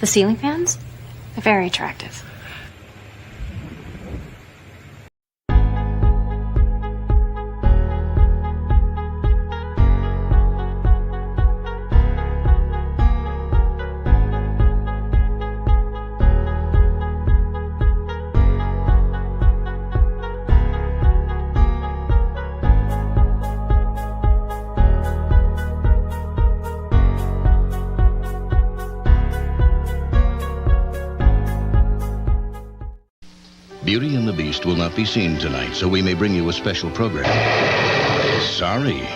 The ceiling fans? They're very attractive. Beauty and the Beast will not be seen tonight, so we may bring you a special program. Sorry.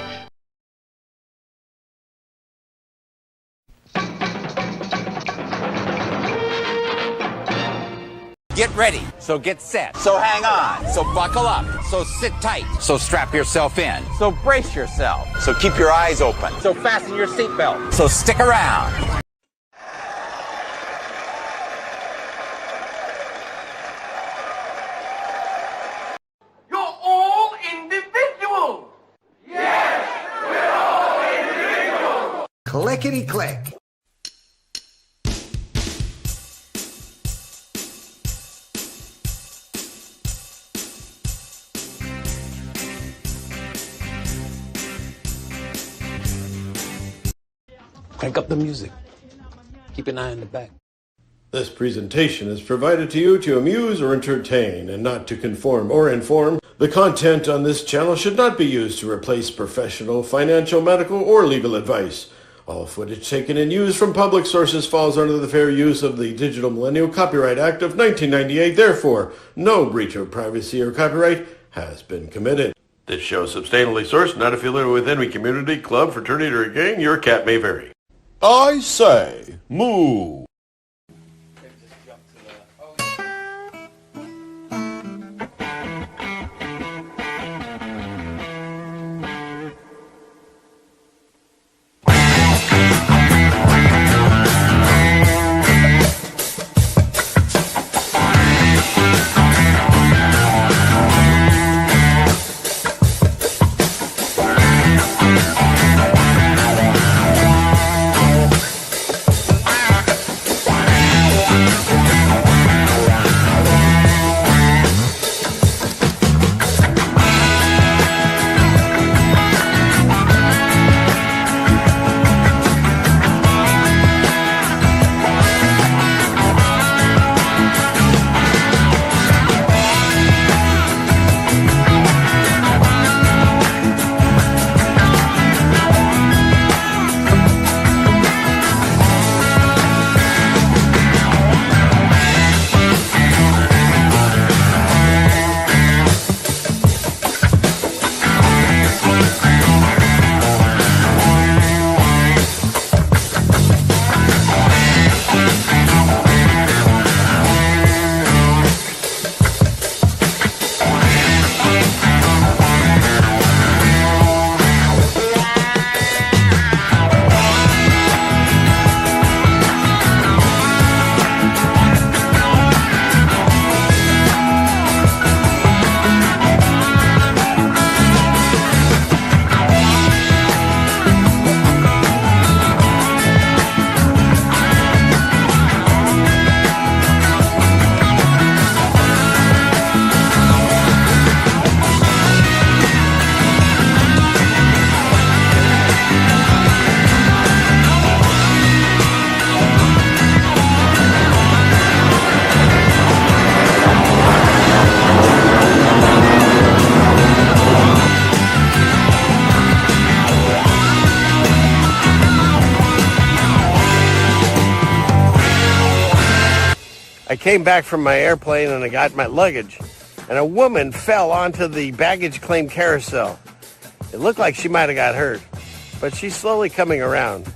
Get ready, so get set, so hang on, so buckle up, so sit tight, so strap yourself in, so brace yourself, so keep your eyes open, so fasten your seatbelt, so stick around. Clickety-click. Crank up the music. Keep an eye on the back. This presentation is provided to you to amuse or entertain and not to conform or inform. The content on this channel should not be used to replace professional, financial, medical, or legal advice. All footage taken and used from public sources falls under the Fair Use of the Digital Millennial Copyright Act of 1998. Therefore, no breach of privacy or copyright has been committed. This show is substantially sourced, not affiliated with any community, club, fraternity, or gang. Your cat may vary. I say, moo. I came back from my airplane and I got my luggage, and a woman fell onto the baggage claim carousel. It looked like she might have got hurt, but she's slowly coming around.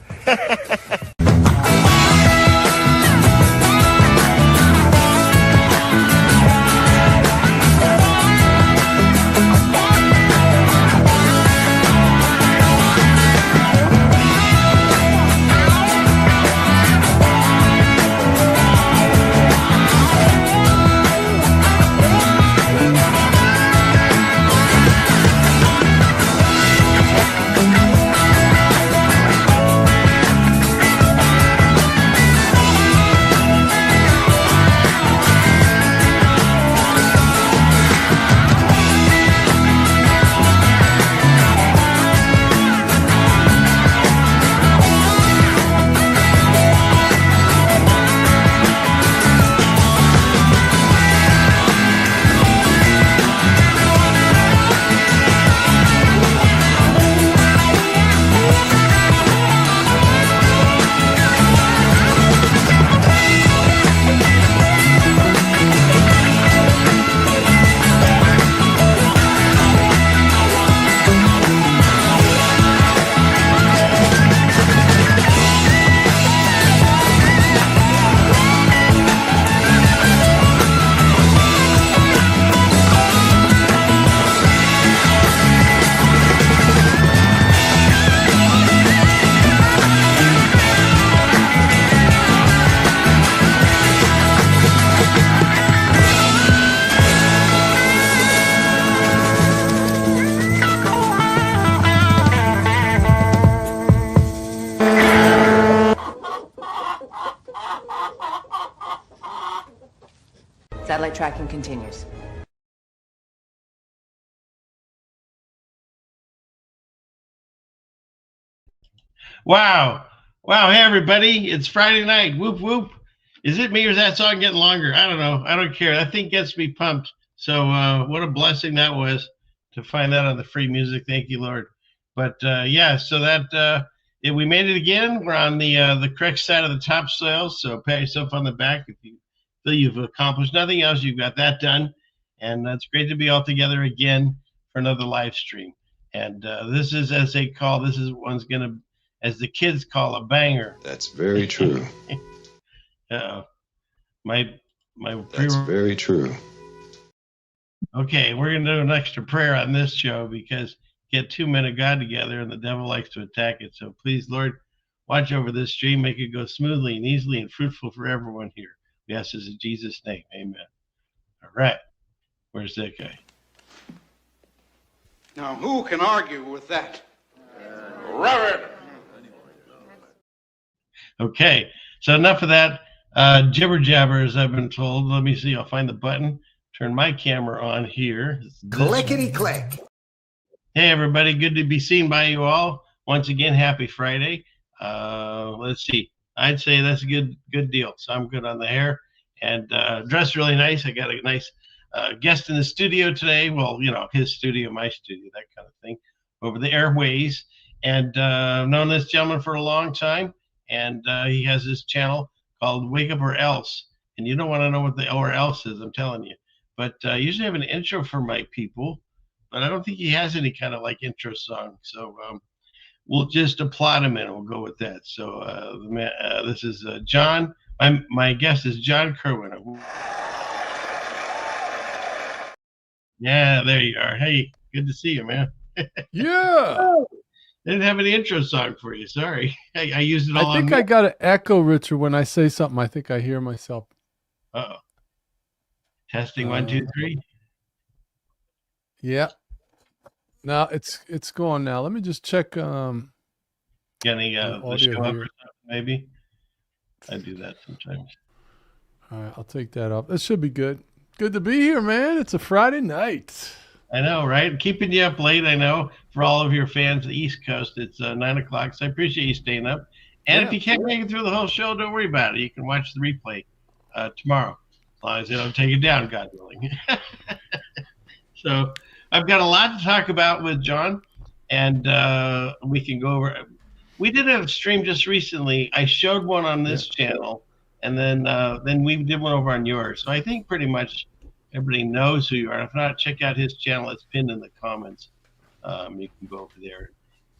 Flight tracking continues. Wow. Wow. Hey, everybody. It's Friday night. Whoop, whoop. Is it me or is that song getting longer? I don't know. I don't care. That thing gets me pumped. So what a blessing that was to find that on the free music. Thank you, Lord. But yeah, so that we made it again. We're on the correct side of the topsoil. So pat yourself on the back if you feel you've accomplished nothing else. You've got that done. And it's great to be all together again for another live stream. And this is, as they call, this is one's going to, as the kids call, a banger. That's very true. That's very true. Okay, we're going to do an extra prayer on this show because get 2 men of God together and the devil likes to attack it. So please, Lord, watch over this stream, make it go smoothly and easily and fruitful for everyone here. We ask this in Jesus' name. Amen. All right. Where's that guy? Now, who can argue with that? Reverend. Okay, so enough of that jibber jabber, as I've been told. Let me see. I'll find the button. Turn my camera on here. Clickety click. Hey, everybody. Good to be seen by you all. Once again, happy Friday. Let's see. I'd say that's a good deal. So I'm good on the hair and dressed really nice. I got a nice guest in the studio today. Well, you know, his studio, my studio, that kind of thing, over the airways. And I've known this gentleman for a long time. And he has this channel called Wake Up or Else. And you don't want to know what the or else is, I'm telling you. But I usually have an intro for my people. But I don't think he has any kind of like intro song. So we'll just applaud him and we'll go with that. So this is John. My guest is John Kirwin. Yeah, there you are. Hey, good to see you, man. Yeah. I didn't have any intro song for you. Sorry. I used it all I think I got an echo, Richard. When I say something, I think I hear myself. Uh-oh. Testing 1, 2, 3. Yeah. Now it's going now. Let me just check. Getting the show up or something, maybe. I do that sometimes. All right, I'll take that off. This should be good. Good to be here, man. It's a Friday night. I know, right? Keeping you up late, I know. For all of your fans, the East Coast, it's 9 o'clock, so I appreciate you staying up. And if you can't make it through the whole show, don't worry about it. You can watch the replay tomorrow, as long as they don't take it down, God willing. So I've got a lot to talk about with John, and we can go over. We did a stream just recently. I showed one on this channel, and then we did one over on yours. So I think pretty much everybody knows who you are. If not, check out his channel. It's pinned in the comments. You can go over there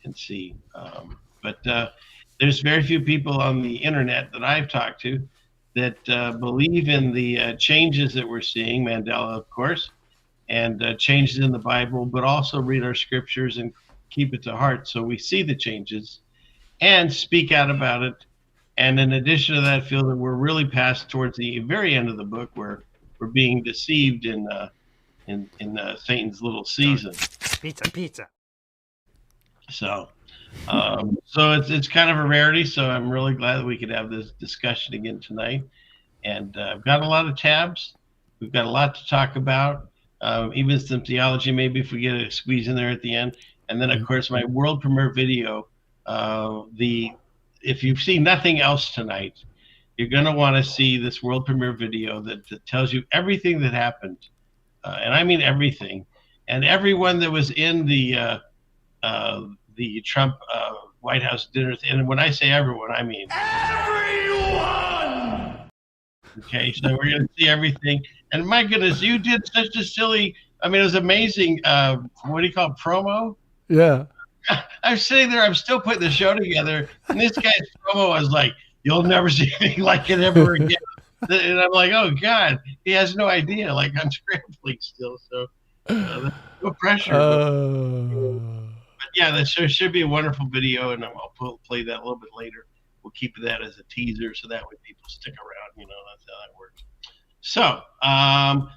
and see. But there's very few people on the internet that I've talked to that believe in the changes that we're seeing, Mandela, of course, and changes in the Bible, but also read our scriptures and keep it to heart so we see the changes and speak out about it. And in addition to that, feel that we're really past towards the very end of the book where we're being deceived in Satan's little season. Pizza. So it's kind of a rarity. So I'm really glad that we could have this discussion again tonight. And I've got a lot of tabs. We've got a lot to talk about. Even some theology, maybe if we get a squeeze in there at the end. And then, of course, my world premiere video. If you've seen nothing else tonight, you're going to want to see this world premiere video that tells you everything that happened. And I mean everything. And everyone that was in the Trump White House dinner. And when I say everyone, I mean everyone. Okay, so we're going to see everything. And my goodness, you did such a silly, I mean, it was amazing. What do you call it, promo? Yeah. I'm sitting there, I'm still putting the show together. And this guy's promo was like, you'll never see anything like it ever again. And I'm like, oh, God, he has no idea. Like, I'm scrambling still. So no pressure. But yeah, that should be a wonderful video. And I'll play that a little bit later. We'll keep that as a teaser so that way people stick around. You know, that's how that works. So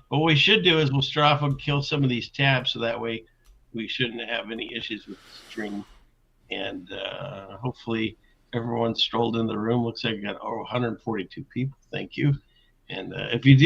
what we should do is we'll start off and kill some of these tabs so that way we shouldn't have any issues with the stream. And hopefully everyone strolled in the room. Looks like we got 142 people. Thank you. And if you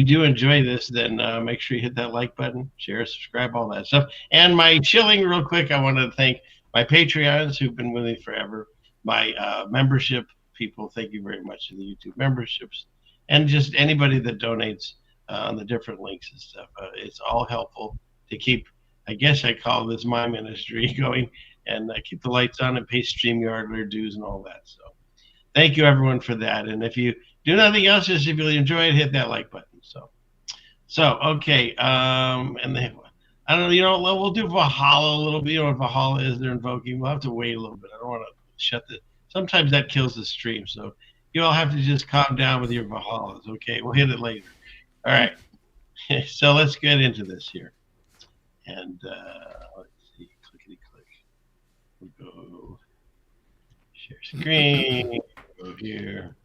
do enjoy this, then make sure you hit that like button, share, subscribe, all that stuff. And my shilling, real quick, I wanted to thank my Patreons who've been with me forever, my membership people. Thank you very much to the YouTube memberships, and just anybody that donates on the different links and stuff. It's all helpful to keep, I guess I call this my ministry, going, and keep the lights on and pay StreamYard their dues and all that. So thank you, everyone, for that. And if you do nothing else, just if you really enjoy it, hit that like button. So okay. And then, I don't know, we'll do Valhalla a little bit. You know what Valhalla is? They're invoking. We'll have to wait a little bit. I don't want to shut the. Sometimes that kills the stream. So you all have to just calm down with your Valhallas. Okay, we'll hit it later. All right. So let's get into this here. And let's see. Clickety click. We'll go share screen. Go here.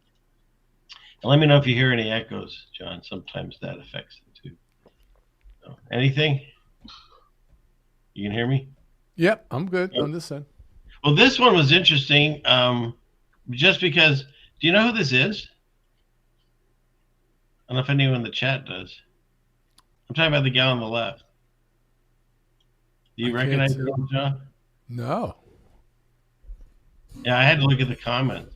And let me know if you hear any echoes, John. Sometimes that affects it too. So, anything? You can hear me? Yep, I'm good on this end. Well, this one was interesting, just because. Do you know who this is? I don't know if anyone in the chat does. I'm talking about the gal on the left. Do you recognize her, John? No. Yeah, I had to look at the comments.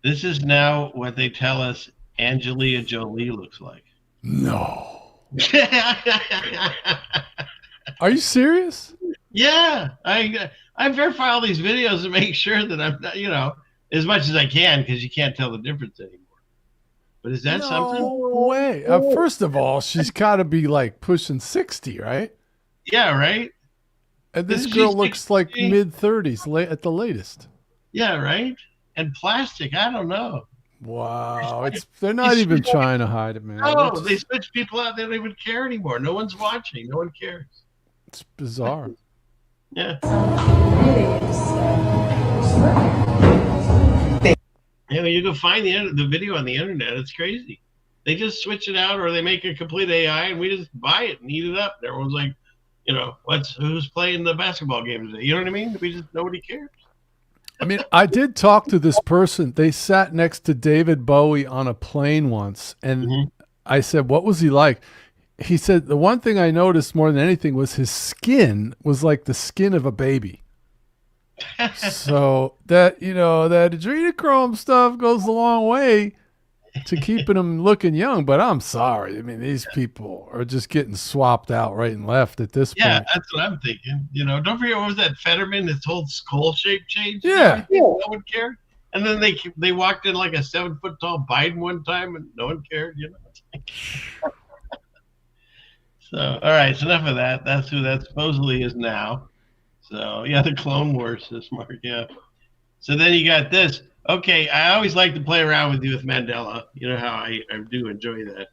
This is now what they tell us Angelina Jolie looks like. No. Are you serious? Yeah, I verify all these videos to make sure that I'm not, as much as I can, because you can't tell the difference anymore. But is that something? No way. First of all, she's got to be like pushing 60, right? Yeah, right. And this girl looks like mid-30s at the latest. Yeah, right. And plastic, I don't know. Wow, they're not even trying to hide it, man. No, they switch people out. They don't even care anymore. No one's watching. No one cares. It's bizarre. Yeah. You can find the video on the internet. It's crazy. They just switch it out, or they make a complete AI, and we just buy it and eat it up. And everyone's like, who's playing the basketball game today? You know what I mean? Nobody cares. I mean, I did talk to this person. They sat next to David Bowie on a plane once, and I said, what was he like? He said, the one thing I noticed more than anything was his skin was like the skin of a baby. So that, that adrenochrome stuff goes a long way to keeping him looking young. But I'm sorry. I mean, these people are just getting swapped out right and left at this point. Yeah, that's what I'm thinking. Don't forget, what was that Fetterman, his whole skull shape change? Yeah. No one cared. And then they walked in like a 7-foot tall Biden one time, and no one cared. So, all right, so enough of that. That's who that supposedly is now. So, yeah, the Clone Wars, this Mark, yeah. So then you got this. Okay, I always like to play around with you with Mandela. You know how I do enjoy that.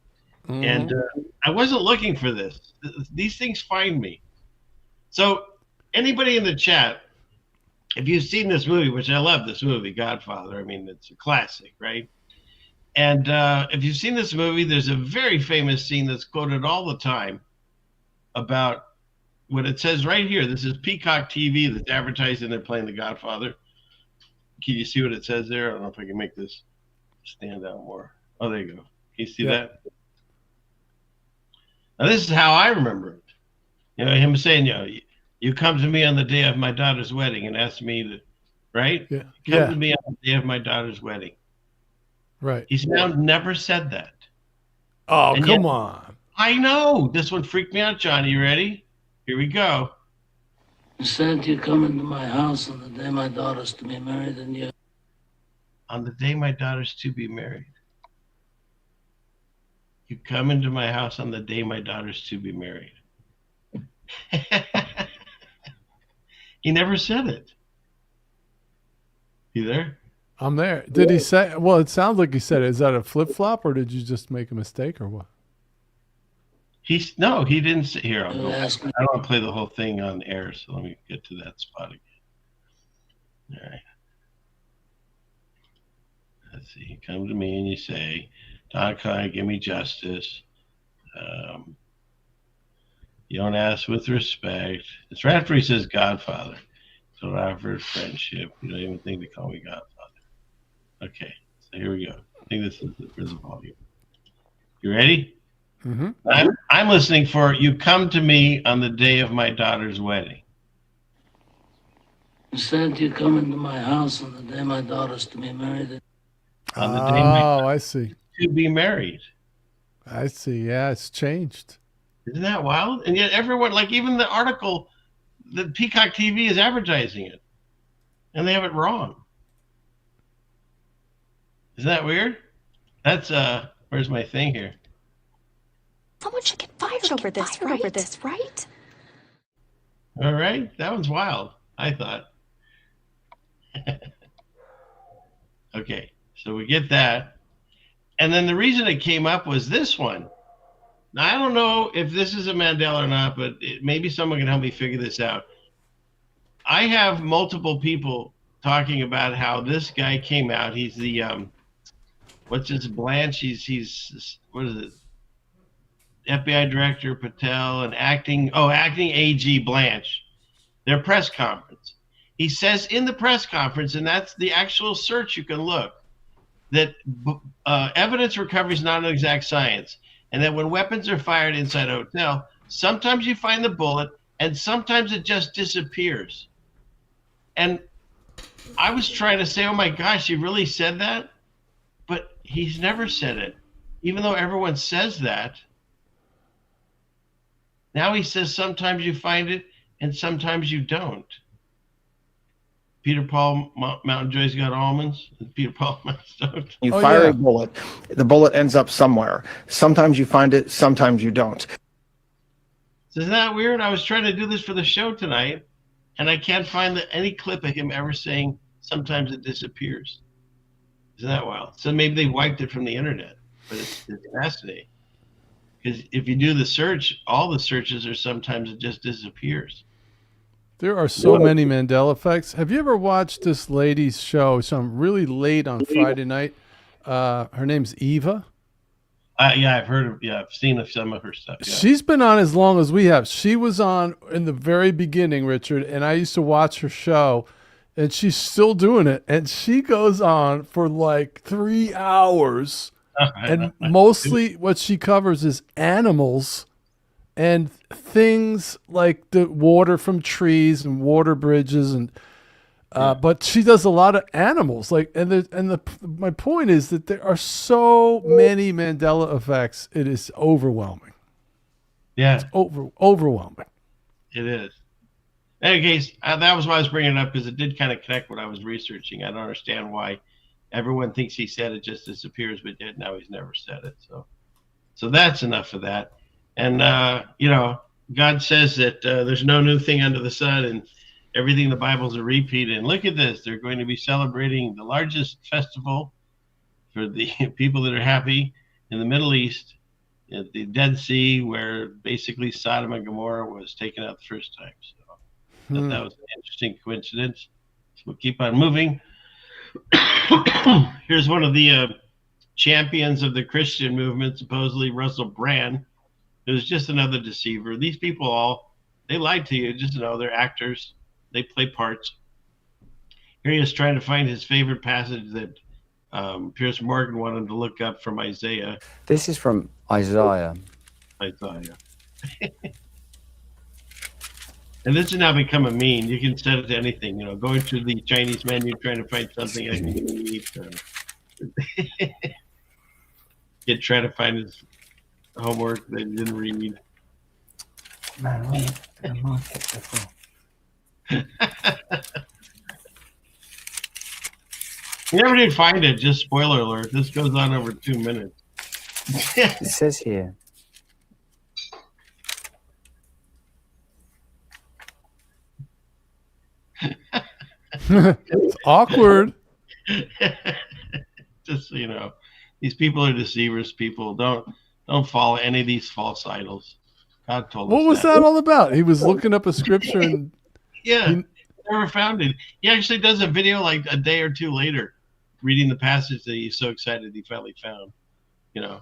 Mm-hmm. And I wasn't looking for this. These things find me. So anybody in the chat, if you've seen this movie, which I love this movie, Godfather, I mean, it's a classic, right? And if you've seen this movie, there's a very famous scene that's quoted all the time about what it says right here. This is Peacock TV that's advertising they're playing The Godfather. Can you see what it says there? I don't know if I can make this stand out more. Oh, there you go. Can you see that? Now, this is how I remember it. Him saying, you come to me on the day of my daughter's wedding and ask me to, right? Yeah. Come to me on the day of my daughter's wedding. Right. He's now never said that. Oh, and come on. I know. This one freaked me out, Johnny. You ready? Here we go. You said you come into my house on the day my daughter's to be married, and you... On the day my daughter's to be married. You come into my house on the day my daughter's to be married. He never said it. You there? I'm there. Did he say? Well, it sounds like he said it. Is that a flip flop, or did you just make a mistake, or what? No, he didn't say. Here, I don't want to play the whole thing on air, so let me get to that spot again. All right. Let's see. You come to me and you say, Don Klein, give me justice. You don't ask with respect. It's right after he says Godfather. So I offer friendship. You don't even think to call me Godfather. Okay, so here we go. think this is the volume. You ready? Mm-hmm. I'm listening for "You Come to Me on the Day of My Daughter's Wedding." Instead, you come into my house on the day my daughter's to be married. On the day my I see. to be married. I see. Yeah, it's changed. Isn't that wild? And yet everyone, like even the article, the Peacock TV is advertising it, and they have it wrong. Isn't that weird? That's where's my thing here? Someone should get fired over this, right? All right, that one's wild, I thought. Okay, so we get that. And then the reason it came up was this one. Now, I don't know if this is a Mandela or not, but maybe someone can help me figure this out. I have multiple people talking about how this guy came out. He's the, what's his Blanche? He's what is it? FBI Director Patel and acting AG Blanche, their press conference. He says in the press conference, and that's the actual search you can look, that evidence recovery is not an exact science, and that when weapons are fired inside a hotel, sometimes you find the bullet and sometimes it just disappears. And I was trying to say, oh my gosh, he really said that? But he's never said it, even though everyone says that. Now he says sometimes you find it and sometimes you don't. Peter Paul Mountain Joy's got almonds. Peter Paul don't. You fire a bullet, the bullet ends up somewhere. Sometimes you find it, sometimes you don't. So isn't that weird? I was trying to do this for the show tonight, and I can't find any clip of him ever saying sometimes it disappears. Isn't that wild? So maybe they wiped it from the internet, but it's fascinating. Because if you do the search, all the searches are sometimes it just disappears. There are so many Mandela effects. Have you ever watched this lady's show? Some really late on Friday night. Her name's Eva. Yeah, I've heard of. Yeah, I've seen some of her stuff. Yeah. She's been on as long as we have. She was on in the very beginning, Richard, and I used to watch her show, and she's still doing it. And she goes on for like 3 hours, and mostly what she covers is animals. And things like the water from trees and water bridges, and but she does a lot of animals. Like, my point is that there are so many Mandela effects. It is overwhelming. Yeah, it's overwhelming. It is. In any case, that was why I was bringing it up, because it did kind of connect what I was researching. I don't understand why everyone thinks he said it just disappears, but yet now he's never said it. So that's enough of that. And, God says that there's no new thing under the sun, and everything in the Bible is a repeat. And look at this. They're going to be celebrating the largest festival for the people that are happy in the Middle East, at the Dead Sea, where basically Sodom and Gomorrah was taken out the first time. So that was an interesting coincidence. So we'll keep on moving. Here's one of the champions of the Christian movement, supposedly Russell Brand. It was just another deceiver. These people they lied to you. Just know they're actors. They play parts. Here he is trying to find his favorite passage that Piers Morgan wanted him to look up from Isaiah. This is from Isaiah. Isaiah. And this has now become a meme. You can set it to anything. Going to the Chinese menu, trying to find something I can eat. Kid trying to find his homework they didn't read. Man, wait, I marked it before. You never did find it. Just spoiler alert. This goes on over 2 minutes. It says here. It's awkward. Just so you know, these people are deceivers. People don't follow any of these false idols. God told us. What was that all about? He was looking up a scripture and he never found it. He actually does a video like a day or two later, reading the passage that he's so excited he finally found. Wow.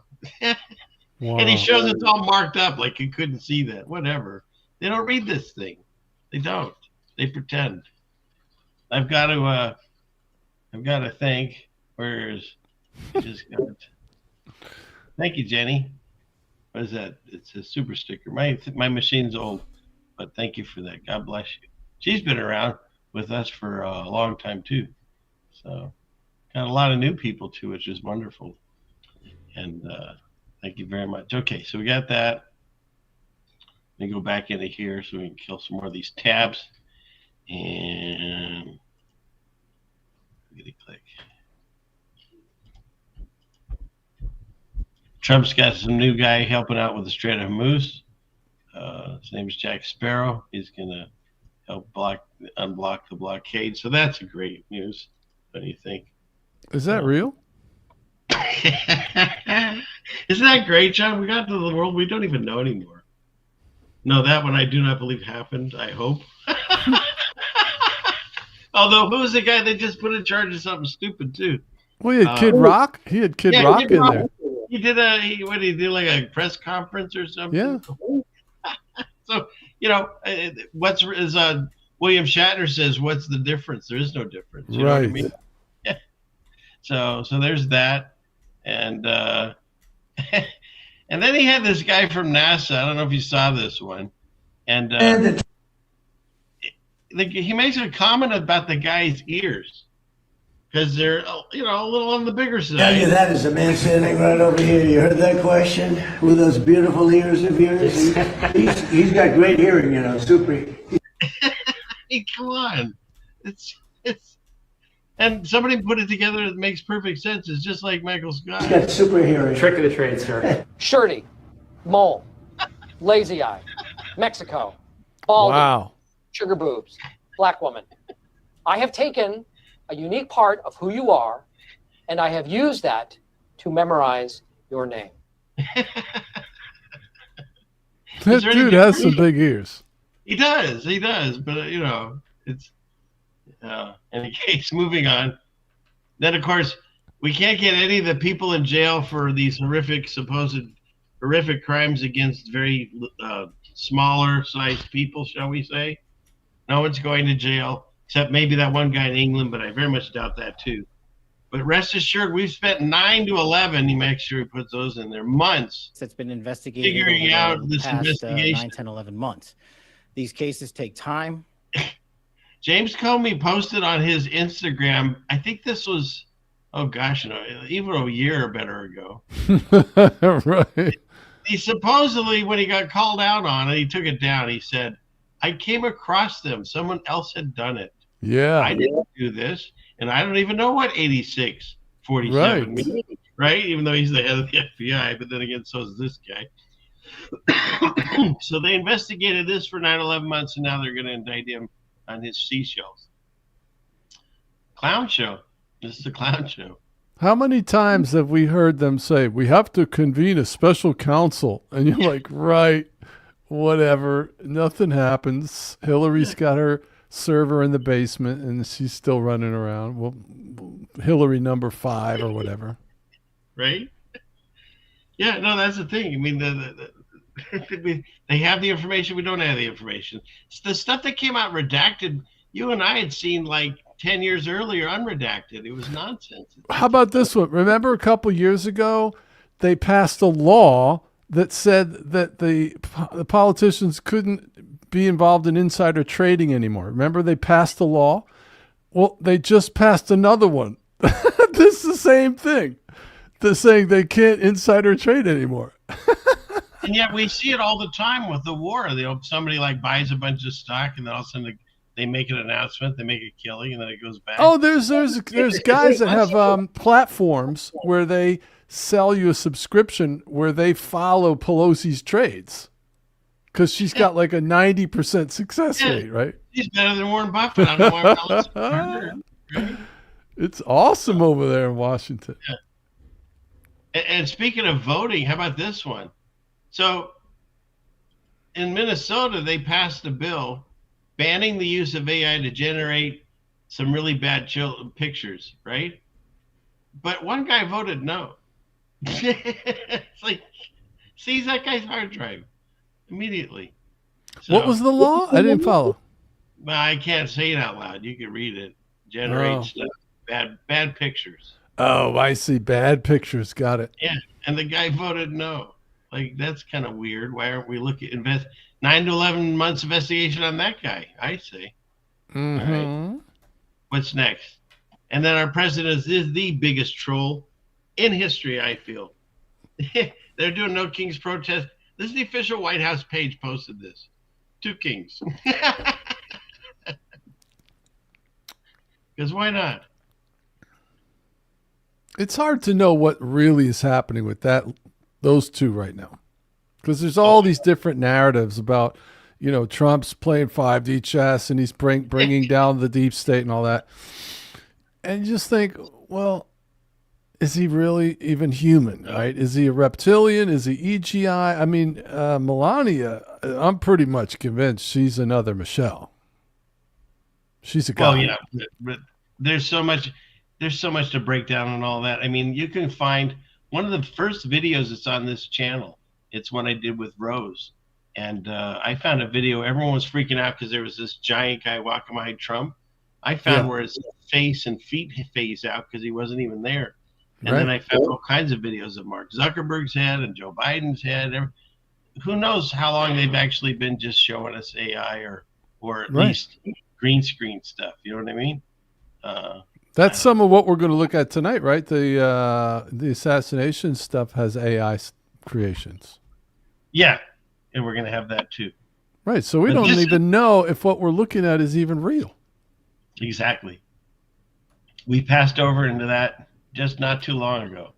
And he shows it's all marked up like he couldn't see that. Whatever. They don't read this thing. They don't. They pretend. I've got to think. Where's Just got it. Thank you, Jenny. What is that? It's a super sticker. My machine's old, but thank you for that. God bless you. She's been around with us for a long time too. So got a lot of new people too, which is wonderful. And thank you very much. Okay, so we got that. Let me go back into here so we can kill some more of these tabs. And get a click. Trump's got some new guy helping out with the Strait of Hormuz. His name is Jack Sparrow. He's going to help unblock the blockade. So that's a great news. What do you think? Is that real? Isn't that great, John? We got to the world we don't even know anymore. No, that one I do not believe happened. I hope. Although, who was the guy they just put in charge of something stupid too? Well, he had Kid Rock. He had Kid Rock in there. He did what did he do, like a press conference or something? Yeah. So, William Shatner says, what's the difference? There is no difference. You know what I mean? Yeah. So there's that. And and then he had this guy from NASA. I don't know if you saw this one. And he makes a comment about the guy's ears. Because they're, a little on the bigger side. Tell you that as a man standing right over here. You heard that question? With those beautiful ears of yours? He's got great hearing, super. Hey, come on. It's and somebody put it together that makes perfect sense. It's just like Michael Scott. He's got super hearing. Trick of the trade, sir. Shirty, mole, lazy eye, Mexico, balding, wow, sugar boobs, black woman. I have taken a unique part of who you are, and I have used that to memorize your name. That dude has some big ears. He does, but it's in case. Moving on. Then, of course, we can't get any of the people in jail for these supposed horrific crimes against very smaller sized people, shall we say. No one's going to jail. Except maybe that one guy in England, but I very much doubt that too. But rest assured, we've spent 9 to 11. He makes sure he puts those in there months. That's been investigated figuring out this past, investigation. 9, 10, 11 months. These cases take time. James Comey posted on his Instagram. I think this was, even a year or better ago. Right. He supposedly, when he got called out on it, he took it down. He said, I came across them. Someone else had done it. Yeah. I didn't do this. And I don't even know what 8647 means, right? Even though he's the head of the FBI. But then again, so is this guy. So they investigated this for 9-11 months, and now they're going to indict him on his seashells. Clown show. This is a clown show. How many times have we heard them say, we have to convene a special counsel? And you're like, right. Whatever, nothing happens. Hillary's got her server in the basement and she's still running around. Well, Hillary number 5 or whatever. Right? Yeah, no, that's the thing. I mean, they have the information. We don't have the information. It's the stuff that came out redacted, you and I had seen like 10 years earlier unredacted. It was nonsense. How about this one? Remember a couple years ago, they passed a law that said that the politicians couldn't be involved in insider trading anymore. Remember they passed the law? Well, they just passed another one. This is the same thing. They're saying they can't insider trade anymore. And yet we see it all the time with the war. Somebody like buys a bunch of stock and then all of a sudden they make an announcement, they make a killing, and then it goes back. Oh, there's guys that have platforms where they sell you a subscription where they follow Pelosi's trades because she's got like a 90% success rate, right? She's better than Warren Buffett. I don't know why we're not listening to her. Right? It's awesome over there in Washington. Yeah. And speaking of voting, how about this one? So in Minnesota, they passed a bill banning the use of AI to generate some really bad pictures, right? But one guy voted no. It's like, seize that guy's hard drive immediately. So, what was the law? I didn't follow. Well, I can't say it out loud. You can read it. Generate stuff, bad pictures. Oh, I see. Bad pictures. Got it. Yeah, and the guy voted no. Like, that's kind of weird. Why aren't we looking 9 to 11 months investigation on that guy? I say. Mm-hmm. All right. What's next? And then our president is the biggest troll in history, I feel. They're doing no kings protest. This is the official White House page posted this. 2 kings. Because why not? It's hard to know what really is happening with those two right now, because there's all these different narratives about, Trump's playing 5D chess and he's bringing down the deep state and all that. And you just think, well, is he really even human, right? Is he a reptilian? Is he EGI? I mean, Melania, I'm pretty much convinced she's another Michelle. She's a guy. Well, yeah, but there's so much to break down on all that. I mean, you can find one of the first videos that's on this channel. It's one I did with Rose. And I found a video. Everyone was freaking out because there was this giant guy walking behind Trump. I found where his face and feet phase out because he wasn't even there. And then I found all kinds of videos of Mark Zuckerberg's head and Joe Biden's head. Who knows how long they've actually been just showing us AI or at least green screen stuff. You know what I mean? That's some of what we're going to look at tonight, right? The assassination stuff has AI creations. Yeah, and we're going to have that too. Right, so we don't even know if what we're looking at is even real. Exactly. We passed over into that just not too long ago.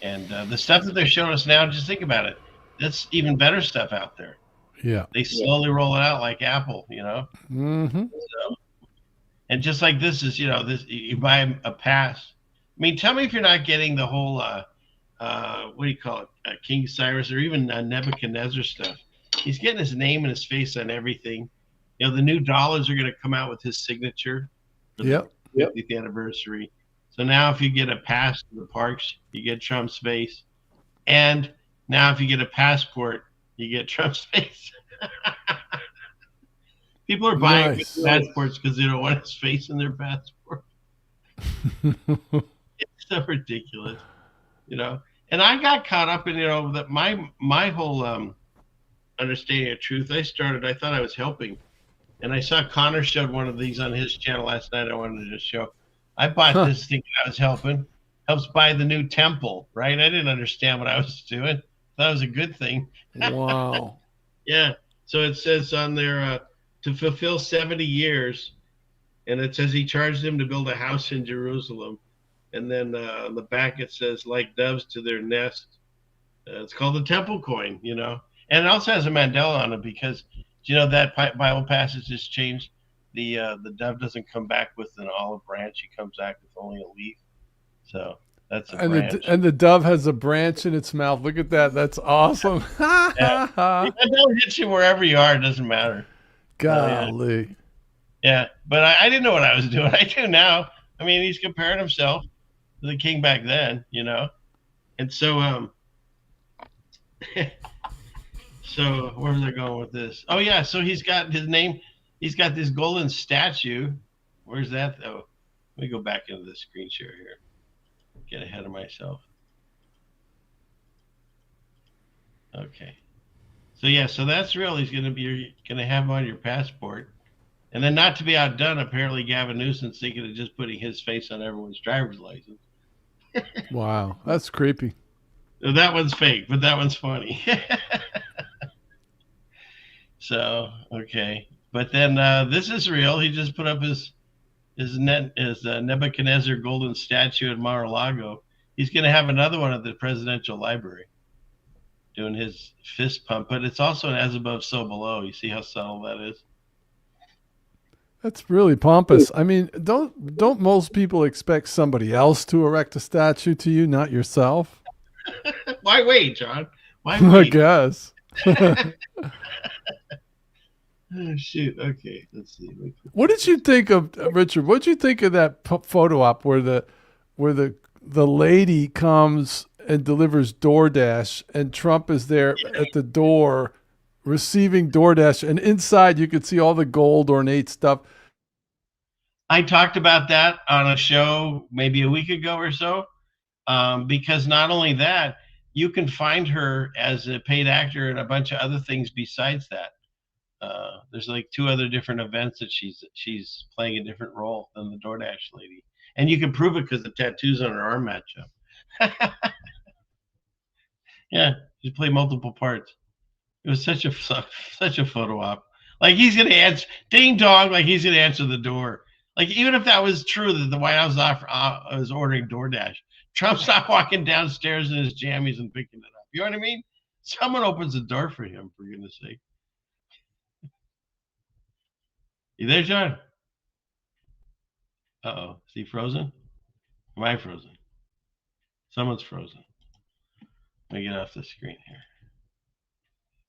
And the stuff that they're showing us now, just think about it. That's even better stuff out there. Yeah. They slowly roll it out like Apple, Mm-hmm. So, and just like this is, this you buy a pass. I mean, tell me if you're not getting the whole, what do you call it, King Cyrus or even Nebuchadnezzar stuff. He's getting his name and his face on everything. The new dollars are going to come out with his signature for the 50th anniversary. So now if you get a pass to the parks, you get Trump's face. And now if you get a passport, you get Trump's face. People are buying passports because they don't want his face in their passport. It's so ridiculous, And I got caught up in, that my whole understanding of truth. I thought I was helping. And I saw Connor showed one of these on his channel last night. I wanted to show. I bought this thinking I was helping. Helps buy the new temple, right? I didn't understand what I was doing. That was a good thing. Wow. Yeah. So it says on there to fulfill 70 years, and it says he charged him to build a house in Jerusalem. And then on the back it says, like doves to their nest. It's called the temple coin, And it also has a Mandela on it because, that Bible passage has changed. The dove doesn't come back with an olive branch. He comes back with only a leaf. So that's a branch. And the dove has a branch in its mouth. Look at that. That's awesome. Yeah. That dove hits you wherever you are. It doesn't matter. Golly. Yeah, but I didn't know what I was doing. I do now. I mean, he's comparing himself to the king back then, And so, so where was I going with this? Oh yeah, so he's got his name. He's got this golden statue. Where's that though? Let me go back into the screen share here. Get ahead of myself. Okay. So yeah, so that's real. He's gonna have him on your passport. And then not to be outdone, apparently Gavin Newsom's thinking of just putting his face on everyone's driver's license. Wow, that's creepy. So that one's fake, but that one's funny. So, okay. But then this is real. He just put up his Nebuchadnezzar golden statue at Mar-a-Lago. He's going to have another one at the Presidential Library doing his fist pump. But it's also an as above, so below. You see how subtle that is? That's really pompous. I mean, don't most people expect somebody else to erect a statue to you, not yourself? Why wait, John? Why wait? I guess. Oh, shoot. Okay, let's see. What did you think of Richard? What did you think of that photo op where the lady comes and delivers DoorDash and Trump is there at the door receiving DoorDash, and inside you could see all the gold ornate stuff? I talked about that on a show maybe a week ago or so. because not only that, you can find her as a paid actor in a bunch of other things besides that. There's like 2 other different events that she's playing a different role than the DoorDash lady, and you can prove it because the tattoos on her arm match up. Yeah, she played multiple parts. It was such a photo op. Like he's gonna answer, ding dong, like he's gonna answer the door. Like even if that was true that the White House was ordering DoorDash, Trump's not walking downstairs in his jammies and picking it up. You know what I mean? Someone opens the door for him, for goodness sake. You there, John? Uh-oh. Is he frozen? Am I frozen? Someone's frozen. Let me get off the screen here.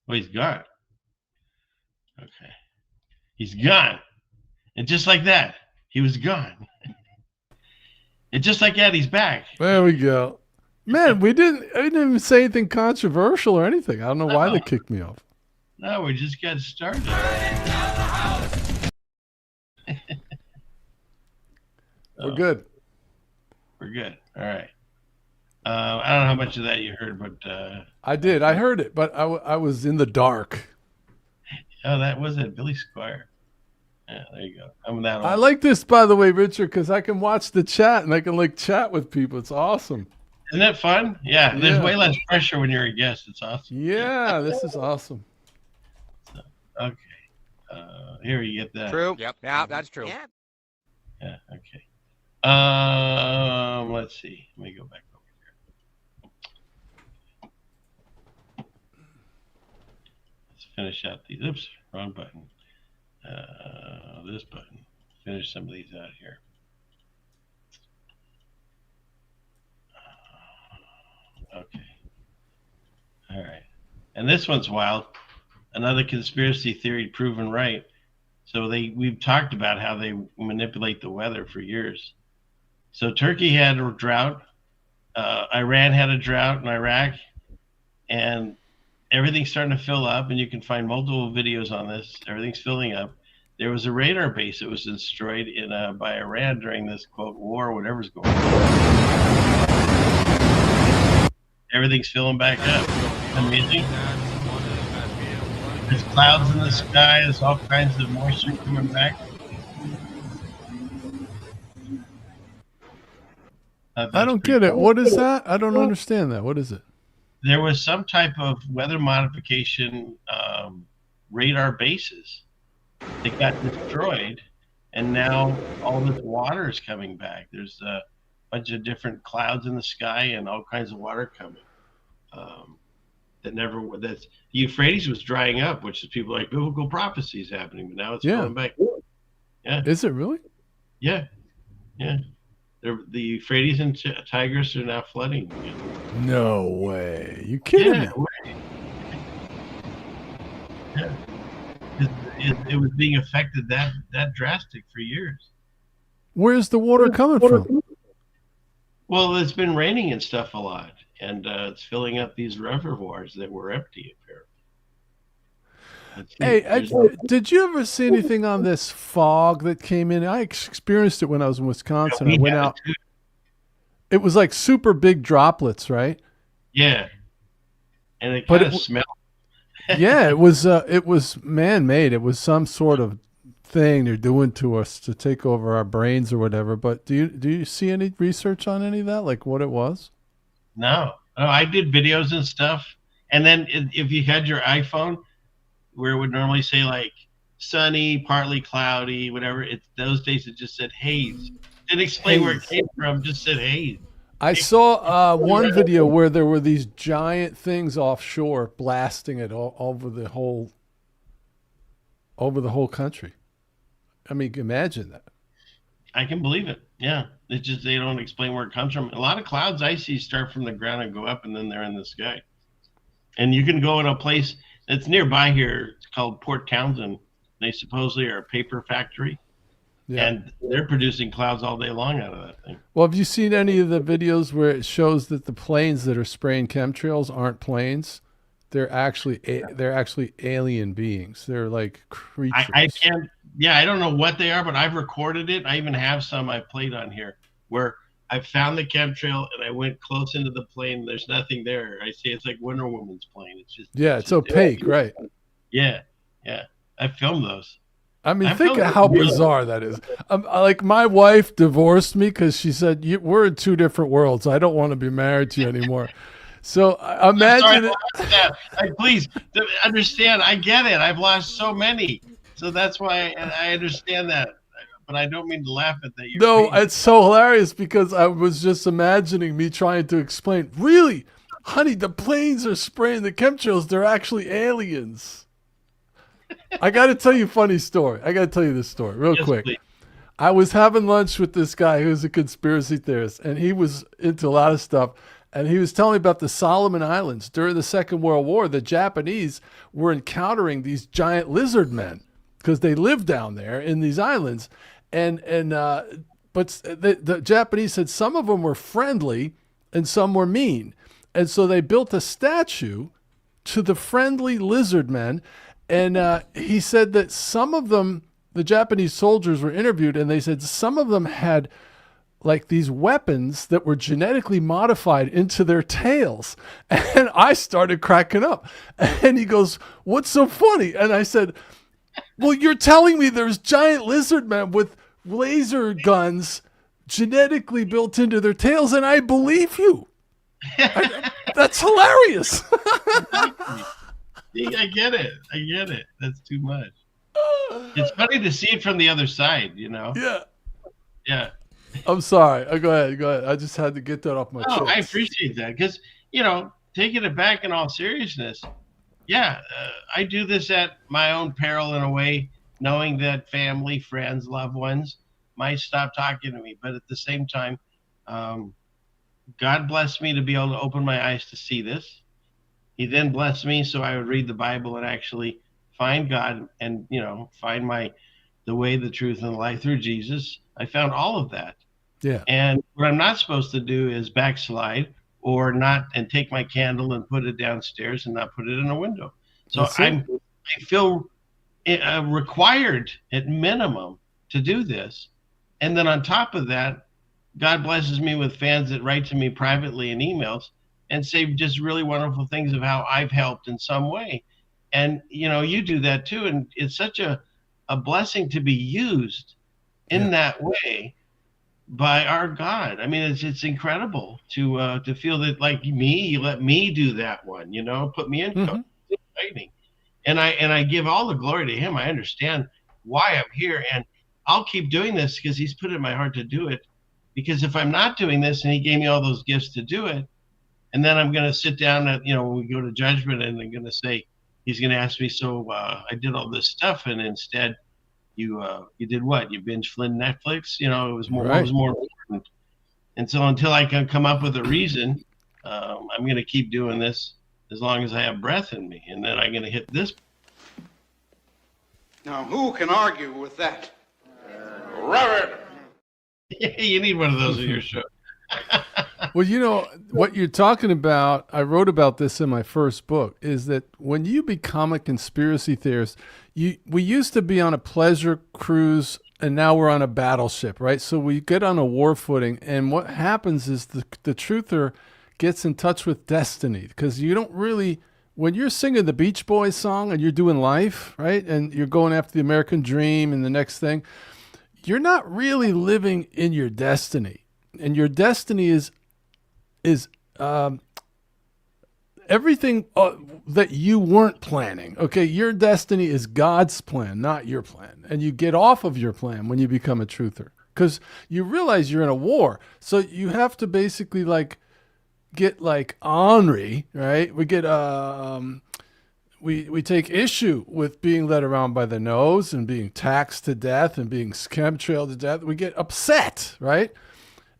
Oh, he's gone. Okay. He's gone. And just like that, he was gone. And just like that, he's back. There we go. Man, I didn't even say anything controversial or anything. I don't know why they kicked me off. No, we just got started. We're good. We're good. All right. I don't know how much of that you heard, but I did. I heard it, but I was in the dark. Oh, that was it, Billy Squire. Yeah, there you go. I'm that old. I like this, by the way, Richard, because I can watch the chat and I can like chat with people. It's awesome. Isn't that fun? Yeah, there's way less pressure when you're a guest. It's awesome. Yeah, this is awesome. So, okay. Here you get that. True. Yep. Yeah, that's true. Yeah. Okay. Let's see. Let me go back over here. Let's finish out these. Oops, wrong button. This button. Finish some of these out here. Okay. All right. And this one's wild. Another conspiracy theory proven right. So we've talked about how they manipulate the weather for years. So Turkey had a drought. Iran had a drought in Iraq. And everything's starting to fill up. And you can find multiple videos on this. Everything's filling up. There was a radar base that was destroyed by Iran during this, quote, war, whatever's going on. Everything's filling back up. Amazing. There's clouds in the sky. There's all kinds of moisture coming back. I don't get it. What is that? I don't understand that. What is it? There was some type of weather modification radar bases that got destroyed, and now all this water is coming back. There's a bunch of different clouds in the sky and all kinds of water coming. The Euphrates was drying up, which is people like biblical prophecies happening, but now it's going back. Yeah. Is it really? Yeah. Yeah. The Euphrates and Tigris are now flooding again. No way. You kidding me? Yeah. It was being affected that drastic for years. Where's the water coming from? Well, it's been raining and stuff a lot, and it's filling up these reservoirs that were empty, apparently. Hey, did you ever see anything on this fog that came in? I experienced it when I was in Wisconsin. I went out. It was like super big droplets, right? Yeah. And it kind of smelled. Yeah, it was man-made. It was some sort of thing they're doing to us to take over our brains or whatever. But do you see any research on any of that, like what it was? No, I did videos and stuff. And then if you had your iPhone, where it would normally say like sunny, partly cloudy, whatever, those days it just said haze. Didn't explain where it came from, just said haze. I saw one video where there were these giant things offshore blasting it all over the whole country. I mean, imagine that. I can believe it. Yeah. It's just they don't explain where it comes from. A lot of clouds I see start from the ground and go up, and then they're in the sky. And you can go in a place that's nearby here. It's called Port Townsend. They supposedly are a paper factory. Yeah. And they're producing clouds all day long out of that thing. Well, have you seen any of the videos where it shows that the planes that are spraying chemtrails aren't planes? They're actually alien beings. They're like creatures. I can't. Yeah, I don't know what they are, but I've recorded it. I even have some I played on here where I found the chemtrail and I went close into the plane. There's nothing there. I say it's like Wonder Woman's plane. It's just it's opaque, right? Yeah, yeah. I filmed those. I mean, think of how bizarre that is. Like my wife divorced me because she said, we're in two different worlds. I don't want to be married to you anymore. So imagine please understand. I get it. I've lost so many. So that's why I understand that. But I don't mean to laugh at that. No, it's so hilarious because I was just imagining me trying to explain, really, honey, the planes are spraying the chemtrails. They're actually aliens. I got to tell you a funny story. I got to tell you this story real quick. Please. I was having lunch with this guy who's a conspiracy theorist, and he was into a lot of stuff. And he was telling me about the Solomon Islands. During the Second World War, the Japanese were encountering these giant lizard men because they lived down there in these islands. But the Japanese said some of them were friendly and some were mean. And so they built a statue to the friendly lizard men. And he said that some of them, the Japanese soldiers were interviewed, and they said some of them had like these weapons that were genetically modified into their tails. And I started cracking up. And he goes, "What's so funny?" And I said, "Well, you're telling me there's giant lizard men with laser guns genetically built into their tails, and I believe you." That's hilarious. I get it. That's too much. It's funny to see it from the other side, you know? Yeah. Yeah. I'm sorry. Go ahead. I just had to get that off my chest. I appreciate that because, taking it back in all seriousness, I do this at my own peril in a way, knowing that family, friends, loved ones might stop talking to me. But at the same time, God blessed me to be able to open my eyes to see this. He then blessed me so I would read the Bible and actually find God and, find the way, the truth, and the life through Jesus. I found all of that. Yeah. And what I'm not supposed to do is backslide or not and take my candle and put it downstairs and not put it in a window. So I feel required at minimum to do this. And then on top of that, God blesses me with fans that write to me privately in emails and say just really wonderful things of how I've helped in some way. And, you do that too. And it's such a blessing to be used in that way by our God. I mean, it's incredible to feel that like me, you let me do that one, put me in. Mm-hmm. It's exciting. And I give all the glory to him. I understand why I'm here, and I'll keep doing this because he's put it in my heart to do it. Because if I'm not doing this and he gave me all those gifts to do it, and then I'm going to sit down at, when we go to judgment, and I'm going to say, he's going to ask me, so I did all this stuff, and instead you did what? You binge Flynn Netflix? It was more, right. What was more important. And so until I can come up with a reason, I'm going to keep doing this as long as I have breath in me. And then I'm going to hit this. Now, who can argue with that? Robert! You need one of those in your show. Well, what you're talking about, I wrote about this in my first book, is that when you become a conspiracy theorist, we used to be on a pleasure cruise and now we're on a battleship, right? So we get on a war footing, and what happens is the truther gets in touch with destiny, because you don't really, when you're singing the Beach Boys song and you're doing life, right? And you're going after the American dream and the next thing, you're not really living in your destiny. And your destiny is everything that you weren't planning. Okay, your destiny is God's plan, not your plan. And you get off of your plan when you become a truther, because you realize you're in a war. So you have to basically get ornery, right? We get we take issue with being led around by the nose and being taxed to death and being chemtrailed to death. We get upset, right?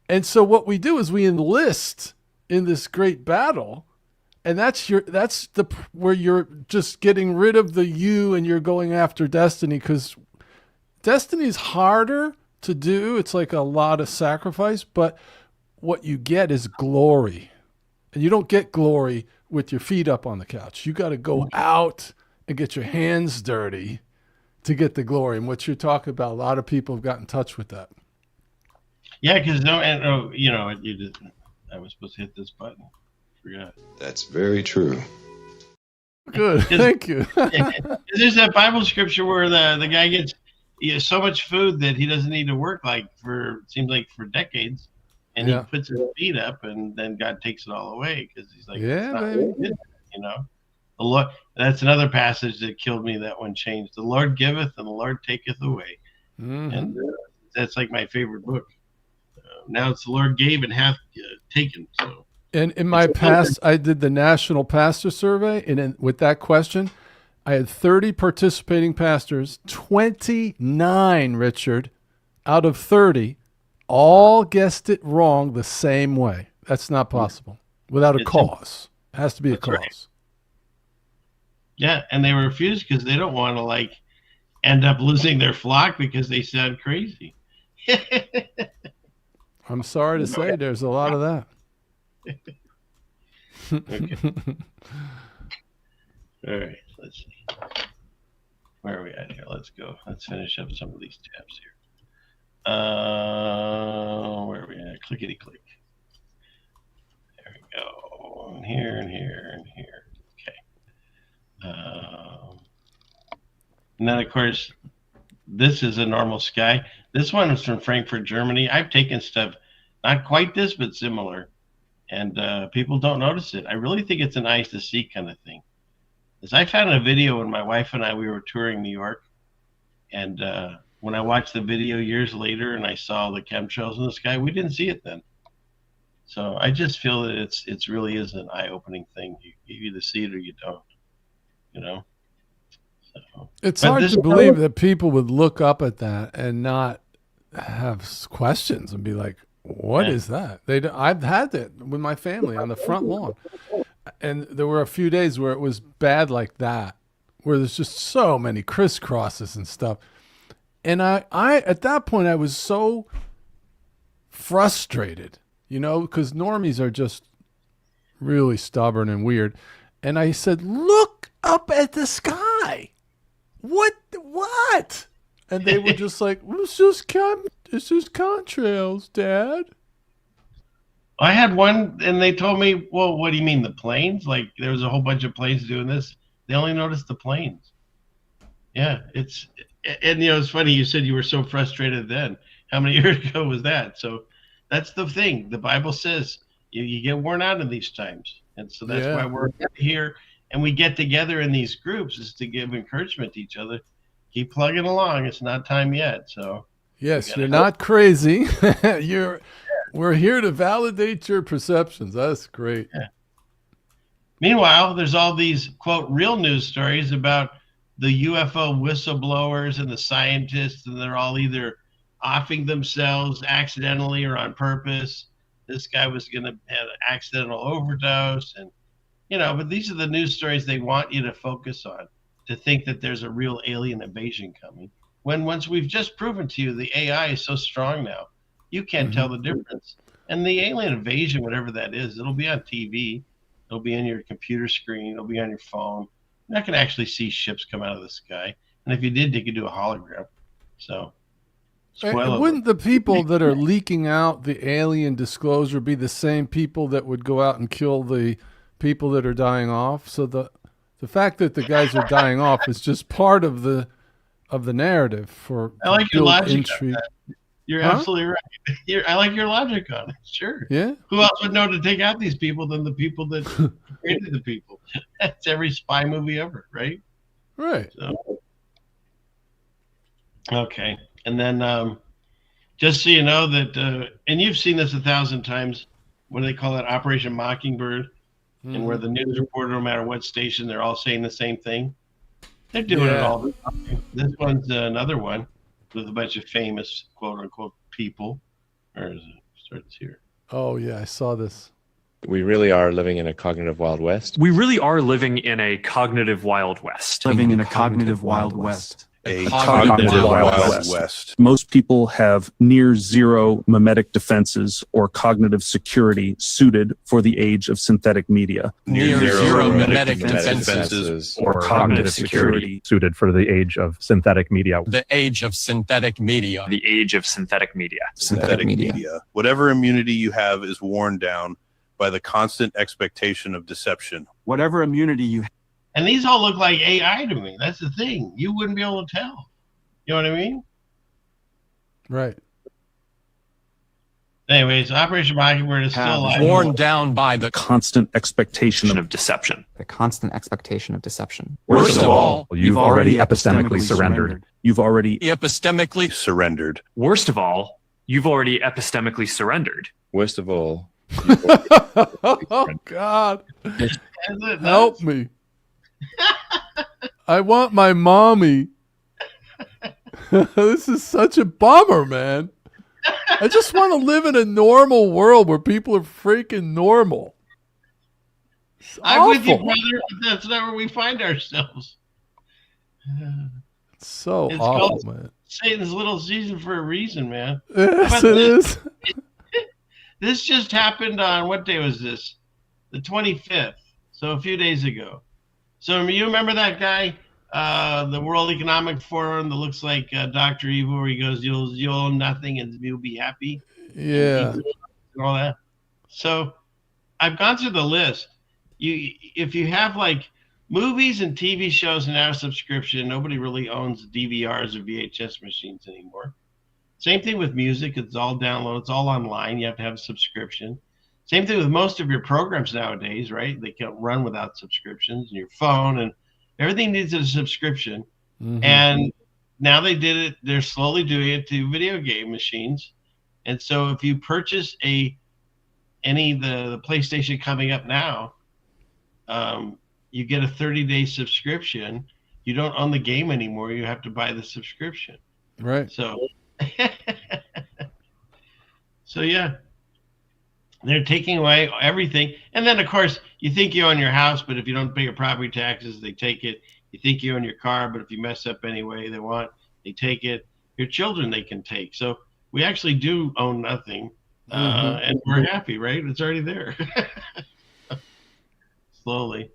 And so what we do is we enlist in this great battle, and that's where you're just getting rid of the you and you're going after destiny, because destiny is harder to do. It's like a lot of sacrifice, but what you get is glory. And you don't get glory with your feet up on the couch. You got to go out and get your hands dirty to get the glory. And what you're talking about, a lot of people have got in touch with that. Yeah, because no, and you know, you did. I was supposed to hit this button. Forgot. That's very true. Good. Thank you. There's that Bible scripture where the guy gets so much food that he doesn't need to work seems like for decades, and he puts his feet up, and then God takes it all away because he's like, yeah, baby. You know, the Lord. That's another passage that killed me. That one changed. The Lord giveth, and the Lord taketh away, and that's like my favorite book. Now it's the Lord gave and hath taken. So. And in my past, I did the National Pastor Survey, and with that question, I had 30 participating pastors, 29, Richard, out of 30, all guessed it wrong the same way. That's not possible without a cause. It has to be a cause. Right. Yeah, and they refuse because they don't want to end up losing their flock because they sound crazy. I'm sorry to say there's a lot of that. Okay. All right, let's see. Where are we at here? Let's go. Let's finish up some of these tabs here. Where are we at? Clickety click. There we go. And here and here and here. Okay. And then of course, this is a normal sky. This one is from Frankfurt, Germany. I've taken stuff, not quite this, but similar. And people don't notice it. I really think it's an eyes to see kind of thing. As I found a video when my wife and we were touring New York, and when I watched the video years later and I saw the chemtrails in the sky, we didn't see it then. So I just feel that it's really is an eye-opening thing. You either see it or you don't. You know. So, it's hard to believe that people would look up at that and not have questions and be like, what is that? I've had that with my family on the front lawn. And there were a few days where it was bad like that, where there's just so many crisscrosses and stuff. And I at that point, I was so frustrated, because normies are just really stubborn and weird. And I said, look up at the sky. What? And they were just like, it's just contrails, Dad. I had one, and they told me, well, what do you mean, the planes? Like, there was a whole bunch of planes doing this. They only noticed the planes. Yeah, it's funny, you said you were so frustrated then. How many years ago was that? So that's the thing. The Bible says you get worn out in these times. And so that's why we're here, and we get together in these groups is to give encouragement to each other. Keep plugging along. It's not time yet. So yes, you're not crazy. We're here to validate your perceptions. That's great. Yeah. Meanwhile, there's all these, quote, real news stories about the UFO whistleblowers and the scientists, and they're all either offing themselves accidentally or on purpose. This guy was going to have an accidental overdose. And, but these are the news stories they want you to focus on, to think that there's a real alien invasion coming. When once we've just proven to you the AI is so strong now, you can't tell the difference. And the alien invasion, whatever that is, it'll be on TV. It'll be on your computer screen. It'll be on your phone. You're not going to actually see ships come out of the sky. And if you did, they could do a hologram. So, wouldn't the people that are leaking out the alien disclosure be the same people that would go out and kill the people that are dying off? So the fact that the guys are dying off is just part of the narrative for I like your logic intrigue. On that. You're absolutely right. I like your logic on it. Sure. Yeah. Who else would know to take out these people than the people that created the people? That's every spy movie ever, right? Right. So, okay. And then just so you know that, and you've seen this 1,000 times, what do they call it? Operation Mockingbird. And where the news reporter, no matter what station, they're all saying the same thing. They're doing it all the time. This one's another one with a bunch of famous quote unquote people. Or is it starts here? Oh yeah, I saw this. We really are living in a cognitive Wild West. We really are living in a cognitive Wild West. Living in a cognitive Wild West. A cognitive Wild West. Most people have near zero mimetic defenses or cognitive security suited for the age of synthetic media. Near zero mimetic defenses or cognitive security suited for the age of synthetic media. The age of synthetic media. The age of synthetic media. Synthetic media. Whatever immunity you have is worn down by the constant expectation of deception. Whatever immunity you have. And these all look like AI to me. That's the thing. You wouldn't be able to tell. You know what I mean? Right. Anyways, Operation Mockingbird is still alive. Worn down by the constant expectation of deception. The constant expectation of deception. Worst of all, you've already epistemically surrendered. You've already epistemically surrendered. Worst of all, you've already epistemically surrendered. Worst of all. Oh, God. Help me. I want my mommy. This is such a bummer, man. I just want to live in a normal world where people are freaking normal. I'm with you, brother, but that's not where we find ourselves. It's so It's awful, called man. Satan's little season for a reason, man. Yes, But it is. This just happened on, what day was this? The 25th. So a few days ago. So you remember that guy, the World Economic Forum that looks like Dr. Evil, where he goes, you'll own nothing and you'll be happy. Yeah. And all that. So I've gone through the list. If you have like movies and TV shows and now subscription, nobody really owns DVRs or VHS machines anymore. Same thing with music. It's all download. It's all online. You have to have a subscription. Same thing with most of your programs nowadays, right? They can't run without subscriptions, and your phone and everything needs a subscription. Mm-hmm. And now they did it. They're slowly doing it to video game machines. And so if you purchase the PlayStation coming up now, you get a 30-day subscription. You don't own the game anymore. You have to buy the subscription. Right. So, so yeah. They're taking away everything. And then, of course, you think you own your house, but if you don't pay your property taxes, they take it. You think you own your car, but if you mess up anyway, they take it. Your children, they can take. So we actually do own nothing, and we're happy, right? It's already there. Slowly.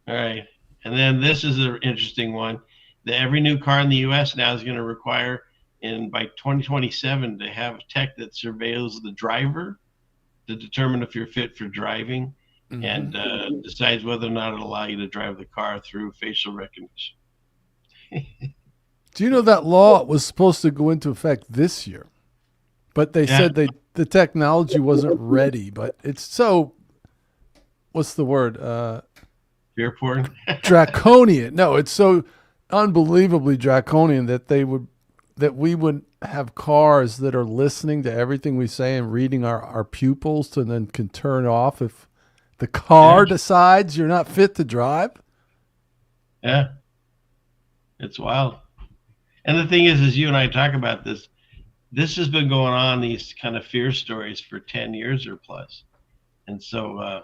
All right. And then this is an interesting one. Every new car in the U.S. now is going to require, by 2027, to have tech that surveils the driver to determine if you're fit for driving, and decides whether or not it'll allow you to drive the car through facial recognition. Do you know that law was supposed to go into effect this year, but they said the technology wasn't ready? But it's so, what's the word? Fear porn. Draconian. No, it's so unbelievably draconian that we would have cars that are listening to everything we say and reading our pupils, and then can turn off if the car decides you're not fit to drive. Yeah. It's wild. And the thing is you and I talk about this has been going on, these kind of fear stories, for 10 years or plus. And so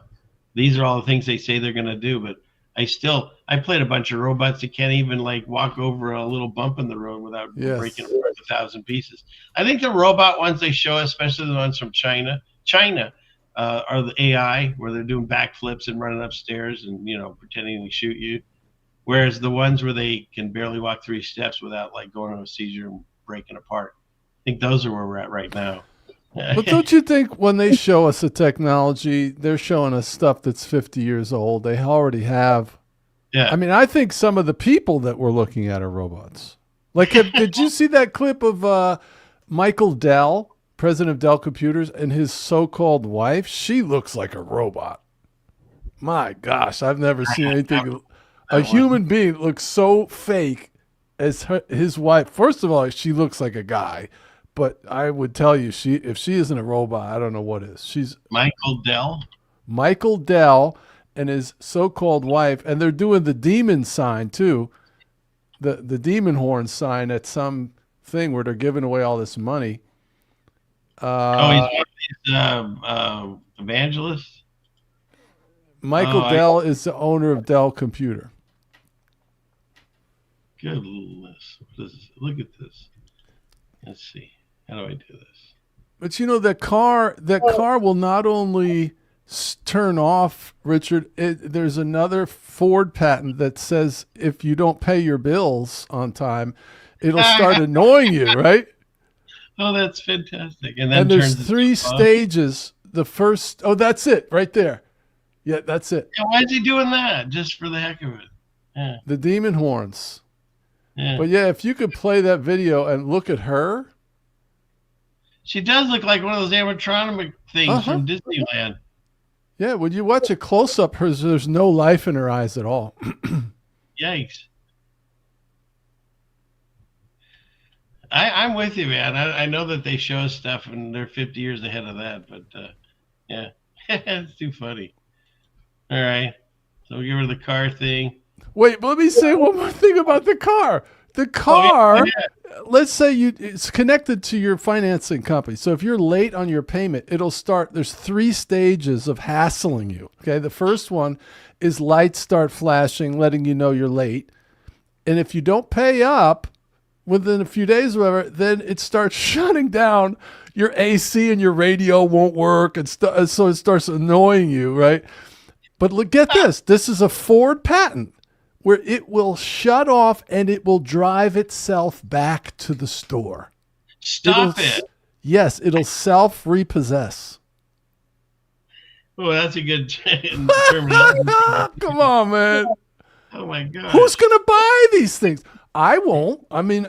these are all the things they say they're going to do, but I played a bunch of robots that can't even walk over a little bump in the road without breaking apart 1,000 pieces. I think the robot ones they show, especially the ones from China, are the AI, where they're doing backflips and running upstairs and, pretending to shoot you. Whereas the ones where they can barely walk 3 steps without going on a seizure and breaking apart. I think those are where we're at right now. But don't you think when they show us the technology, they're showing us stuff that's 50 years old? They already have. Yeah. I mean, I think some of the people that we're looking at are robots. Did you see that clip of Michael Dell, president of Dell Computers, and his so-called wife? She looks like a robot. My gosh, I've never seen anything. A human being looks so fake as his wife. First of all, she looks like a guy. But I would tell you, if she isn't a robot, I don't know what is. She's Michael Dell. Michael Dell and his so-called wife, and they're doing the demon sign too, the demon horn sign at some thing where they're giving away all this money. He's one of these evangelists. Michael Dell is the owner of Dell Computer. Goodness. Look at this. Let's see. How do I do this? But that car will not only turn off, Richard. There's another Ford patent that says if you don't pay your bills on time, it'll start annoying you, right? Oh, that's fantastic. And then there's 3 stages. The first, that's it right there. Yeah, that's it. Yeah, why is he doing that? Just for the heck of it. Yeah. The demon horns. Yeah. But yeah, if you could play that video and look at her. She does look like one of those animatronic things from Disneyland. Yeah, when you watch a close-up, there's no life in her eyes at all. Yikes. I'm with you, man. I know that they show stuff and they're 50 years ahead of that, but yeah, it's too funny. All right, so we'll give her the car thing. Wait, but let me say one more thing about the car. The car, let's say it's connected to your financing company. So if you're late on your payment, it'll start. There's 3 stages of hassling you. Okay, the first one is lights start flashing, letting you know you're late, and if you don't pay up within a few days or whatever, then it starts shutting down. Your AC and your radio won't work, and so it starts annoying you, right? But look, get this. This is a Ford patent where it will shut off and it will drive itself back to the store. Stop it. Yes, it'll self-repossess. Oh, that's a good terminology. Come on, man. Oh, my God. Who's going to buy these things? I won't. I mean,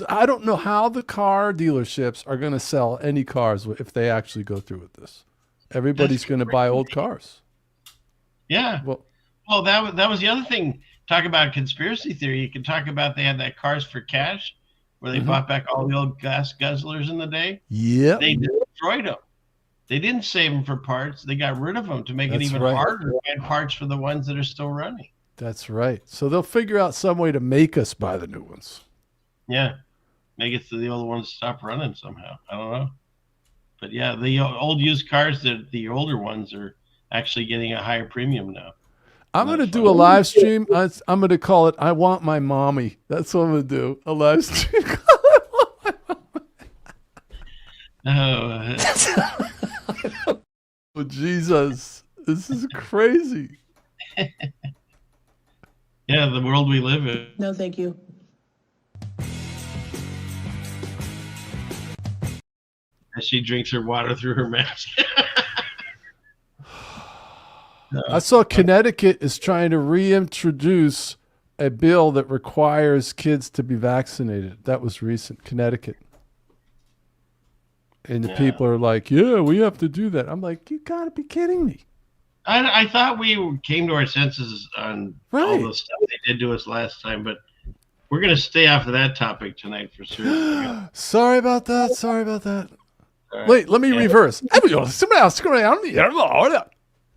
I don't know how the car dealerships are going to sell any cars if they actually go through with this. Everybody's going to buy old cars. Yeah. Well, that was the other thing. Talk about conspiracy theory. You can talk about they had that Cars for Cash where they bought back all the old gas guzzlers in the day. Yeah. They destroyed them. They didn't save them for parts. They got rid of them to make it even harder to find parts for the ones that are still running. That's right. So they'll figure out some way to make us buy the new ones. Yeah. Make it so the old ones stop running somehow. I don't know. But yeah, the old used cars, the older ones are actually getting a higher premium now. I'm going to do a live stream. I'm going to call it I Want My Mommy. That's what I'm going to do. A live stream. Oh, Jesus. This is crazy. Yeah, the world we live in. No, thank you. As she drinks her water through her mask. I saw Connecticut is trying to reintroduce a bill that requires kids to be vaccinated. That was recent, Connecticut. And the people are like, yeah, we have to do that. I'm like, you got to be kidding me. I thought we came to our senses on all the stuff they did to us last time, but we're going to stay off of that topic tonight for sure. Sorry about that. Right. Wait, let me reverse.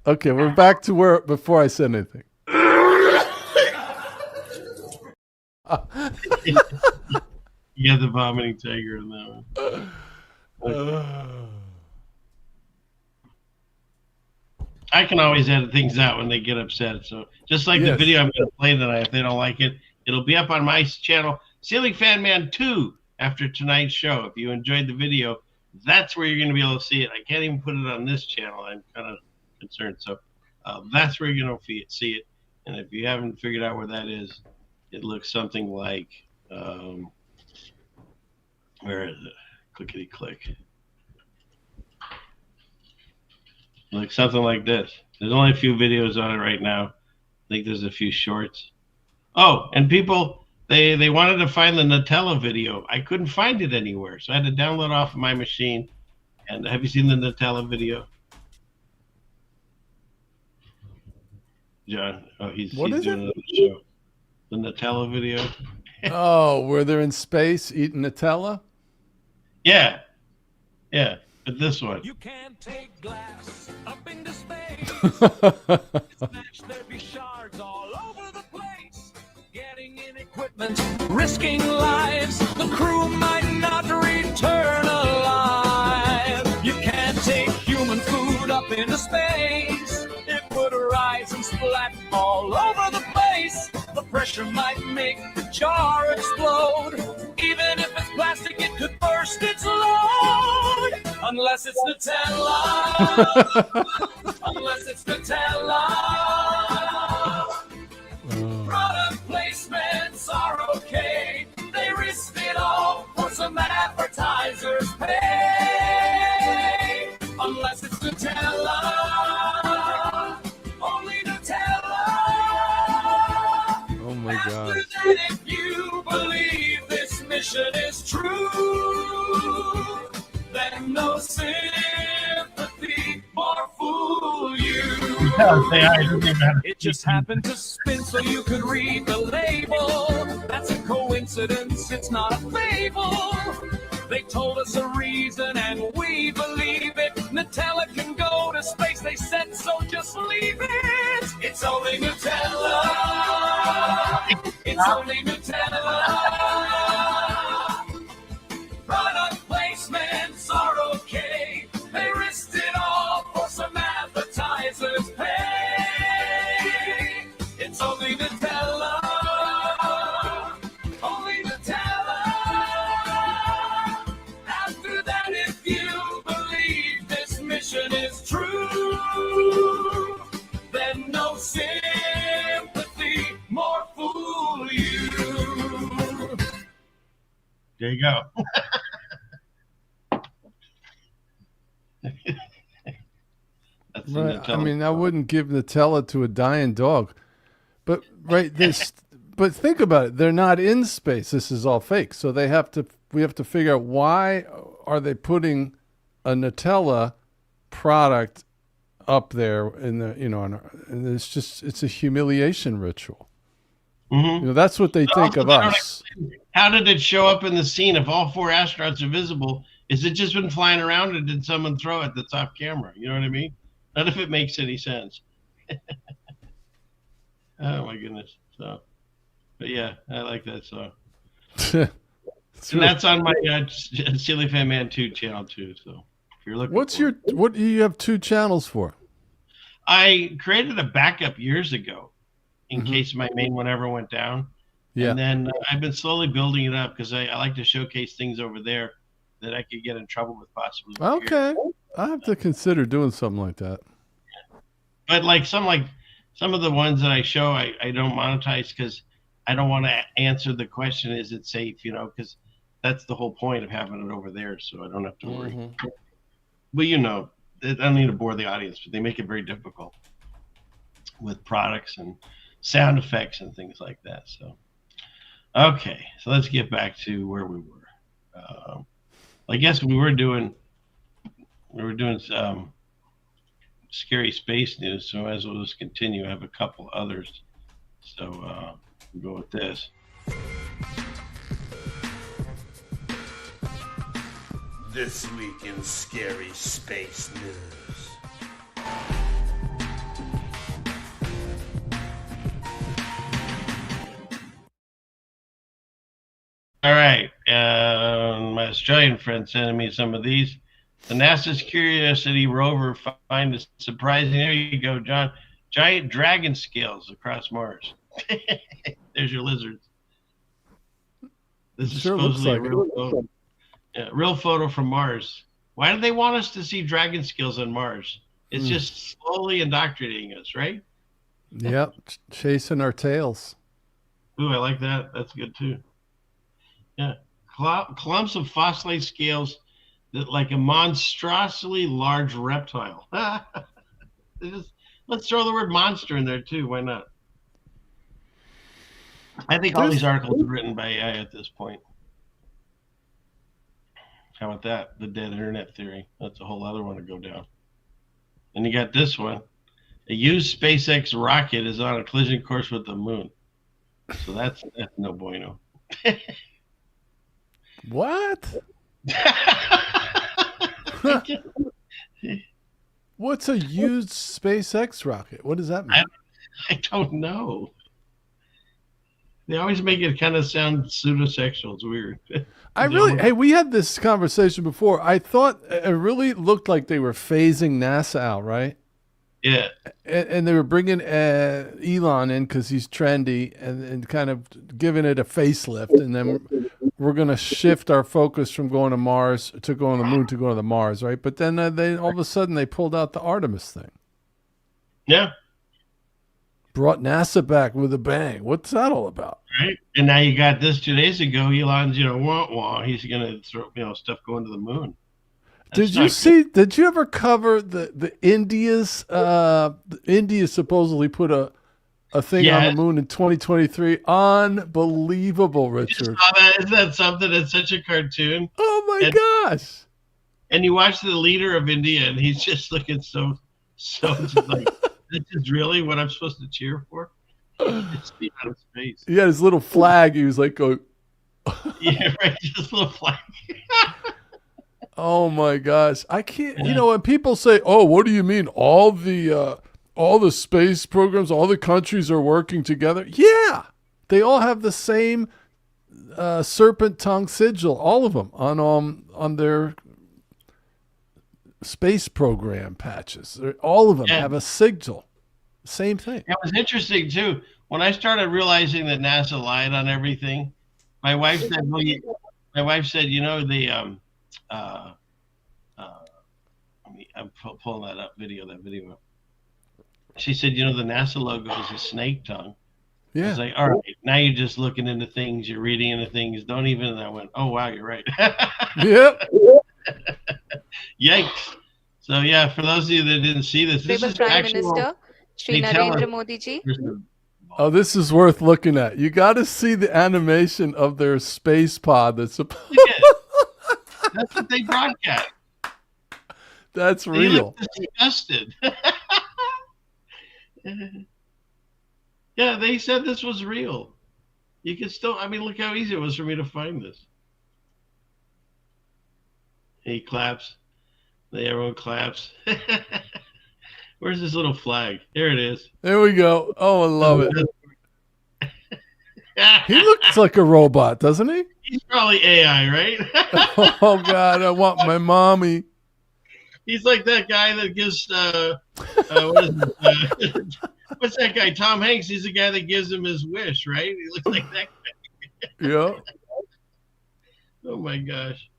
Okay, we're back to where before I said anything. You got the vomiting tiger in that one. I can always edit things out when they get upset. So just like the video I'm going to play tonight, if they don't like it, it'll be up on my channel, Ceiling Fan Man 2, after tonight's show. If you enjoyed the video, that's where you're going to be able to see it. I can't even put it on this channel. I'm kind of concerned. So that's where you're going to see it. And if you haven't figured out where that is, it looks something like, where is it? Clickety click. Like something like this. There's only a few videos on it right now. I think there's a few shorts. Oh, and people, they wanted to find the Nutella video. I couldn't find it anywhere, so I had to download off of my machine. And have you seen the Nutella video? John, he's doing another show. The Nutella video. Oh, where they're in space eating Nutella? Yeah. Yeah, but this one. You can't take glass up into space. Smash, there be shards all over the place. Getting in equipment, risking lives. The crew might not return alive. You can't take human food up into space. It would rise and splat all over the place. The pressure might make the jar explode. Even if it's plastic, it could burst its load. Unless it's Nutella. Unless it's Nutella. Product placements are okay. They risk it all for some advertisers pay. Unless it's Nutella. Only Nutella. Oh my God. After that, if you believe this mission is true, then no sympathy or fool you. It just happened to spin so you could read the label. That's a coincidence, it's not a fable. They told us a reason and we believe it. Nutella can go to space, they said, so just leave it. It's only Nutella. It's only Nutella. Product placements are okay. They risked it all for some advertisers pay. It's only Nutella. Only Nutella. After that, if you believe this mission is true, then no sympathy more fool you. There you go. That's Right. I mean, I wouldn't give Nutella to a dying dog. But but think about it. They're not in space. This is all fake. So we have to figure out, why are they putting a Nutella product up there in the, and it's a humiliation ritual. Mm-hmm. That's what they think of us. How did it show up in the scene if all 4 astronauts are visible? Is it just been flying around, or did someone throw it that's off camera? You know what I mean? Not if it makes any sense. Oh my goodness. So, but yeah, I like that song. That's on my Silly Fan Man 2 channel too. So if you're looking, what do you have 2 channels for? I created a backup years ago in case my main one ever went down. Yeah. And then I've been slowly building it up because I like to showcase things over there that I could get in trouble with possibly. Okay. I have to consider doing something like that. But some of the ones that I show, I don't monetize because I don't want to answer the question, is it safe? Because that's the whole point of having it over there. So I don't have to worry. But I don't need to bore the audience, but they make it very difficult with products and sound effects and things like that. So, okay. So let's get back to where we were. I guess we were doing scary space news, so as well just continue. I have a couple others, so we'll go with this. This week in scary space news. All right, my Australian friend sent me some of these. The NASA's Curiosity rover find a surprising, there you go, John, giant dragon scales across Mars. There's your lizards. This is supposedly a real photo. Yeah, real photo from Mars. Why do they want us to see dragon scales on Mars? It's just slowly indoctrinating us, right? Yep, chasing our tails. Ooh, I like that. That's good too. Yeah, clumps of fossilized scales that like a monstrously large reptile. Let's throw the word monster in there too. Why not? I think all these articles are written by AI at this point. How about that? The dead internet theory. That's a whole other one to go down. And you got this one. A used SpaceX rocket is on a collision course with the moon. So that's no bueno. What? What's a used SpaceX rocket? What does that mean? I don't know. They always make it kind of sound pseudosexual. It's weird. Hey, we had this conversation before. I thought it really looked like they were phasing NASA out, right? Yeah. And they were bringing Elon in because he's trendy and kind of giving it a facelift. And then we're going to shift our focus from going to Mars to going to the moon to going to the Mars, right? But then they all of a sudden they pulled out the Artemis thing. Yeah. Brought NASA back with a bang. What's that all about? Right. And now you got this 2 days ago. Elon's, wah. He's going to throw, stuff going to the moon. Did you ever cover the India's India supposedly put a thing on the moon in 2023? Unbelievable, Richard. You saw that? Isn't that something? It's such a cartoon. Oh my gosh. And you watch the leader of India and he's just looking so just like, this is really what I'm supposed to cheer for? It's the out of space. He had his little flag. He was like going yeah, right. Just a little flag. Oh my gosh. I can't, when people say, "Oh, what do you mean all the space programs, all the countries are working together?" Yeah. They all have the same serpent tongue sigil, all of them on their space program patches. All of them have a sigil. Same thing. It was interesting too. When I started realizing that NASA lied on everything, my wife said, I'm pulling that video up. She said, the NASA logo is a snake tongue. Yeah. I was like, all right, now you're just looking into things, you're reading into things. Don't even, and I went, oh, wow, you're right. Yep. Yikes. So, yeah, for those of you that didn't see this is Prime Minister Shri Narendra Modi ji. Oh, this is worth looking at. You got to see the animation of their space pod. That's what they broadcast. That's real. They look disgusted. Yeah, they said this was real. You can still, look how easy it was for me to find this. He claps. Everyone claps. Where's this little flag? There it is. There we go. Oh, I love it. He looks like a robot, doesn't he? He's probably AI, right? Oh, God, I want my mommy. He's like that guy that gives, what's that guy? Tom Hanks. He's the guy that gives him his wish, right? He looks like that guy. Yeah. Oh, my gosh.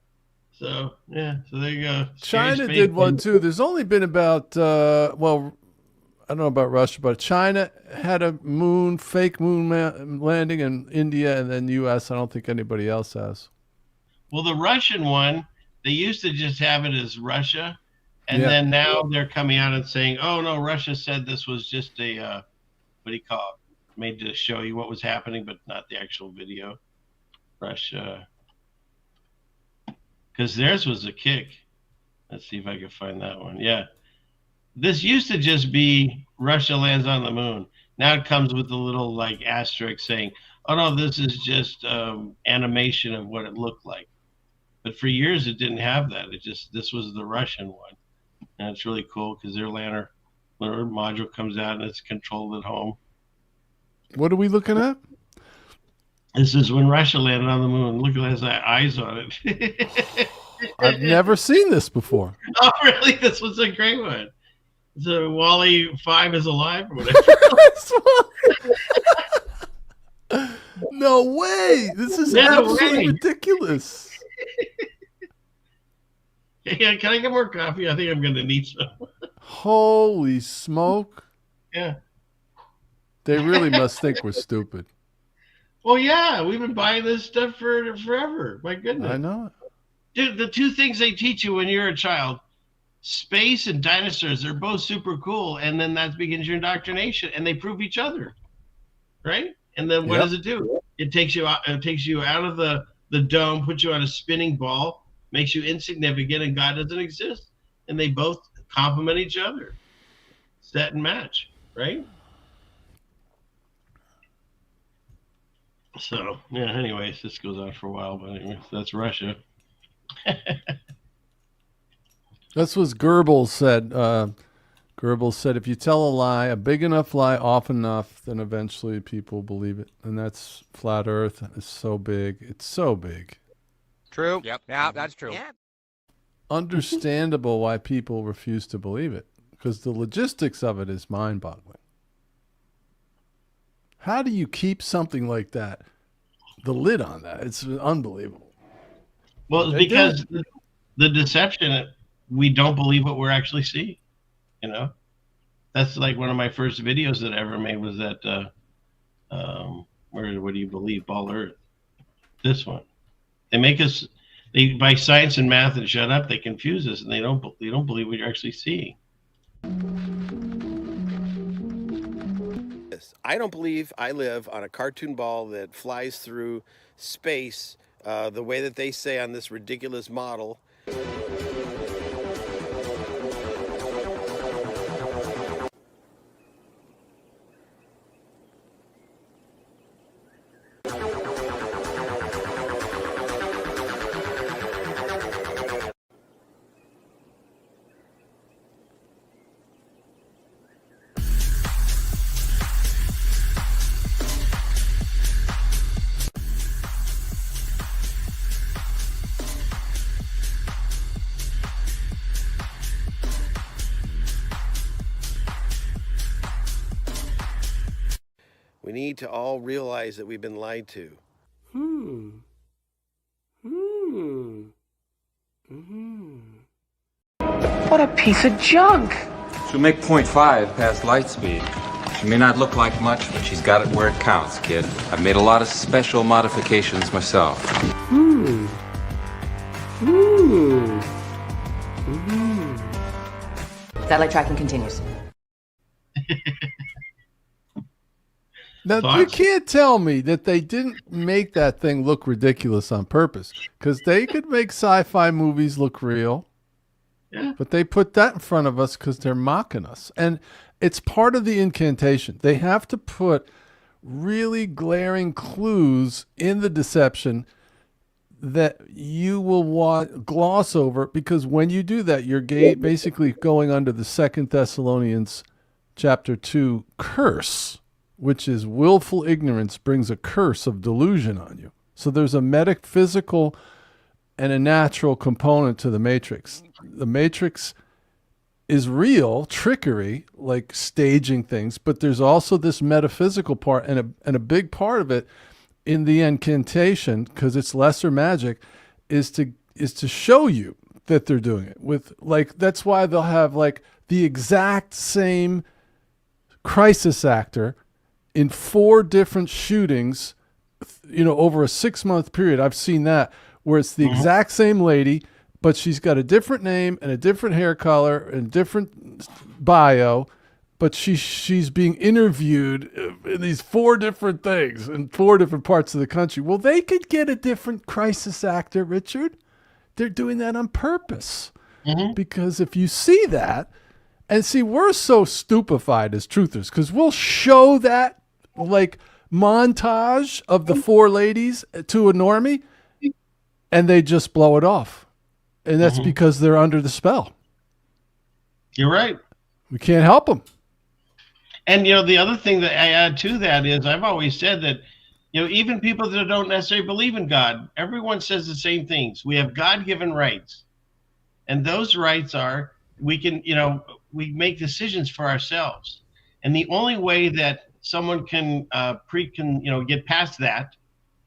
So, yeah, so there you go. China did one, too. There's only been about, I don't know about Russia, but China had a fake moon landing in India, and then U.S. I don't think anybody else has. Well, the Russian one, they used to just have it as Russia, and then now they're coming out and saying, oh, no, Russia said this was just a, what do you call it, made to show you what was happening, but not the actual video. Russia, because theirs was a kick. Let's see if I can find that one. Yeah. This used to just be Russia lands on the moon. Now it comes with a little like asterisk saying, oh no, this is just animation of what it looked like. But for years it didn't have that. This was the Russian one. And it's really cool because their lunar module comes out and it's controlled at home. What are we looking at? This is when Russia landed on the moon. Look at his eyes on it. I've never seen this before. Oh, really? This was a great one. So Wally 5 is alive or whatever. No way. This is absolutely ridiculous. Yeah, can I get more coffee? I think I'm going to need some. Holy smoke. Yeah. They really must think we're stupid. Well, yeah, we've been buying this stuff for forever. My goodness. I know it. Dude, the two things they teach you when you're a child, space and dinosaurs, they're both super cool. And then that begins your indoctrination and they prove each other. Right? And then what does it do? It takes you out of the dome, puts you on a spinning ball, makes you insignificant, and God doesn't exist. And they both complement each other. Set and match, right? So, yeah, anyways, this goes on for a while, but anyway, that's Russia. That's what Goebbels said. Goebbels said, if you tell a lie, a big enough lie, often enough, then eventually people believe it. And that's flat Earth. It's so big. It's so big. True. Yep. Yeah, that's true. Understandable why people refuse to believe it. because the logistics of it is mind-boggling. How do you keep something like that, the lid on that? It's unbelievable. Well, it's because the deception, we don't believe what we're actually seeing. You know, that's like one of my first videos that I ever made was that, what do you believe, Ball Earth? This one. They make us, by science and math and shut up, they confuse us, and they don't believe what you're actually seeing. I don't believe I live on a cartoon ball that flies through space the way that they say on this ridiculous model. We need to all realize that we've been lied to. What a piece of junk! She'll make 0.5 past light speed. She may not look like much, but she's got it where it counts, kid. I've made a lot of special modifications myself. Satellite tracking continues. Now, you can't tell me that they didn't make that thing look ridiculous on purpose, because they could make sci-fi movies look real. Yeah. But they put that in front of us because they're mocking us. And it's part of the incantation. They have to put really glaring clues in the deception that you will gloss over, because when you do that, you're basically going under the 2 Thessalonians chapter 2 curse, which is willful ignorance brings a curse of delusion on you. So there's a metaphysical and a natural component to the Matrix. The Matrix is real trickery, like staging things, but there's also this metaphysical part, and a big part of it in the incantation, because it's lesser magic, is to show you that they're doing it with, like, that's why they'll have like the exact same crisis actor in 4 different shootings, over a 6-month period. I've seen that, where it's the exact same lady, but she's got a different name and a different hair color and different bio, but she's being interviewed in these 4 different things in 4 different parts of the country. Well, they could get a different crisis actor, Richard. They're doing that on purpose. Because if you see that, and see, we're so stupefied as truthers, because we'll show that like montage of the 4 ladies to a normie, and they just blow it off. And that's because they're under the spell. You're right. We can't help them. And, the other thing that I add to that is I've always said that, even people that don't necessarily believe in God, everyone says the same things. We have God-given rights. And those rights are, we can, we make decisions for ourselves. And the only way that someone can get past that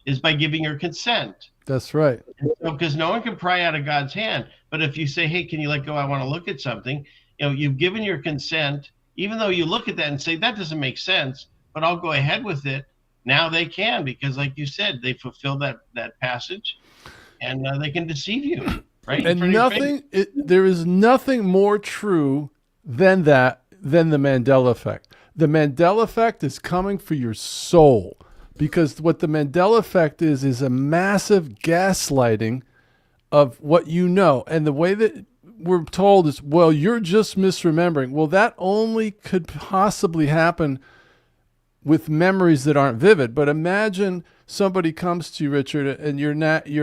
is by giving your consent. That's right. Because no one can pry out of God's hand. But if you say, hey, can you let go? I want to look at something. You've given your consent, even though you look at that and say, that doesn't make sense, but I'll go ahead with it. Now they can, because like you said, they fulfill that passage, and they can deceive you. Right? And there is nothing more true than the Mandela effect. The Mandela effect is coming for your soul, because what the Mandela effect is a massive gaslighting of what you know. And the way that we're told is, well, you're just misremembering. Well, that only could possibly happen with memories that aren't vivid. But imagine somebody comes to you, Richard, and your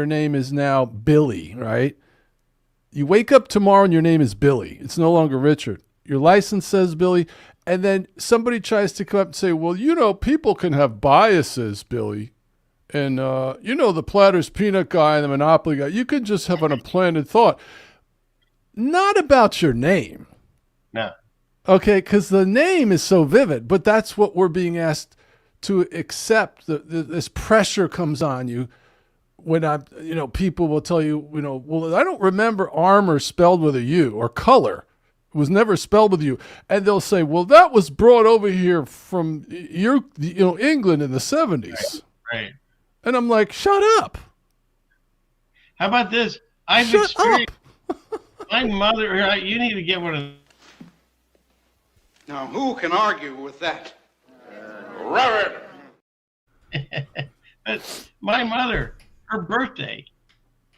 name is now Billy, right? You wake up tomorrow and your name is Billy. It's no longer Richard. Your license says Billy. And then somebody tries to come up and say, well, people can have biases, Billy. And, the Platter's peanut guy and the Monopoly guy, you can just have an implanted thought. Not about your name. No. Okay, because the name is so vivid, but that's what we're being asked to accept. This pressure comes on you when people will tell you, well, I don't remember armor spelled with a U or color. It was never spelled with a U. And they'll say, well, that was brought over here from England in the 70s. Right. And I'm like, shut up. How about this? I've experienced my mother. You need to get one of. Now, who can argue with that? Robert! But my mother, her birthday,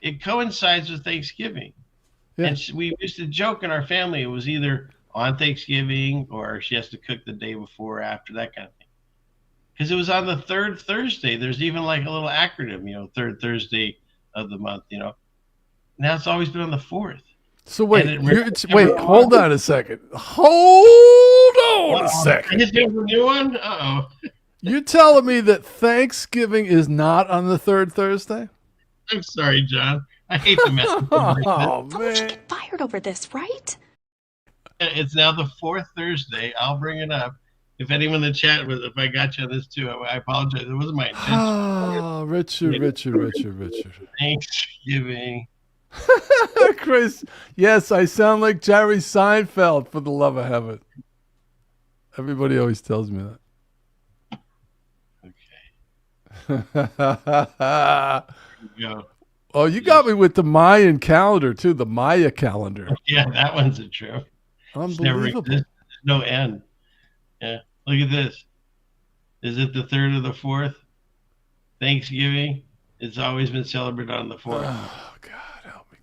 it coincides with Thanksgiving. Yeah. And we used to joke in our family it was either on Thanksgiving or she has to cook the day before or after, that kind of thing. Because it was on the third Thursday. There's even like a little acronym, third Thursday of the month, Now it's always been on the fourth. So wait, hold on a second. Hold on a second. Is there a new one? Uh-oh. You're telling me that Thanksgiving is not on the third Thursday? I'm sorry, John. I hate to mess with you. Oh, Someone should get fired over this, right? It's now the fourth Thursday. I'll bring it up. If anyone in the chat if I got you on this too, I apologize. It wasn't my intention. Oh, Richard. Thanksgiving. Chris, yes, I sound like Jerry Seinfeld, for the love of heaven. Everybody always tells me that. Go. Oh, you got me with the Mayan calendar too, the Maya calendar. Yeah, that one's a trip. Unbelievable. There's no end. Yeah, look at this. Is it the third or the fourth? Thanksgiving. It's always been celebrated on the fourth. Oh, God help me.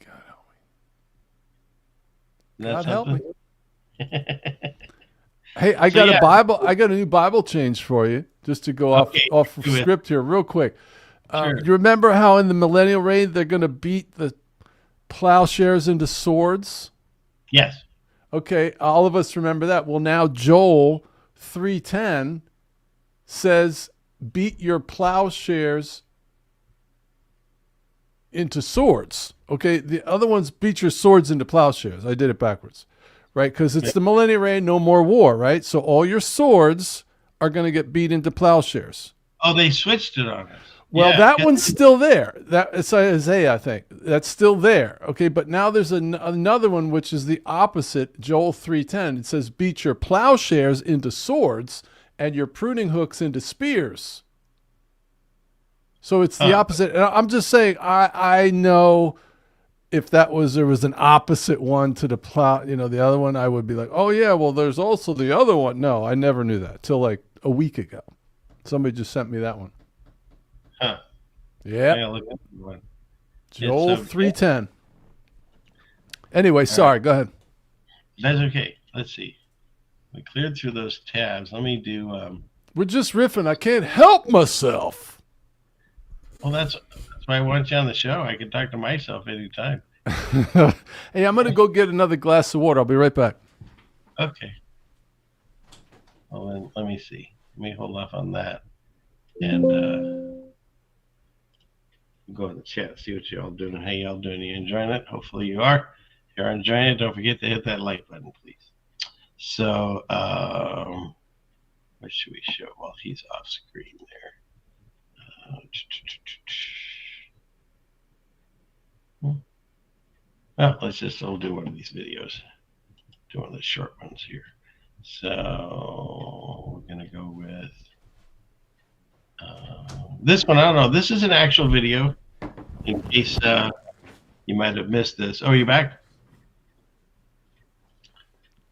That's God help me. something? Hey, I got a Bible. I got a new Bible change for you, just to go off script here real quick. Sure. You remember how in the millennial reign they're going to beat the plowshares into swords? Yes. Okay, all of us remember that. Well, now Joel 3:10 says, "Beat your plowshares into swords." Okay, the other one's beat your swords into plowshares. I did it backwards, right? Because it's the millennial reign, no more war, right? So all your swords are going to get beat into plowshares. Oh, they switched it on us. Well, Yeah, that one's still there. It's Isaiah, I think. That's still there. Okay, but now there's another one which is the opposite. Joel 3:10. It says, "Beat your plowshares into swords and your pruning hooks into spears." So it's the opposite. And I'm just saying, I know if there was an opposite one to the plow, the other one, I would be like, oh yeah, well there's also the other one. No, I never knew that till like a week ago. Somebody just sent me that one. Huh. Yeah. Look at that one. Joel 3:10. Anyway, sorry. Go ahead. That's okay. Let's see. We cleared through those tabs. Let me do. We're just riffing. I can't help myself. Well, that's why I want you on the show. I can talk to myself anytime. Hey, I'm gonna go get another glass of water. I'll be right back. Okay. Well, then let me see. Let me hold off on that, and go in the chat, see what y'all doing. How y'all doing? You enjoying it? Hopefully you are. If you're enjoying it, don't forget to hit that like button, please. So, what should we show while he's off screen there? Well, we'll do one of these videos. Do one of the short ones here. So we're gonna go with this one. I don't know. This is an actual video. In case you might have missed this. Oh, you back?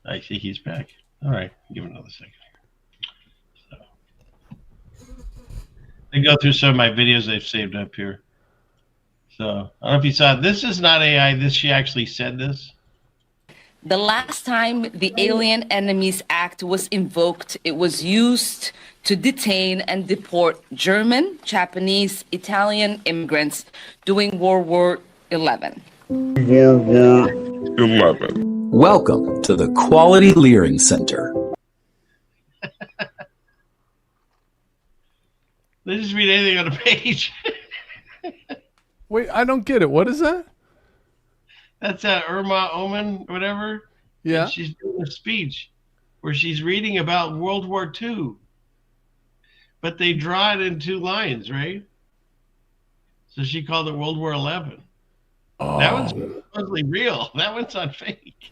I see he's back. All right, give it another second here. So I go through some of my videos I've saved up here. So I don't know if you saw. This is not AI. She actually said this. The last time the Alien Enemies Act was invoked, it was used to detain and deport German, Japanese, Italian immigrants during World War XI. Welcome to the Quality Leering Center. Let's just read anything on a page. Wait, I don't get it. What is that? That's Irma Omen, whatever. Yeah. And she's doing a speech. where she's reading about World War II, but they draw it in 2 lines, right? So she called it World War 11. That one's supposedly real. That one's not fake.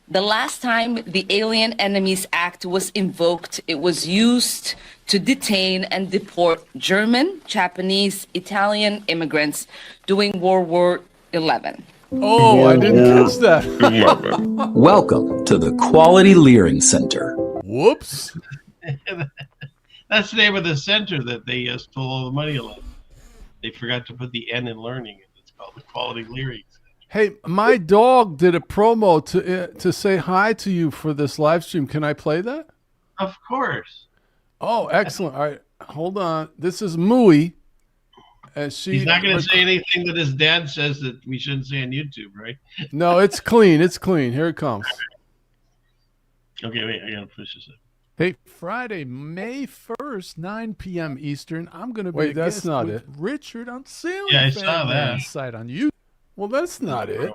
The last time the Alien Enemies Act was invoked, it was used to detain and deport German, Japanese, Italian immigrants during World War XI. Oh, I didn't catch that. Welcome to the Quality Leering Center. Whoops. That's the name of the center that they stole all the money on. They forgot to put the N in learning. It's called the Quality Leering Center. Hey, my dog did a promo to say hi to you for this live stream. Can I play that? Of course. Oh, excellent. All right, hold on. This is Mooey. He's not going to say anything that his dad says that we shouldn't say on YouTube, right? No, it's clean. It's clean. Here it comes. Okay, wait. I got to push this up. Hey, Friday, May 1st, 9 p.m. Eastern. I'm going to be a guest with Richard on Ceiling Yeah, I saw that. site on YouTube. Well, that's not it.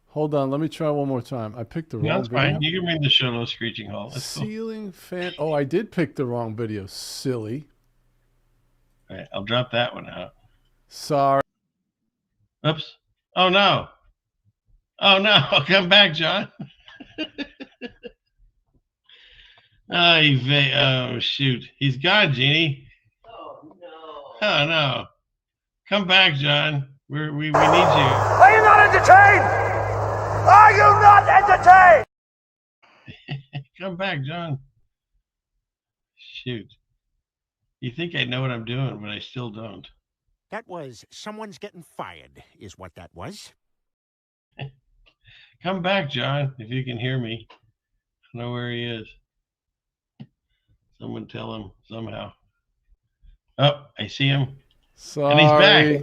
Hold on. Let me try one more time. I picked the wrong That's video. fine. You can bring the show no screeching hall. That's cool. Ceiling fan. Oh, I did pick the wrong video. Silly. All right, I'll drop that one out. Sorry. Oops. Oh, no. Oh, no. Come back, John. Oh, shoot. He's gone, Jeannie. Oh, no. Oh, no. Come back, John. We need you. Are you not entertained? Are you not entertained? Come back, John. Shoot. You think I know what I'm doing, but I still don't. That was someone's getting fired, is what that was. Come back, John, if you can hear me. I don't know where he is. Someone tell him somehow. Oh, I see him. Sorry. And he's back.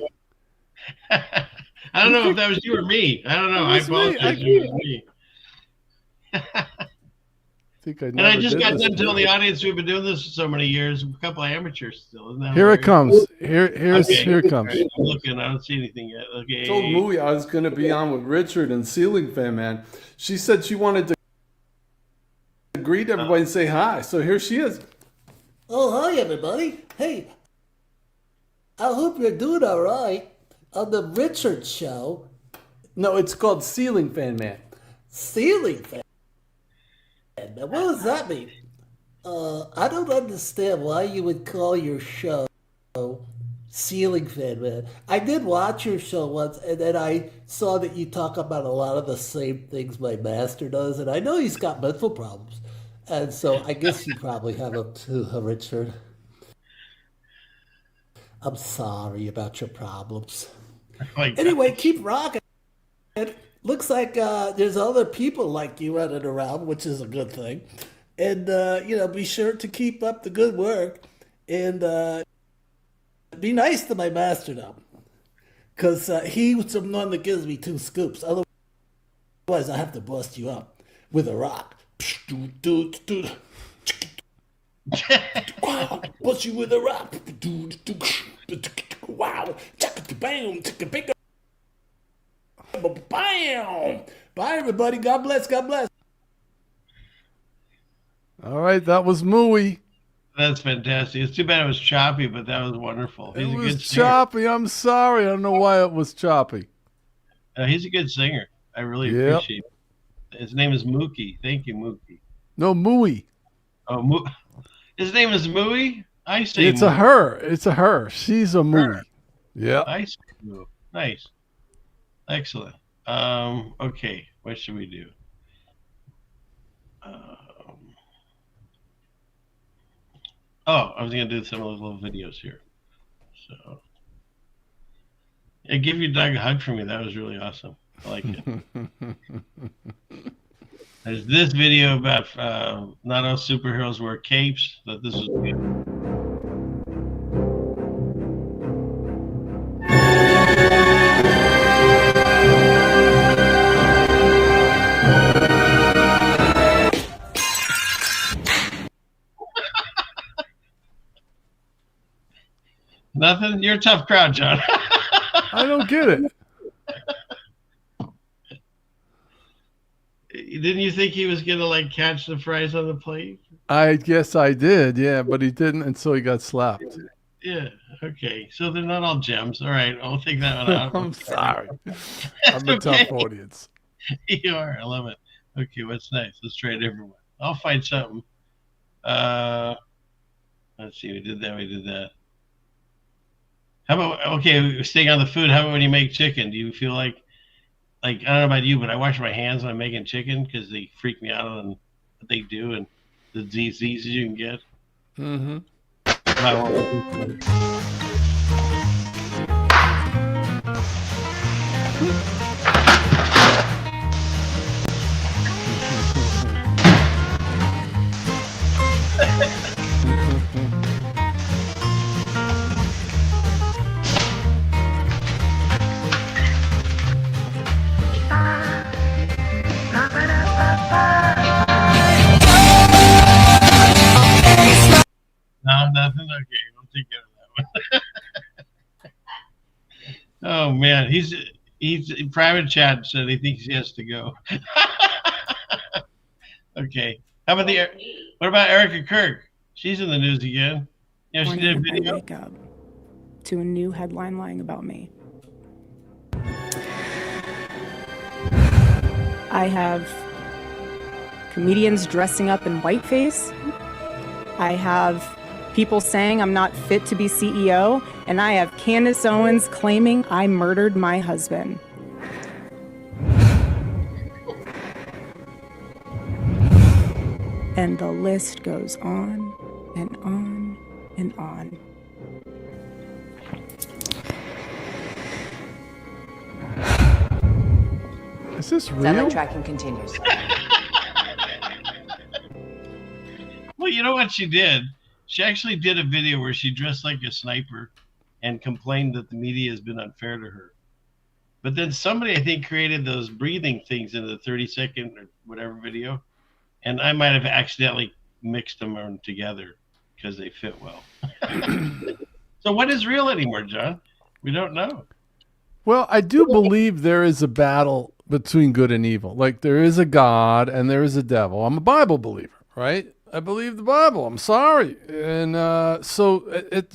I don't know if that was you or me. I don't know. I apologize. It was me. And I just got done telling the audience we've been doing this for so many years. A couple of amateurs still. Isn't that Here it hilarious? comes. Here it comes. Right, I'm looking. I don't see anything yet. Okay. I told Mooey I was going to be on with Richard and Ceiling Fan Man. She said she wanted to greet everybody and say hi. So here she is. Oh, hi, everybody. Hey, I hope you're doing all right on the Richard Show. No, it's called Ceiling Fan Man. Ceiling Fan Man? What does that mean? I don't understand why you would call your show Ceiling Fan Man. I did watch your show once, and then I saw that you talk about a lot of the same things my master does, and I know he's got mental problems. And so I guess you probably have them too, Richard. I'm sorry about your problems. Anyway, keep rocking. It looks like there's other people like you running around, which is a good thing. And, be sure to keep up the good work. And be nice to my master, though. Because he's the one that gives me 2 scoops. Otherwise, I have to bust you up with a rock. Bust you with a rock. Wow. Bam. Bam. Bye, everybody. God bless. God bless. All right, that was Mooey. That's fantastic. It's too bad it was choppy, but that was wonderful. He's It a was good singer. choppy. I'm sorry. I don't know why it was choppy. He's a good singer. I really Yep. appreciate it. His name is Mookie. Thank you, Mookie. No, Mooey. Oh, his name is Mooey? I say It's a Mooey. her. It's a her. She's a Mooey. Yeah. I say Mooey. Nice. Excellent. Okay. What should we do? I was going to do some of those little videos here. So, yeah, give your dog a hug for me. That was really awesome. I like it. There's this video about not all superheroes wear capes. That this was good. Nothing? You're a tough crowd, John. I don't get it. Didn't you think he was gonna like catch the fries on the plate? I guess I did, yeah, but he didn't until he got slapped. Yeah. Okay. So they're not all gems. All right. I'll take that one out. I'm sorry. I'm a tough audience. You are. I love it. Okay. What's next? Let's try a different one. I'll find something. Let's see. We did that. We did that. How about, okay, staying on the food, how about when you make chicken? Do you feel like I don't know about you, but I wash my hands when I'm making chicken because they freak me out on what they do and the diseases you can get? Mm-hmm. No, nothing. Okay, I'll take care of that one. Oh man, he's in private chat said he thinks he has to go. Okay, how about what about Erica Kirk? She's in the news again. You know, she did a video. I wake up to a new headline lying about me. I have comedians dressing up in whiteface. I have people saying I'm not fit to be CEO, and I have Candace Owens claiming I murdered my husband. And the list goes on and on and on. Is this real? Satellite tracking continues. Well, you know what she did? She actually did a video where she dressed like a sniper and complained that the media has been unfair to her. But then somebody, I think, created those breathing things in the 30-second or whatever video. And I might have accidentally mixed them together because they fit well. So what is real anymore, John? We don't know. Well, I do believe there is a battle between good and evil. Like there is a God and there is a devil. I'm a Bible believer, right? I believe the Bible. I'm sorry. And so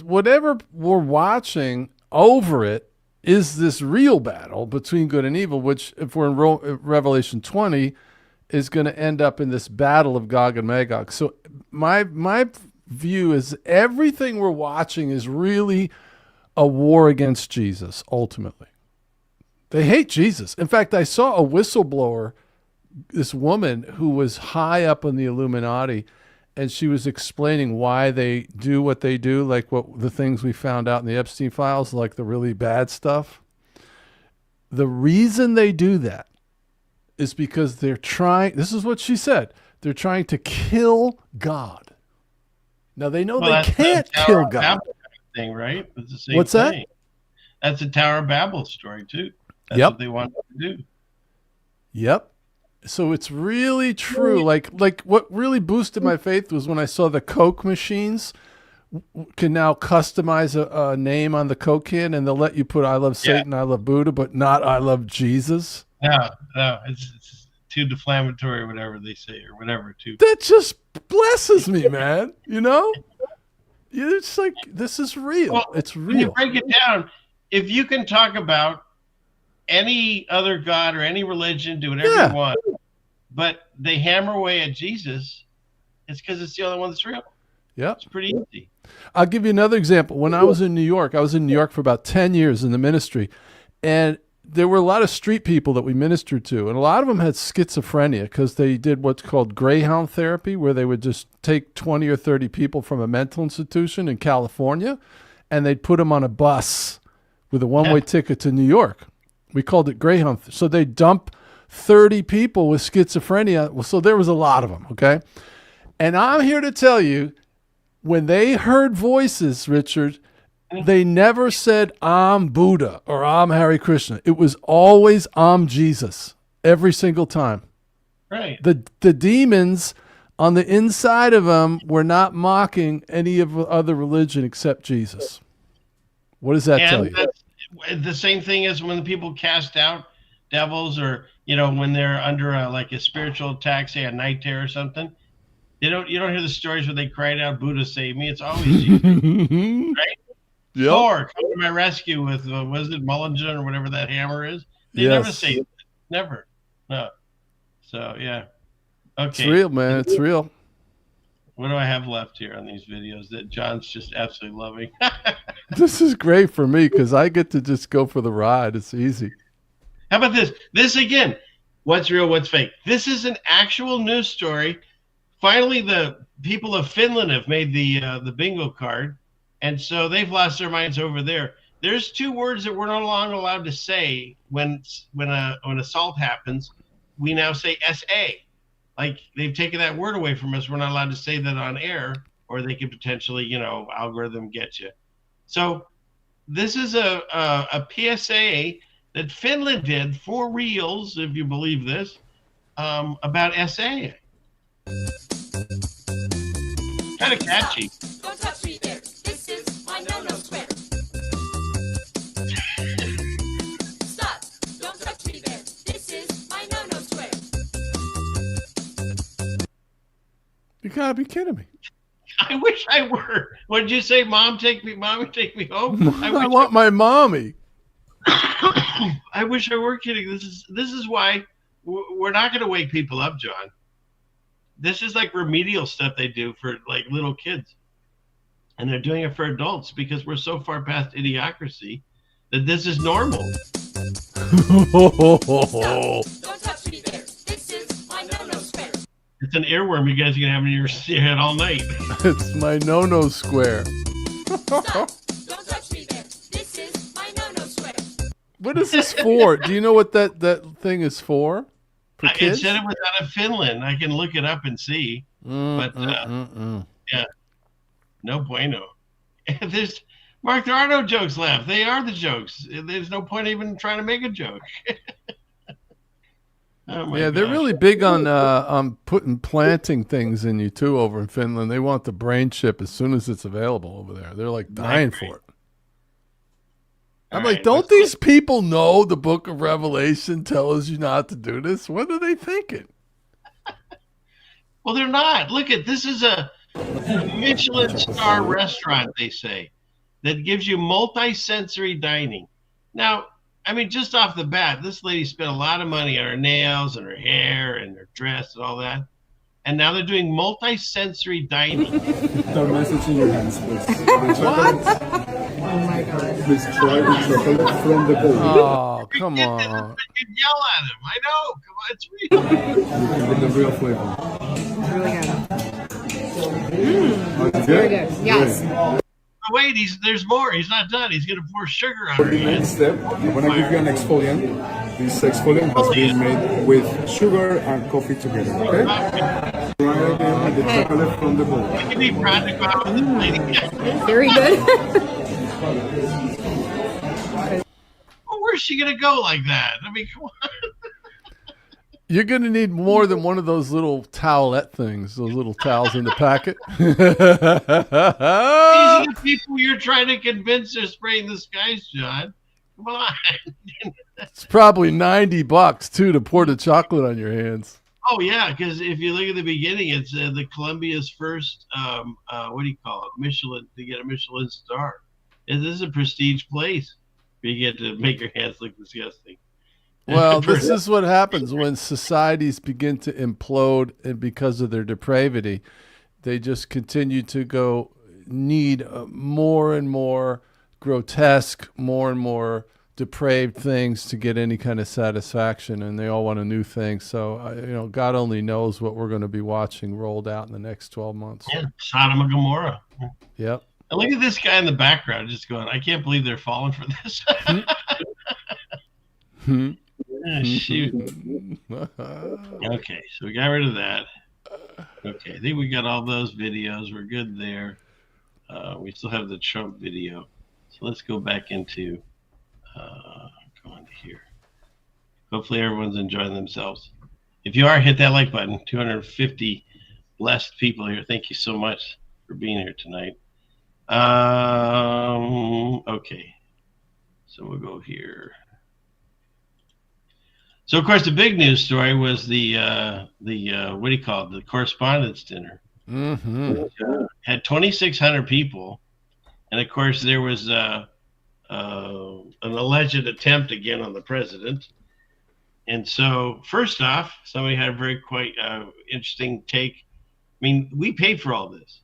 whatever we're watching over it is this real battle between good and evil, which if we're in Revelation 20 is going to end up in this battle of Gog and Magog. So my view is everything we're watching is really a war against Jesus, ultimately. They hate Jesus. In fact, I saw a whistleblower, this woman who was high up in the Illuminati, and she was explaining why they do what they do, like what the things we found out in the Epstein files, like the really bad stuff. The reason they do that is because they're trying, this is what she said, they're trying to kill God. Now they know they can't kill God. Thing, right? It's the same What's thing. that? That's a Tower of Babel story too. That's Yep. what they want to do. Yep. So it's really true. Like what really boosted my faith was when I saw the Coke machines can now customize a name on the Coke can, and they'll let you put I love Satan, I love Buddha, but not I love Jesus. No, it's too deflammatory, or whatever they say, or whatever. Too. That just blesses me, man. You know? It's like, this is real. Well, it's real. When you break it down, if you can talk about any other God or any religion, do whatever you want, but they hammer away at Jesus, it's because it's the only one that's real. Yeah. It's pretty easy. I'll give you another example. When I was in New York for about 10 years in the ministry, and there were a lot of street people that we ministered to, and a lot of them had schizophrenia because they did what's called Greyhound therapy, where they would just take 20 or 30 people from a mental institution in California, and they'd put them on a bus with a one-way ticket to New York. We called it Greyhound. So they dump 30 people with schizophrenia. Well, so there was a lot of them, okay? And I'm here to tell you, when they heard voices, Richard, they never said, I'm Buddha or I'm Hare Krishna. It was always, I'm Jesus, every single time. Right. The demons on the inside of them were not mocking any of the other religion except Jesus. What does that tell you? The same thing as when the people cast out devils, or when they're under like a spiritual attack, say a night terror or something. You don't hear the stories where they cried out, "Buddha save me." It's always Jesus, right? Yep. Thor, come to my rescue with was it Mullingen or whatever that hammer is? They never say it. Never. No. So yeah. Okay. It's real, man. It's real. What do I have left here on these videos that John's just absolutely loving? This is great for me because I get to just go for the ride. It's easy. How about this? This again. What's real? What's fake? This is an actual news story. Finally, the people of Finland have made the bingo card, and so they've lost their minds over there. There's 2 words that we're no longer allowed to say when assault happens. We now say SA. Like they've taken that word away from us. We're not allowed to say that on air, or they could potentially, algorithm get you. So this is a PSA that Finland did for reals, if you believe this, about SA. Kind of catchy. Don't touch me there. This is my no-no square. Stop. Don't touch me there. This is my no-no square. You gotta be kidding me. I wish I were. What did you say? Mommy, take me home. I want my mommy. I wish I were kidding. This is why we're not going to wake people up, John. This is like remedial stuff they do for like little kids, and they're doing it for adults because we're so far past idiocracy that this is normal. Don't touch me there. This is my no-no square. It's an earworm you guys are going to have in your head all night. It's my no-no square. Stop. Don't touch me there. This is my no-no square. What is this for? Do you know what that thing is for? For kids? It said it was out of Finland. I can look it up and see. Yeah, no bueno. Mark, there are no jokes left. They are the jokes. There's no point even trying to make a joke. Yeah, they're really big on planting things in you too over in Finland. They want the brain chip as soon as it's available over there. They're like dying for it. I'm like, don't these people know the book of Revelation tells you not to do this? What are they thinking? Well, they're not. Look at this is a Michelin star restaurant, they say, that gives you multi-sensory dining. Now, I mean, just off the bat, this lady spent a lot of money on her nails and her hair and her dress and all that. And now they're doing multi-sensory dining. The message in your hands, please. What? Oh my God. Please try the chocolate from the bowl. Oh, come on. I can yell at him. I know. Come on, it's real. You can get the real flavor. Really good. Very good. Yes. Oh, wait, there's more. He's not done. He's going to pour sugar on For her. the next step, I'm going to give you an exfoliant. This exfoliant has been made with sugar and coffee together, okay? Try again with the chocolate from the bowl. You can be proud to go out with this lady. Very good. Well, where's she going to go like that? I mean, come on. You're going to need more than one of those little towelette things, those little towels in the packet. These are the people you're trying to convince are spraying the skies, John. Come on. It's probably $90 too to pour the chocolate on your hands. Oh, yeah, because if you look at the beginning, it's the Columbia's first, what do you call it, Michelin, to get a Michelin star. And this is a prestige place where you get to make your hands look disgusting. Well, this is what happens when societies begin to implode, and because of their depravity, they just continue to need more and more grotesque, more and more depraved things to get any kind of satisfaction, and they all want a new thing. So, God only knows what we're going to be watching rolled out in the next 12 months. Yeah, Sodom and Gomorrah. Yep. And look at this guy in the background just going, I can't believe they're falling for this. Oh, shoot. Okay, so we got rid of that. Okay, I think we got all those videos. We're good there. We still have the Trump video. So let's go back into here. Hopefully everyone's enjoying themselves. If you are, hit that like button. 250 blessed people here. Thank you so much for being here tonight. Okay, so we'll go here. So, of course, the big news story was the what do you call it? The correspondence dinner. Mm-hmm. Which, had 2,600 people, and of course there was an alleged attempt again on the president. And so, first off, somebody had a very quite interesting take. I mean, we paid for all this.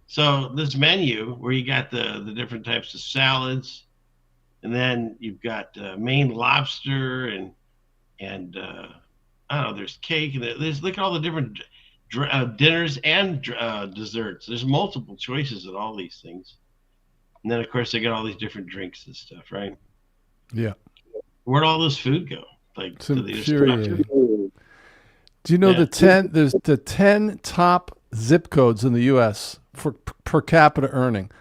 So this menu where you got the different types of salads, and then you've got Maine lobster and I don't know, there's cake, and there's look at all the different dinners and desserts. There's multiple choices at all these things. And then, of course, they got all these different drinks and stuff, right? Yeah. Where'd all this food go? Like, it's infuriating. Do you know there's the 10 top zip codes in the U.S. for per capita earning?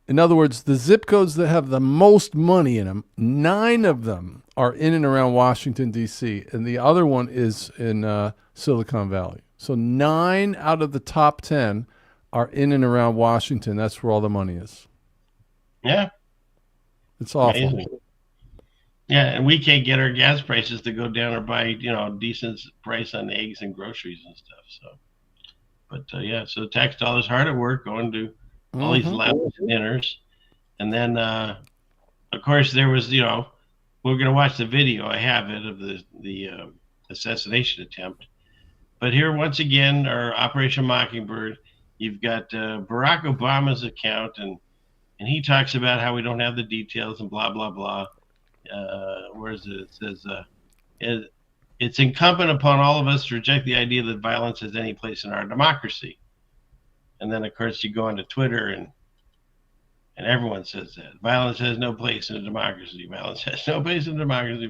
In other words, the zip codes that have the most money in them, 9 of them are in and around Washington, D.C., and the other one is in Silicon Valley. So 9 out of the top 10 are in and around Washington. That's where all the money is. Yeah. It's awful. Amazing. Yeah, and we can't get our gas prices to go down or buy, decent price on eggs and groceries and stuff. So, but yeah, so the tax dollars hard at work going to all these lavish dinners. And then, of course, there was, we're going to watch the video. I have it of the assassination attempt. But here, once again, our Operation Mockingbird, you've got Barack Obama's account, and he talks about how we don't have the details and blah, blah, blah. Where is it? It says, it's incumbent upon all of us to reject the idea that violence has any place in our democracy. And then, of course, you go onto Twitter and everyone says that. Violence has no place in a democracy. Violence has no place in democracy.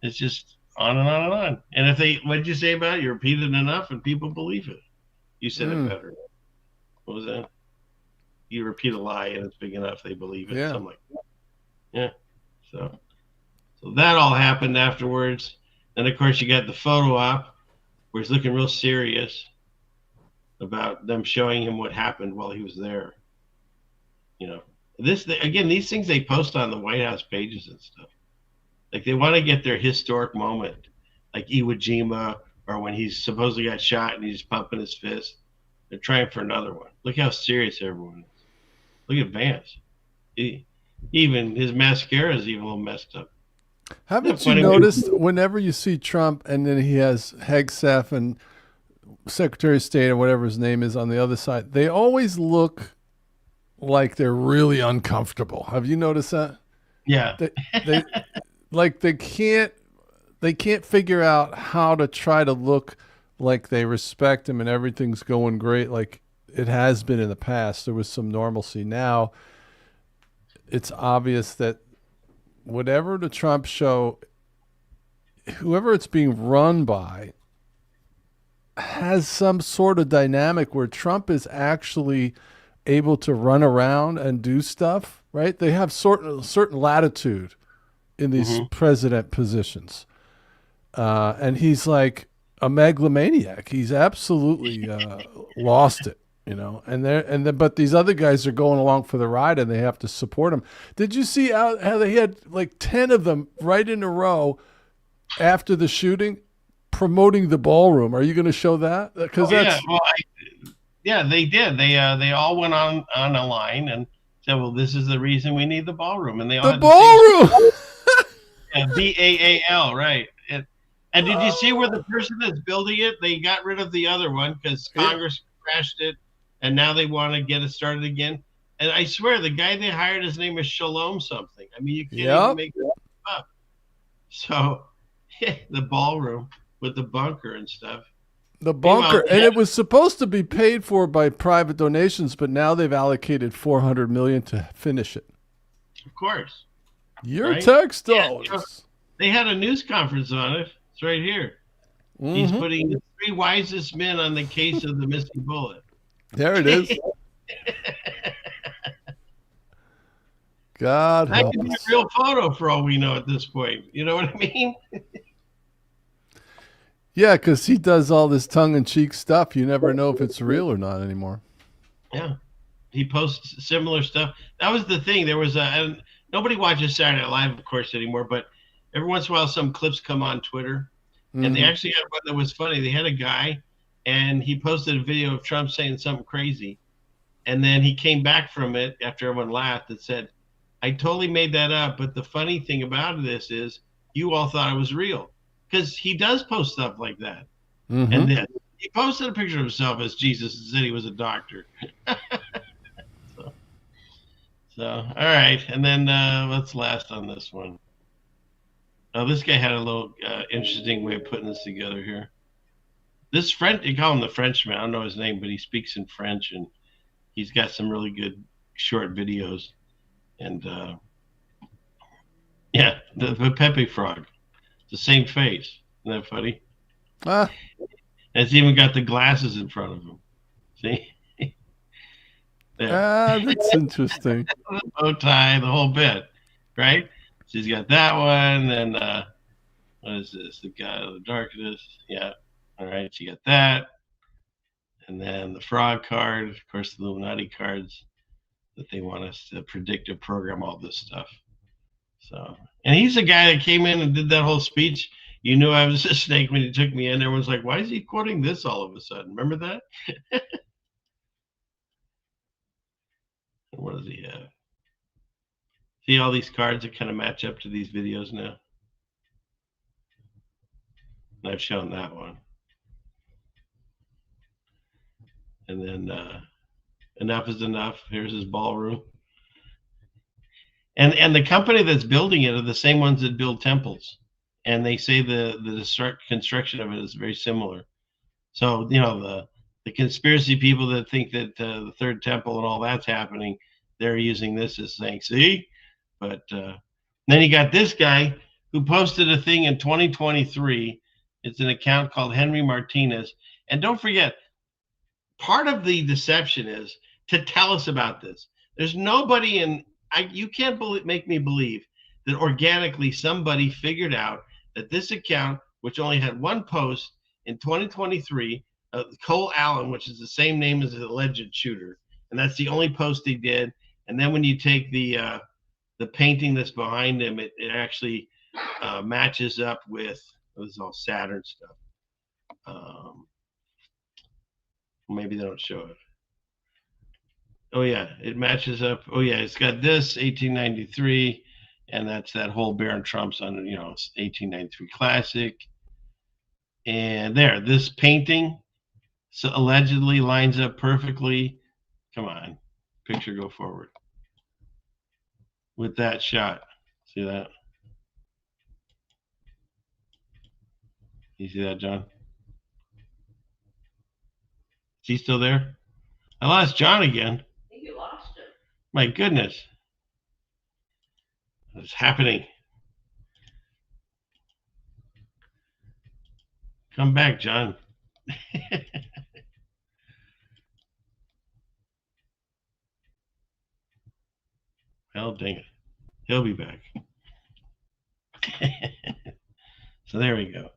It's just on and on and on. And what did you say about it? You repeat it enough and people believe it. You said it better. What was that? You repeat a lie and it's big enough, they believe it. Yeah. Something like that. Yeah. So that all happened afterwards. Then, of course, you got the photo op where he's looking real serious about them showing him what happened while he was there. These things they post on the White House pages and stuff. Like they want to get their historic moment, like Iwo Jima, or when he's supposedly got shot and he's pumping his fist. They're trying for another one. Look how serious everyone is. Look at Vance. Even his mascara is even a little messed up. Haven't you noticed whenever you see Trump and then he has Hegseth and Secretary of State or whatever his name is on the other side, they always look like they're really uncomfortable. Have you noticed that? Yeah. They like they can't figure out how to try to look like they respect him and everything's going great like it has been in the past. There was some normalcy. Now it's obvious that whatever the Trump show, whoever it's being run by, has some sort of dynamic where Trump is actually able to run around and do stuff, right? They have certain latitude in these president positions. And he's like a megalomaniac. He's absolutely lost it. But these other guys are going along for the ride and they have to support him. Did you see how they had like 10 of them right in a row after the shooting promoting the ballroom? Are you going to show that? Because they did. They all went on a line and said, "Well, this is the reason we need the ballroom." And they all the ballroom. BAAL, right? And did you see where the person that's building it? They got rid of the other one because Congress crashed it. And now they want to get it started again. And I swear, the guy they hired, his name is Shalom something. I mean, you can't even make that up. So, the ballroom with the bunker and stuff. The bunker. And it was supposed to be paid for by private donations, but now they've allocated $400 million to finish it. Of course. Your tax dollars. Yeah, they had a news conference on it. It's right here. He's putting the 3 wisest men on the case of the missing bullet. There it is. God help us. That could be a real photo for all we know at this point. You know what I mean? Yeah, because he does all this tongue-in-cheek stuff. You never know if it's real or not anymore. Yeah. He posts similar stuff. That was the thing. There was and nobody watches Saturday Night Live, of course, anymore, but every once in a while some clips come on Twitter, and they actually had one that was funny. They had a guy, and he posted a video of Trump saying something crazy, and then he came back from it after everyone laughed and said, "I totally made that up, but the funny thing about this is you all thought it was real," because he does post stuff like that. And then he posted a picture of himself as Jesus and said he was a doctor. So all right, and then let's last on this one. Oh, this guy had a little interesting way of putting this together here. This French, you call him the Frenchman. I don't know his name, but he speaks in French, and he's got some really good short videos. And yeah, the Pepe frog, the same face. Isn't that funny? And it's even got the glasses in front of him. See? That's interesting. The bow tie, the whole bit, right? So he's got that one. Then what is this? The God of the Darkness. Yeah. All right. So you got that. And then the frog card, of course, the Illuminati cards that they want us to predict and program all this stuff. So, and he's the guy that came in and did that whole speech. You knew I was a snake when he took me in. Everyone's like, why is he quoting this all of a sudden? Remember that? What does he have? See all these cards that kind of match up to these videos now? And I've shown that one. And then enough is enough. Here's his ballroom. And the company that's building it are the same ones that build temples. And they say the construction of it is very similar. So, you know, the conspiracy people that think that the third temple and all that's happening, they're using this as saying, see? But then you got this guy who posted a thing in 2023. It's an account called Henry Martinez. And don't forget, part of the deception is to tell us about this. There's nobody you can't make me believe that organically somebody figured out that this account, which only had one post in 2023, Cole Allen, which is the same name as the alleged shooter, and that's the only post he did. And then when you take the painting that's behind him, it actually matches up with, this is all Saturn stuff. Maybe they don't show it. Oh yeah, it matches up. Oh yeah, it's got this 1893, and that's that whole Baron Trump's on, 1893 classic. And there, this painting so allegedly lines up perfectly. Come on, picture go forward with that shot. See that? You see that, John? Is he still there? I lost John again. I think you lost him. My goodness. What's happening? Come back, John. Well, dang it. He'll be back. So there we go.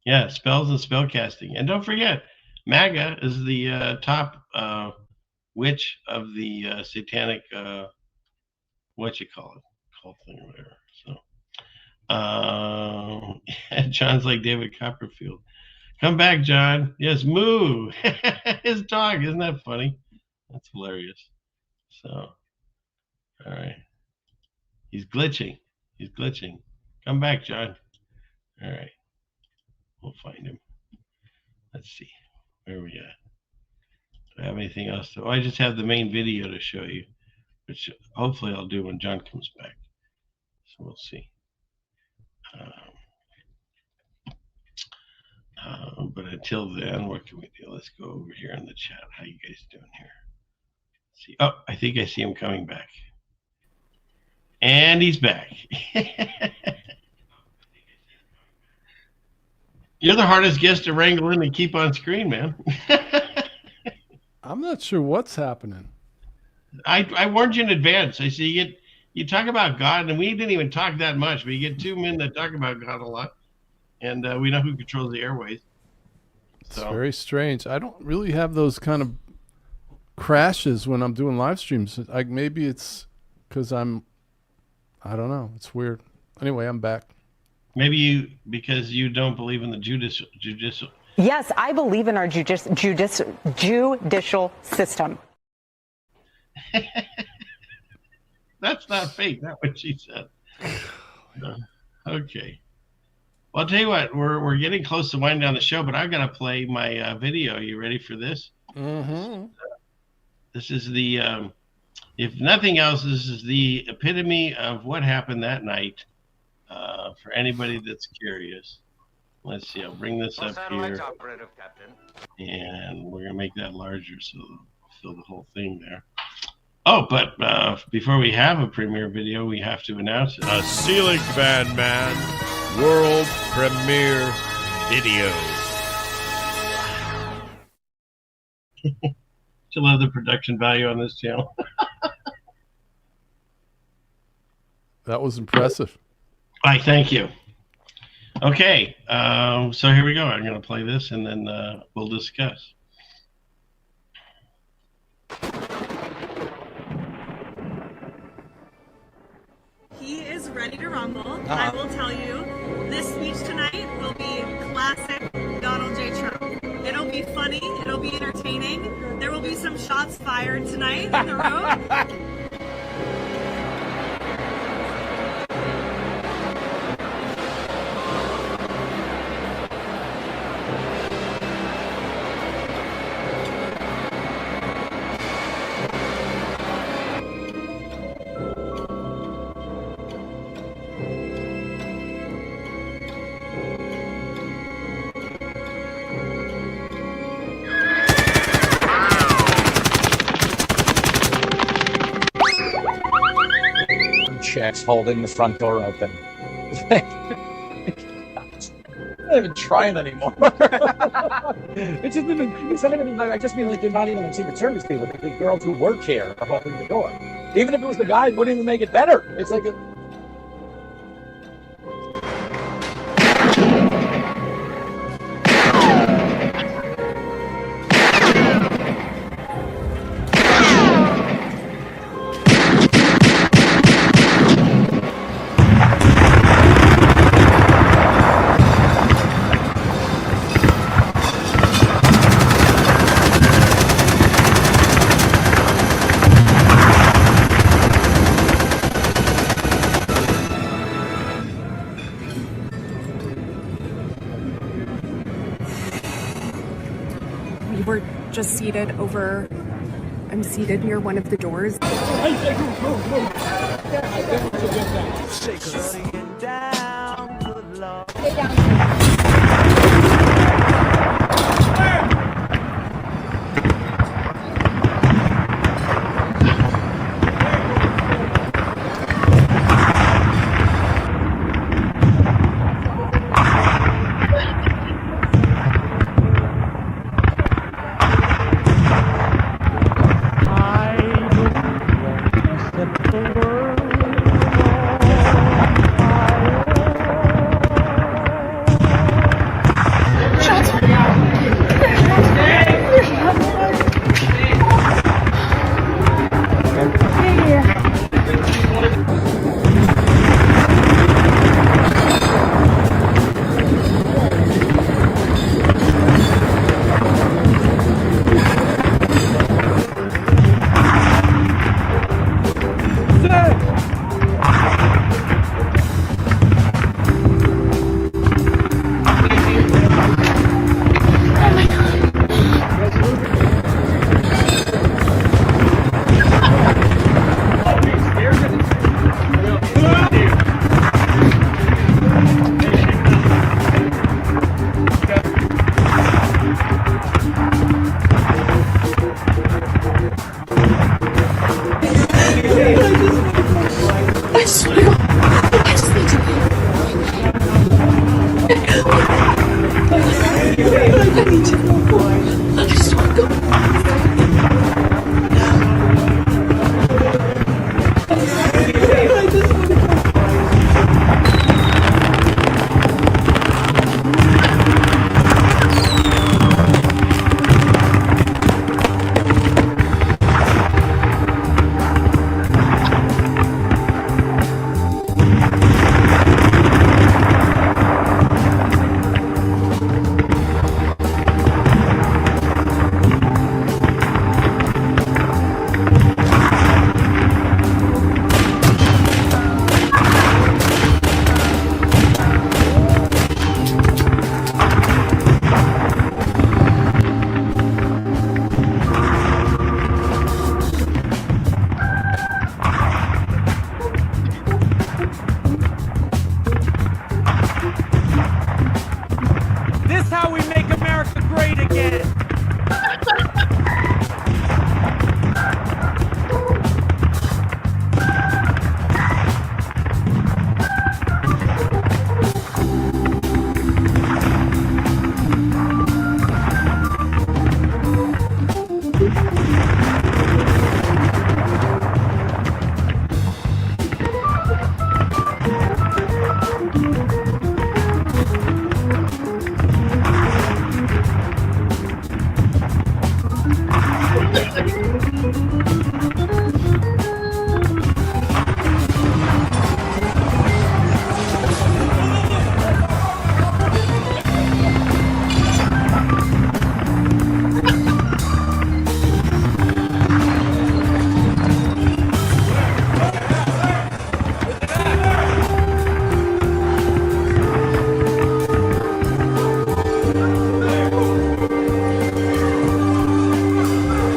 Yeah, spells and spellcasting. And don't forget, MAGA is the top witch of the satanic, what you call it, cult thing or whatever. So, John's like David Copperfield. Come back, John. Yes, moo. His dog. Isn't that funny? That's hilarious. So, all right. He's glitching. He's glitching. Come back, John. All right. We'll find him. Let's see. Where are we at? Do I have anything else? I just have the main video to show you, which hopefully I'll do when John comes back. So we'll see. But until then, what can we do? Let's go over here in the chat. How you guys doing here? Let's see. Oh, I think I see him coming back. And he's back. You're the hardest guest to wrangle in and keep on screen, man. I'm not sure what's happening. I warned you in advance. I see you talk about God, and we didn't even talk that much, but you get two men that talk about God a lot, and we know who controls the airways. It's very strange. I don't really have those kind of crashes when I'm doing live streams. Maybe it's because I don't know. It's weird. Anyway, I'm back. Maybe because you don't believe in the judicial. Yes, I believe in our judicial system. That's not fake. That's what she said. Okay. Well, I'll tell you what. We're getting close to winding down the show, but I'm gonna play my video. You ready for this? Mm-hmm. This is the, if nothing else, this is the epitome of what happened that night. For anybody that's curious, let's see. I'll bring this up here, and we're gonna make that larger so we'll fill the whole thing there. Oh, but before we have a premiere video, we have to announce it. A ceiling fan man world premiere video. Still have the production value on this channel. That was impressive. All right, thank you. Okay, so here we go. I'm going to play this, and then we'll discuss. He is ready to rumble. I will tell you, this speech tonight will be classic Donald J. Trump. It'll be funny. It'll be entertaining. There will be some shots fired tonight in the room. Checks holding the front door open. I'm not even trying anymore. It's not even like, I just mean like they're not even Secret Service people. The girls who work here are holding the door. Even if it was the guy, it wouldn't even make it better. It's like We're just seated over. I'm seated near one of the doors.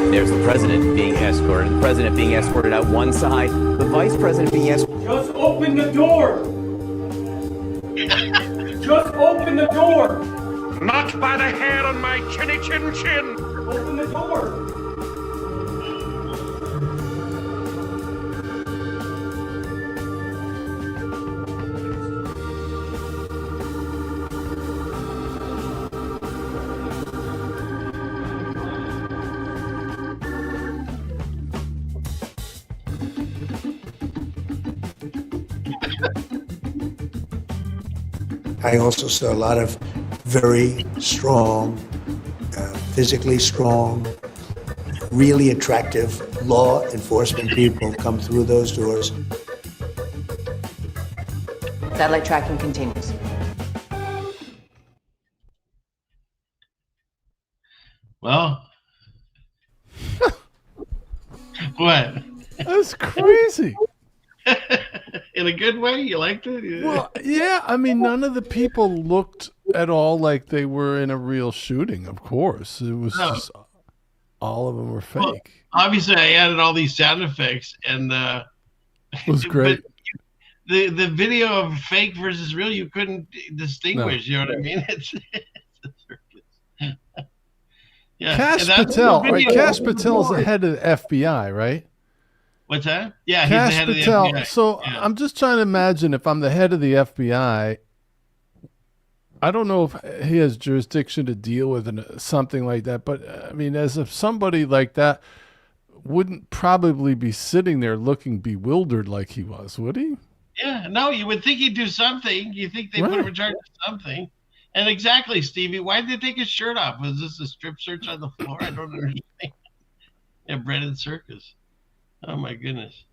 There's the president being escorted. The president being escorted out one side. The vice president being escorted. Just open the door. Just open the door. Not by the hair on my chinny chin chin. Open the door. I also saw a lot of very strong, physically strong, really attractive law enforcement people come through those doors. Satellite tracking continues. Well, what? That's crazy. In a good way? You liked it? Well, yeah. I mean, none of the people looked at all like they were in a real shooting, of course. It was just, all of them were fake. Well, obviously, I added all these sound effects, and it was great. The video of fake versus real, you couldn't distinguish. No. You know what I mean? It's a circus. Yeah. Cash and that's Patel, the right? video. Cash Patel's the head of the FBI, right? What's that? Yeah, he's Cash the head Patel. of the FBI. So I'm just trying to imagine if I'm the head of the FBI. I don't know if he has jurisdiction to deal with something like that, but I mean, as if somebody like that wouldn't probably be sitting there looking bewildered like he was, would he? Yeah, no, you would think he'd do something. You think they put him in charge of something. And exactly, Stevie, why did they take his shirt off? Was this a strip search on the floor? I don't understand. Yeah, Brennan Circus. Oh, my goodness.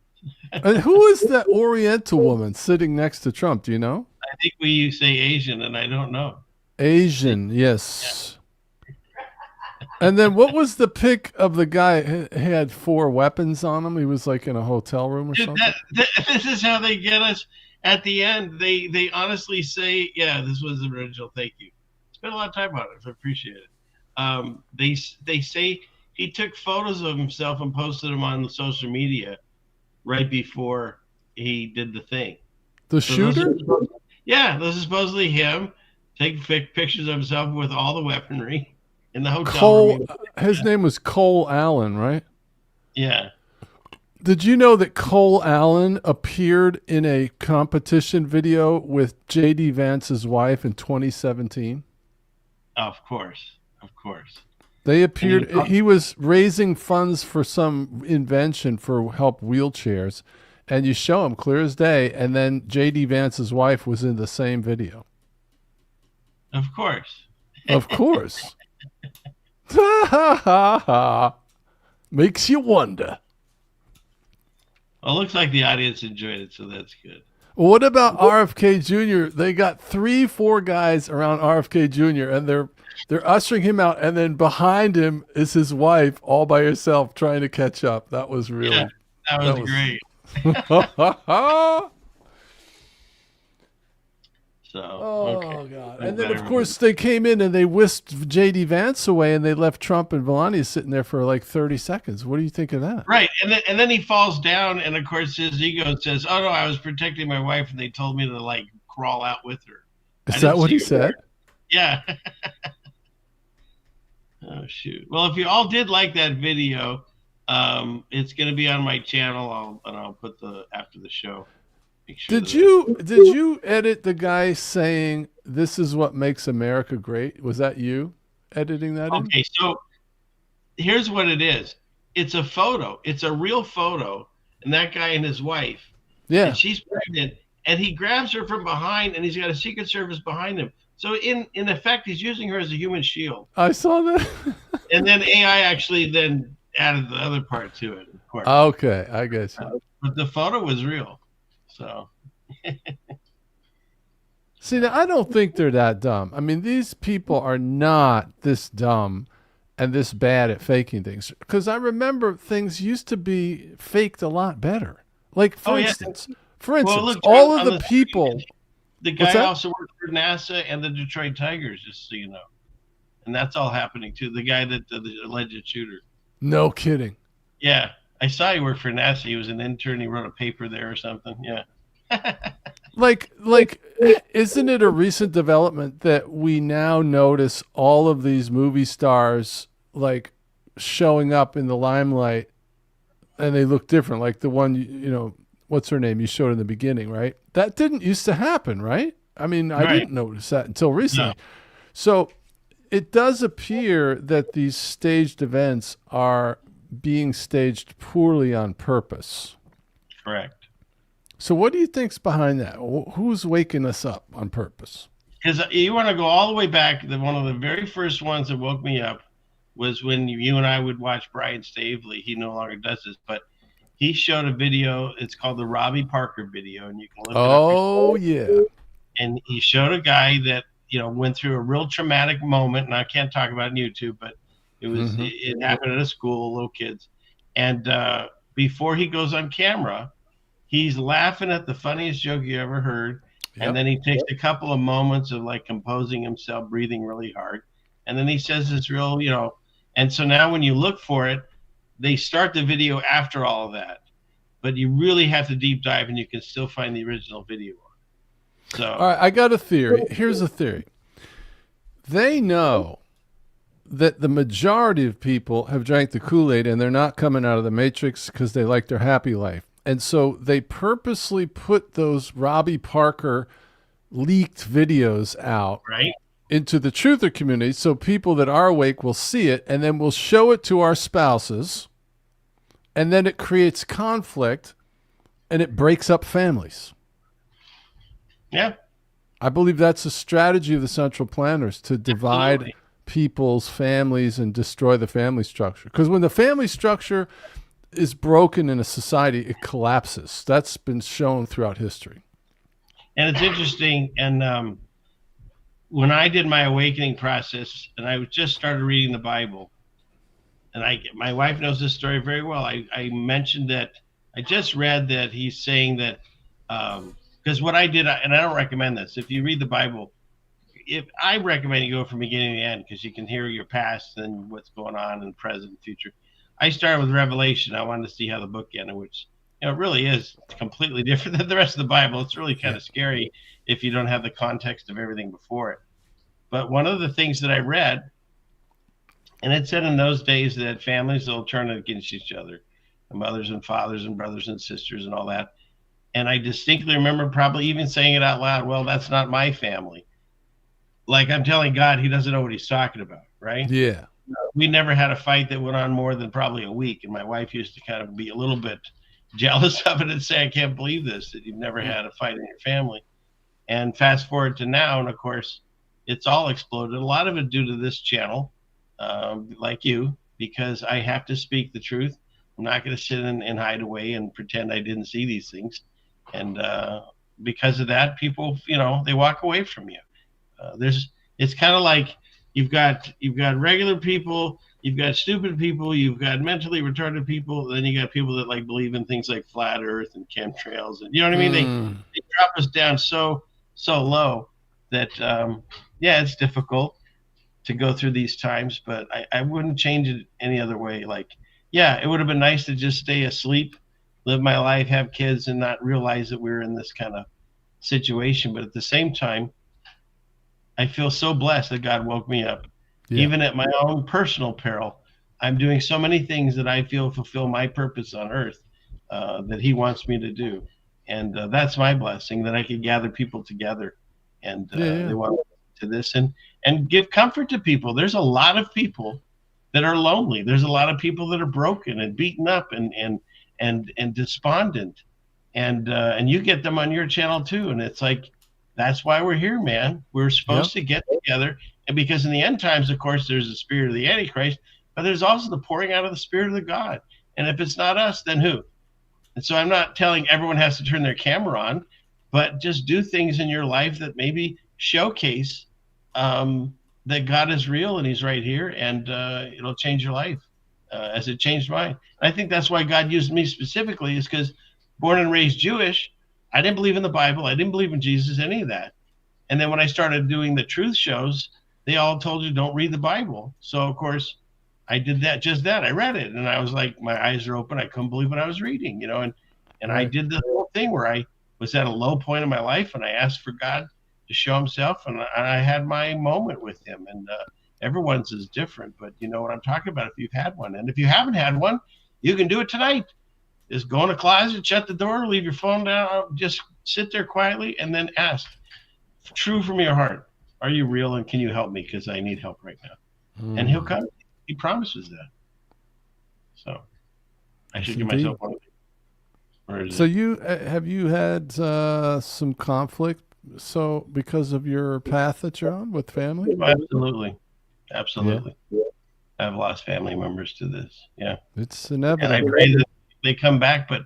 And who is that Oriental woman sitting next to Trump? Do you know? I think we say Asian, and I don't know. Asian, yes. And then what was the pic of the guy? He had 4 weapons on him. He was like in a hotel room or something. This is how they get us. At the end, they honestly say, yeah, this was the original. Thank you. Spent a lot of time on it. I appreciate it. They say he took photos of himself and posted them on the social media right before he did the thing. The shooter? Those are supposedly him taking pictures of himself with all the weaponry in the hotel Cole, room. his name was Cole Allen, right? Yeah. Did you know that Cole Allen appeared in a competition video with J.D. Vance's wife in 2017? Of course. They appeared. He was raising funds for some invention for help wheelchairs, and you show him clear as day. And then J.D. Vance's wife was in the same video. Of course. Of course. Ha ha ha ha. Makes you wonder. Well, it looks like the audience enjoyed it, so that's good. What about RFK Jr.? They got 3-4 guys around RFK Jr. and they're ushering him out, and then behind him is his wife all by herself trying to catch up. That was really that was great. So God. And then of course they came in and they whisked JD Vance away and they left Trump and Melania sitting there for like 30 seconds. What do you think of that? Right. And then he falls down, and of course his ego says, "Oh no, I was protecting my wife and they told me to like crawl out with her." Is that what he said? Yeah. Oh shoot. Well, if you all did like that video, it's going to be on my channel. I'll put after the show. Sure did you edit the guy saying this is what makes America great? Was that you editing that in? Okay, so here's what it is. It's a photo. It's a real photo, and that guy and his wife. Yeah. And she's pregnant, and he grabs her from behind, and he's got a Secret Service behind him. So in effect, he's using her as a human shield. I saw that. And then AI actually then added the other part to it, of course. Okay, I guess. But the photo was real. So. See, now, I don't think they're that dumb. I mean, these people are not this dumb and this bad at faking things. Because I remember things used to be faked a lot better. Like, for instance, Look, all of the people. The guy also worked for NASA and the Detroit Tigers, just so you know. And that's all happening too. The guy that the alleged shooter. No kidding. Yeah, I saw he worked for NASA. He was an intern. He wrote a paper there or something. Yeah. Like, isn't it a recent development that we now notice all of these movie stars like showing up in the limelight, and they look different? Like the one, you know, what's her name you showed in the beginning, right? That didn't used to happen, right? I mean, I didn't notice that until recently. No. So it does appear that these staged events are being staged poorly on purpose. Correct. So what do you think's behind that? Who's waking us up on purpose? Because you want to go all the way back. One of the very first ones that woke me up was when you and I would watch Brian Stavely. He no longer does this, but he showed a video. It's called the Robbie Parker video, and you can look it up. Oh, yeah. And he showed a guy that, you know, went through a real traumatic moment, and I can't talk about it on YouTube, but it was it happened at a school, little kids. And before he goes on camera, he's laughing at the funniest joke you ever heard. Yep. And then he takes a couple of moments of like composing himself, breathing really hard. And then he says this real, you know, and so now when you look for it, they start the video after all of that. But you really have to deep dive, and you can still find the original video. So, all right, I got a theory. Here's a theory. They know that the majority of people have drank the Kool-Aid and they're not coming out of the Matrix because they like their happy life. And so they purposely put those Robbie Parker leaked videos out into the truther community so people that are awake will see it, and then we'll show it to our spouses, and then it creates conflict and it breaks up families. Yeah. I believe that's a strategy of the central planners, to divide people's families and destroy the family structure. Because when the family structure is broken in a society, it collapses. That's been shown throughout history. And it's interesting. And when I did my awakening process, and I just started reading the Bible, and my wife knows this story very well. I mentioned that I just read that he's saying that because what I did, and I don't recommend this. If you read the Bible, I recommend you go from beginning to end, because you can hear your past and what's going on in the present and future. I started with Revelation. I wanted to see how the book ended, which, you know, really is completely different than the rest of the Bible. It's really kind of scary if you don't have the context of everything before it. But one of the things that I read, and it said in those days that families will turn against each other, and mothers and fathers and brothers and sisters and all that. And I distinctly remember probably even saying it out loud, well, that's not my family. Like I'm telling God he doesn't know what he's talking about, right? Yeah. We never had a fight that went on more than probably a week. And my wife used to kind of be a little bit jealous of it and say, I can't believe this, that you've never had a fight in your family. And fast forward to now, and of course, it's all exploded. A lot of it due to this channel, like you, because I have to speak the truth. I'm not going to sit and hide away and pretend I didn't see these things. And because of that, people, you know, they walk away from you. It's kind of like you've got regular people, you've got stupid people, you've got mentally retarded people, then you got people that like believe in things like flat earth and chemtrails, and you know what I mean? They drop us down so low that it's difficult to go through these times, but I wouldn't change it any other way. Like, yeah, it would have been nice to just stay asleep, live my life, have kids, and not realize that we were in this kind of situation. But at the same time, I feel so blessed that God woke me up. Yeah. Even at my own personal peril, I'm doing so many things that I feel fulfill my purpose on earth that he wants me to do. And that's my blessing, that I can gather people together and they want to this and give comfort to people. There's a lot of people that are lonely. There's a lot of people that are broken and beaten up and despondent. And you get them on your channel too. And it's like, that's why we're here, man. We're supposed to get together. And because in the end times, of course, there's the spirit of the Antichrist, but there's also the pouring out of the Spirit of the God. And if it's not us, then who? And so I'm not telling everyone has to turn their camera on, but just do things in your life that maybe showcase that God is real and he's right here, and it'll change your life as it changed mine. And I think that's why God used me specifically, is because born and raised Jewish, I didn't believe in the Bible. I didn't believe in Jesus, any of that. And then when I started doing the truth shows, they all told you don't read the Bible. So, of course, I did that, just that. I read it, and I was like, my eyes are open. I couldn't believe what I was reading, you know, and I did the whole thing where I was at a low point in my life, and I asked for God to show himself, and I had my moment with him. And everyone's is different, but you know what I'm talking about if you've had one. And if you haven't had one, you can do it tonight. Just go in a closet, shut the door, leave your phone down, just sit there quietly, and then ask, true from your heart, are you real, and can you help me, because I need help right now? And he'll come. He promises that. So I should give myself one of these. So you have you had some conflict because of your path that you're on with family? Absolutely. Yeah. I've lost family members to this. Yeah, it's inevitable. And I pray that they come back, but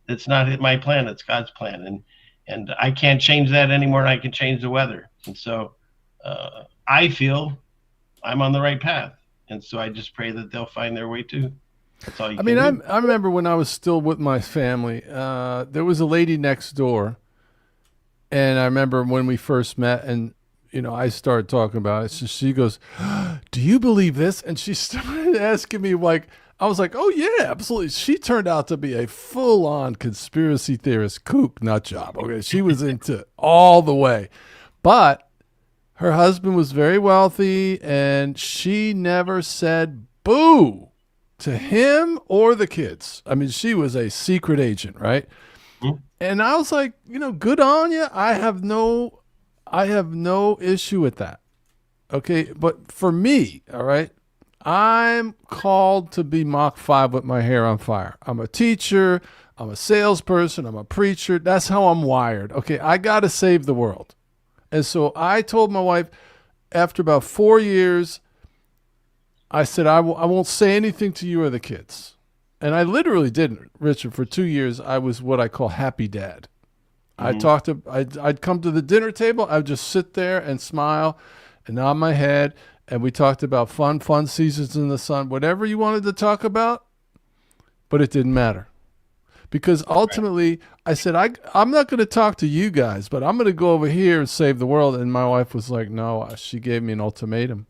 it's not my plan. It's God's plan, and I can't change that anymore. And I can change the weather, and so I feel I'm on the right path. And so I just pray that they'll find their way too. That's all you can do. I remember when I was still with my family, there was a lady next door. And I remember when we first met, and, you know, I started talking about it. So she goes, do you believe this? And she started asking me, like, I was like, oh, yeah, absolutely. She turned out to be a full-on conspiracy theorist, kook nut job. Okay, she was into all the way. But her husband was very wealthy, and she never said boo to him or the kids. I mean, she was a secret agent, right? Mm-hmm. And I was like, you know, good on you. I have no issue with that. Okay, but for me, all right, I'm called to be Mach 5 with my hair on fire. I'm a teacher. I'm a salesperson. I'm a preacher. That's how I'm wired. Okay, I got to save the world. And so I told my wife, after about 4 years, I said, I won't say anything to you or the kids. And I literally didn't, Richard. For 2 years, I was what I call happy dad. Mm-hmm. I'd come to the dinner table. I would just sit there and smile and nod my head. And we talked about fun seasons in the sun, whatever you wanted to talk about. But it didn't matter. Because ultimately, I said, I'm not going to talk to you guys, but I'm going to go over here and save the world. And my wife was like, no, she gave me an ultimatum.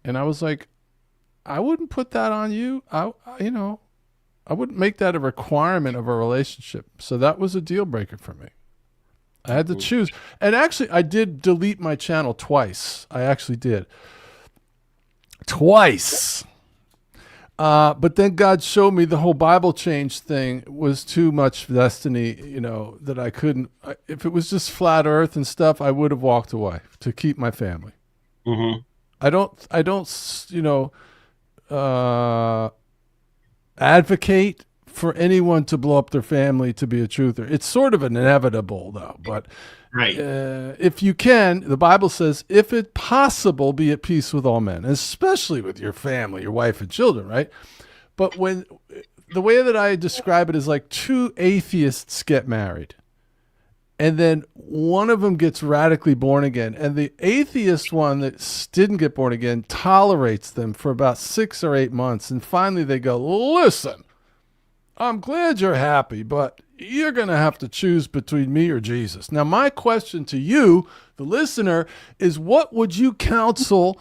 And I was like, I wouldn't put that on you. I wouldn't make that a requirement of a relationship. So that was a deal breaker for me. I had to choose. And actually, I did delete my channel twice. I actually did. Twice. But then God showed me the whole Bible change thing was too much destiny, you know, that I couldn't. If it was just flat earth and stuff, I would have walked away to keep my family. Mm-hmm. I don't, you know, advocate for anyone to blow up their family to be a truther. It's sort of inevitable, though. But if you can, the Bible says, if it possible, be at peace with all men, especially with your family, your wife and children, right? But when the way that I describe it is like two atheists get married, and then one of them gets radically born again, and the atheist one that didn't get born again tolerates them for about 6 or 8 months, and finally they go, listen, I'm glad you're happy, but you're going to have to choose between me or Jesus. Now, my question to you, the listener, is what would you counsel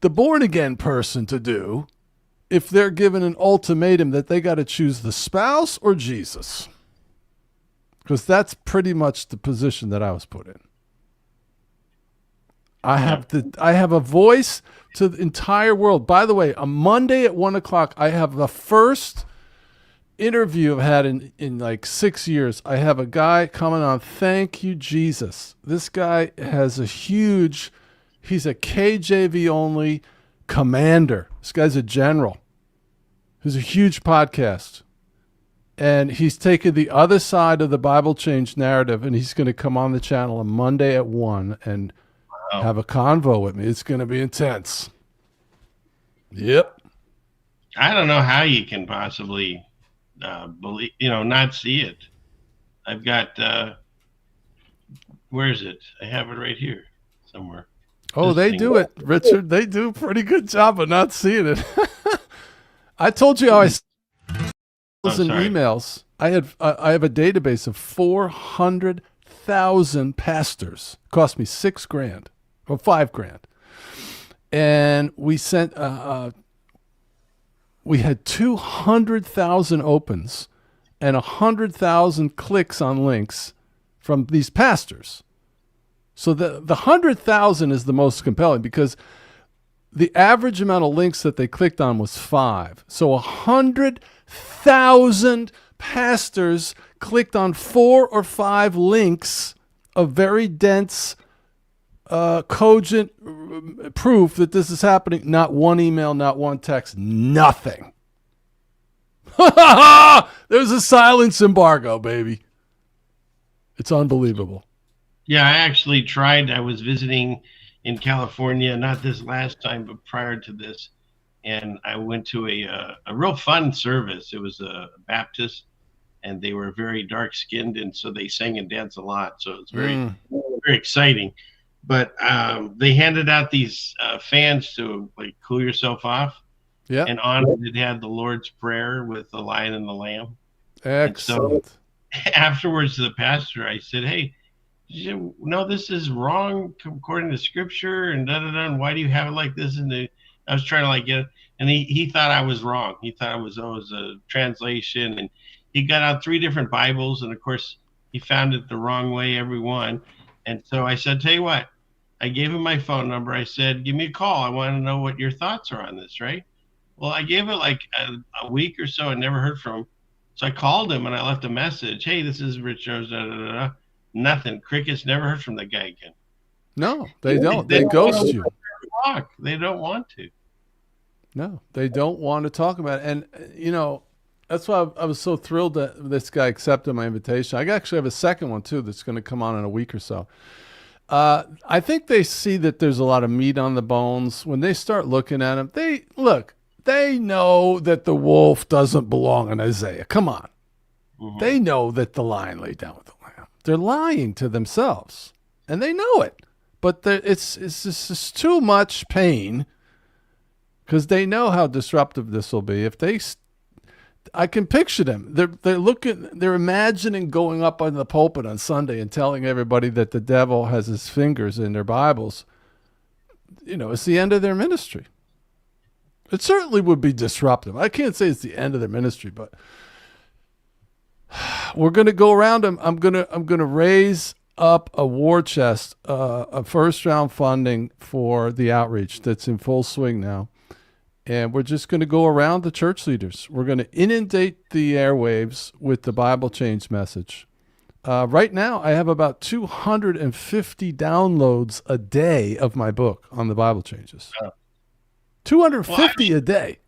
the born-again person to do if they're given an ultimatum that they got to choose the spouse or Jesus? Because that's pretty much the position that I was put in. I have a voice to the entire world. By the way, on Monday at 1 o'clock, I have the first interview I've had in like 6 years. I have a guy coming on. Thank you, Jesus. This guy has he's a KJV only commander. This guy's a general. He's a huge podcast. And he's taken the other side of the Bible change narrative, and he's going to come on the channel on Monday at 1 and have a convo with me. It's going to be intense. Yep. I don't know how you can possibly believe, not see it. I've got, where is it? I have it right here somewhere. Oh, they do it, Richard. They do a pretty good job of not seeing it. I told you how I emails. I have a database of 400,000 pastors. It cost me $6,000 or $5,000, and we sent. We had 200,000 opens and 100,000 clicks on links from these pastors. So the 100,000 is the most compelling because the average amount of links that they clicked on was 5. So 100,000 pastors clicked on 4 or 5 links of very dense, cogent proof that this is happening. Not one email, not one text, nothing. There's a silence embargo, baby. It's unbelievable. Yeah, I actually tried. I was visiting in California, not this last time, but prior to this. And I went to a real fun service. It was a Baptist, and they were very dark skinned. And so they sang and danced a lot. So it was very exciting. But they handed out these fans to like cool yourself off. Yeah. And on it had the Lord's Prayer with the lion and the lamb. Excellent. So afterwards to the pastor, I said, hey, no, this is wrong according to scripture and and why do you have it like this? And I was trying to like get it, and he thought I was wrong. He thought it was a translation, and he got out 3 different Bibles, and of course he found it the wrong way, every one. And so I said, tell you what, I gave him my phone number. I said, give me a call. I want to know what your thoughts are on this, right? Well, I gave it like a week or so and never heard from him. So I called him and I left a message. Hey, this is Rich Jones. Nothing. Crickets. Never heard from the guy again. No, they don't. They ghost you. They don't want to. No, they don't want to talk about it. And, that's why I was so thrilled that this guy accepted my invitation. I actually have a second one, too, that's going to come on in a week or so. I think they see that there's a lot of meat on the bones. When they start looking at him, they know that the wolf doesn't belong in Isaiah. Come on. Mm-hmm. They know that the lion laid down with the lamb. They're lying to themselves, and they know it. But it's just too much pain because they know how disruptive this will be. I can picture them. They're imagining going up on the pulpit on Sunday and telling everybody that the devil has his fingers in their Bibles. It's the end of their ministry. It certainly would be disruptive. I can't say it's the end of their ministry, but we're going to go around them. I'm going to raise up a war chest, a first round funding for the outreach that's in full swing now. And we're just going to go around the church leaders. We're going to inundate the airwaves with the Bible change message. Right now, I have about 250 downloads a day of my book on the Bible changes. 250 a day.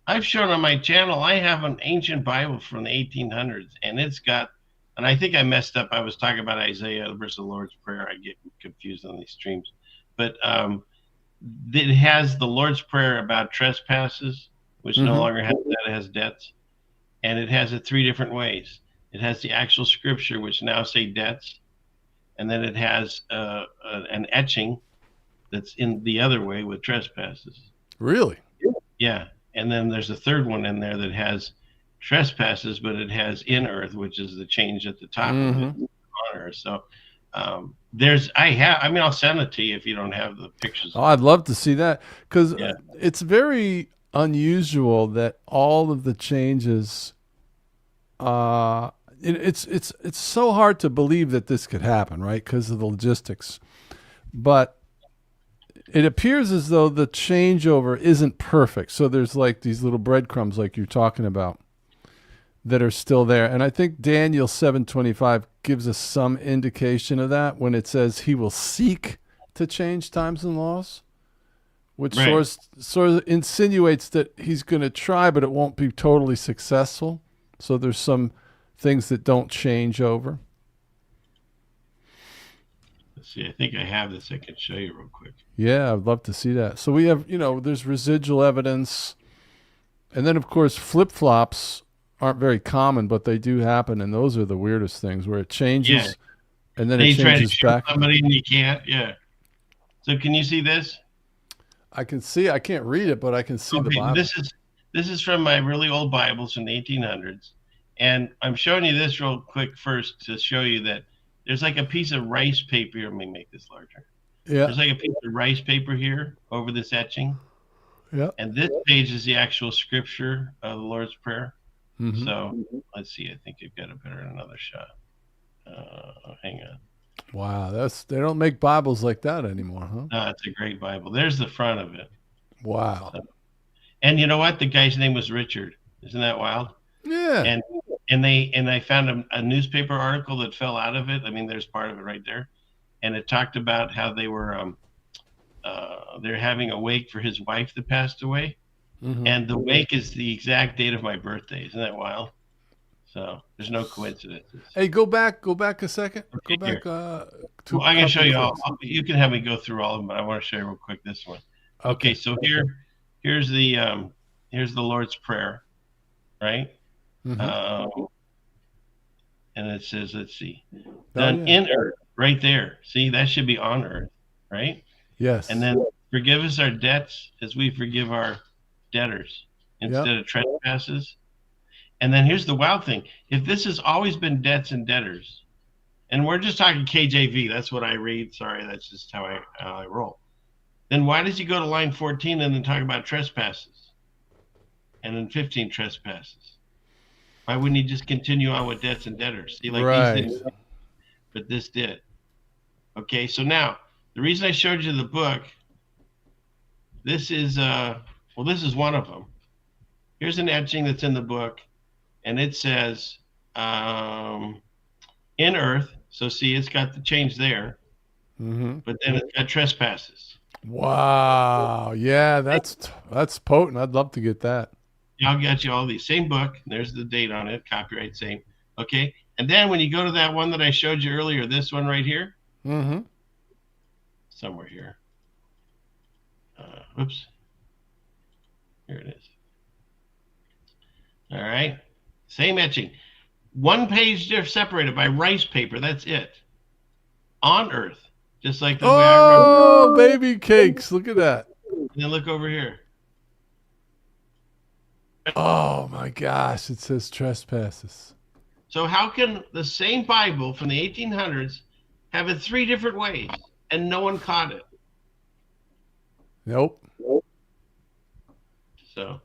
I've shown on my channel, I have an ancient Bible from the 1800s, and it's got, and I think I messed up. I was talking about Isaiah versus the Lord's Prayer. I get confused on these streams. But it has the Lord's Prayer about trespasses, which no longer has that. It has debts. And it has it 3 different ways. It has the actual scripture, which now say debts. And then it has an etching that's in the other way with trespasses. Really? Yeah. And then there's a third one in there that has trespasses, but it has in earth, which is the change at the top of it, on earth. So I'll send it to you if you don't have the pictures. Oh, I'd love to see that because it's very unusual that all of the changes, it's so hard to believe that this could happen, right? Because of the logistics. But it appears as though the changeover isn't perfect. So there's like these little breadcrumbs like you're talking about that are still there. And I think Daniel 7:25 gives us some indication of that when it says he will seek to change times and laws, which sort of insinuates that he's going to try, but it won't be totally successful. So there's some things that don't change over. Let's see, I think I have this. I can show you real quick. Yeah, I'd love to see that. So we have, there's residual evidence And then, of course, flip-flops aren't very common, but they do happen, and those are the weirdest things where it changes, and then They it try to changes shoot back. somebody and you can't. Yeah. So can you see this? I can see. I can't read it, but I can see the Bible. This is from my really old Bibles from the 1800s, and I'm showing you this real quick first to show you that there's like a piece of rice paper. Let me make this larger. Yeah. There's like a piece of rice paper here over this etching. Yeah. And this page is the actual scripture of the Lord's Prayer. Mhm. So let's see. I think you've got a better another shot. Hang on. Wow, they don't make Bibles like that anymore, huh? No, it's a great Bible. There's the front of it. Wow. And you know what? The guy's name was Richard. Isn't that wild? Yeah. And I found a newspaper article that fell out of it. I mean, there's part of it right there, and it talked about how they were they're having a wake for his wife that passed away, and the wake is the exact date of my birthday. Isn't that wild? So there's no coincidences. Hey, go back a second. Okay, Go back. well, I'm going to show you all. You can have me go through all of them, but I want to show you real quick this one. Okay, so here's the Lord's Prayer, right? And it says, let's see, done in earth, right there. See, that should be on earth, right? Yes. And then forgive us our debts as we forgive our debtors instead of trespasses. And then here's the wild thing. If this has always been debts and debtors, and we're just talking KJV, that's what I read. Sorry, that's just how I roll. Then why does he go to line 14 and then talk about trespasses? And then 15 trespasses. Why wouldn't he just continue on with debts and debtors? See, like these things, but this did. Okay, so now the reason I showed you the book, this is this is one of them. Here's an etching that's in the book, and it says in earth. So see, it's got the change there, but then it's got trespasses. Wow. Yeah, that's potent. I'd love to get that. Yeah, I'll get you all these. Same book. There's the date on it. Copyright same. Okay. And then when you go to that one that I showed you earlier, this one right here. Somewhere here. Oops. Here it is. All right. Same etching. One page they're separated by rice paper. That's it. On earth. Just like the way I wrote. Oh, baby cakes. Look at that. And then look over here. Oh my gosh, it says trespasses. So how can the same Bible from the 1800s have it 3 different ways and no one caught it? Nope. So,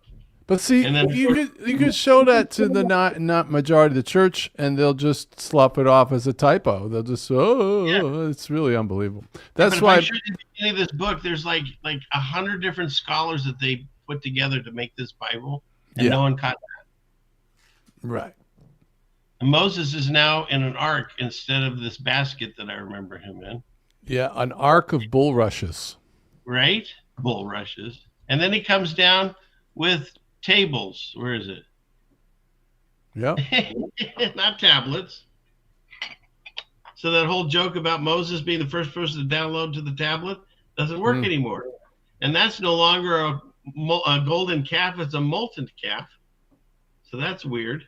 but see, and then, you could show that to the not majority of the church, and they'll just slough it off as a typo. They'll just it's really unbelievable. That's why. If I showed you the beginning of this book, there's like 100 different scholars that they put together to make this Bible. And no one caught that. Right. And Moses is now in an ark instead of this basket that I remember him in. Yeah, an ark of bulrushes. Right? Bulrushes. And then he comes down with tables. Where is it? Yeah. Not tablets. So that whole joke about Moses being the first person to download to the tablet doesn't work anymore. And that's no longer a golden calf, it's a molten calf. So that's weird.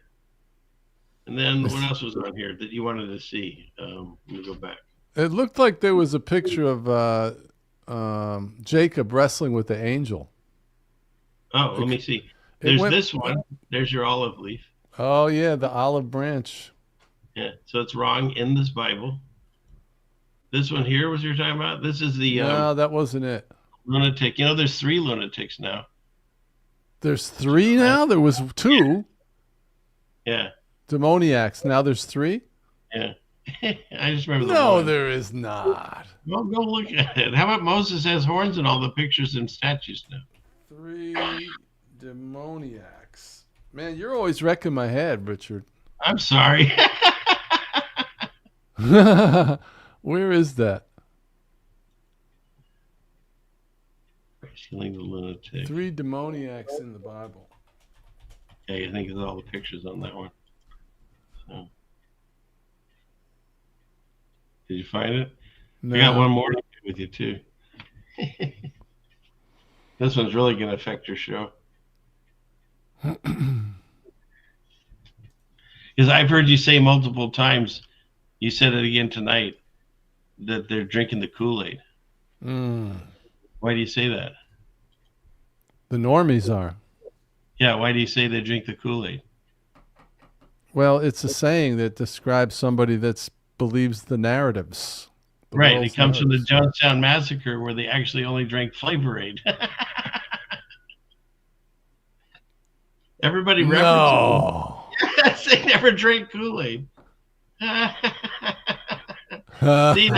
And then what else was on here that you wanted to see? Let me go back. It looked like there was a picture of Jacob wrestling with the angel. Oh, let me see. There's this one. There's your olive leaf. Oh, yeah, the olive branch. Yeah, so it's wrong in this Bible. This one here was you're talking about? This is the... No, that wasn't it. Lunatic. You know, there's 3 lunatics now. There's 3 now? There was 2. Yeah. Demoniacs. Now there's 3? Yeah. I just remember No, there is not. Well, go look at it. How about Moses has horns and all the pictures and statues now? 3 demoniacs. Man, you're always wrecking my head, Richard. I'm sorry. Where is that? Killing the lunatic. 3 demoniacs in the Bible. Okay, I think there's all the pictures on that one. So. Did you find it? No. I got one more to do with you too. This one's really going to affect your show. Because I've heard you say multiple times, you said it again tonight, that they're drinking the Kool-Aid. Why do you say that? The normies are. Yeah, why do you say they drink the Kool-Aid? Well, it's a saying that describes somebody that believes the narratives. Right, it comes from the Jonestown Massacre where they actually only drank Flavor Aid. Everybody references it. Yes, they never drank Kool-Aid. See,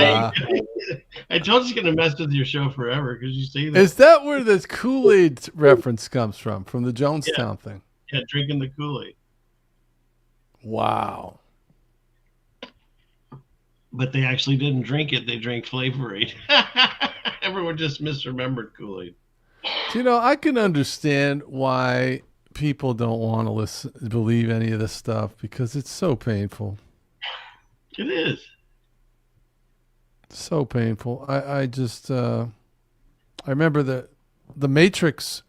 I told you it's going to mess with your show forever because you say that. Is that where this Kool-Aid reference comes from the Jonestown thing? Yeah, drinking the Kool-Aid. Wow. But they actually didn't drink it. They drank Flavor Aid. Everyone just misremembered Kool-Aid. You know, I can understand why people don't want to believe any of this stuff because it's so painful. It is. So painful. I just I remember that the Matrix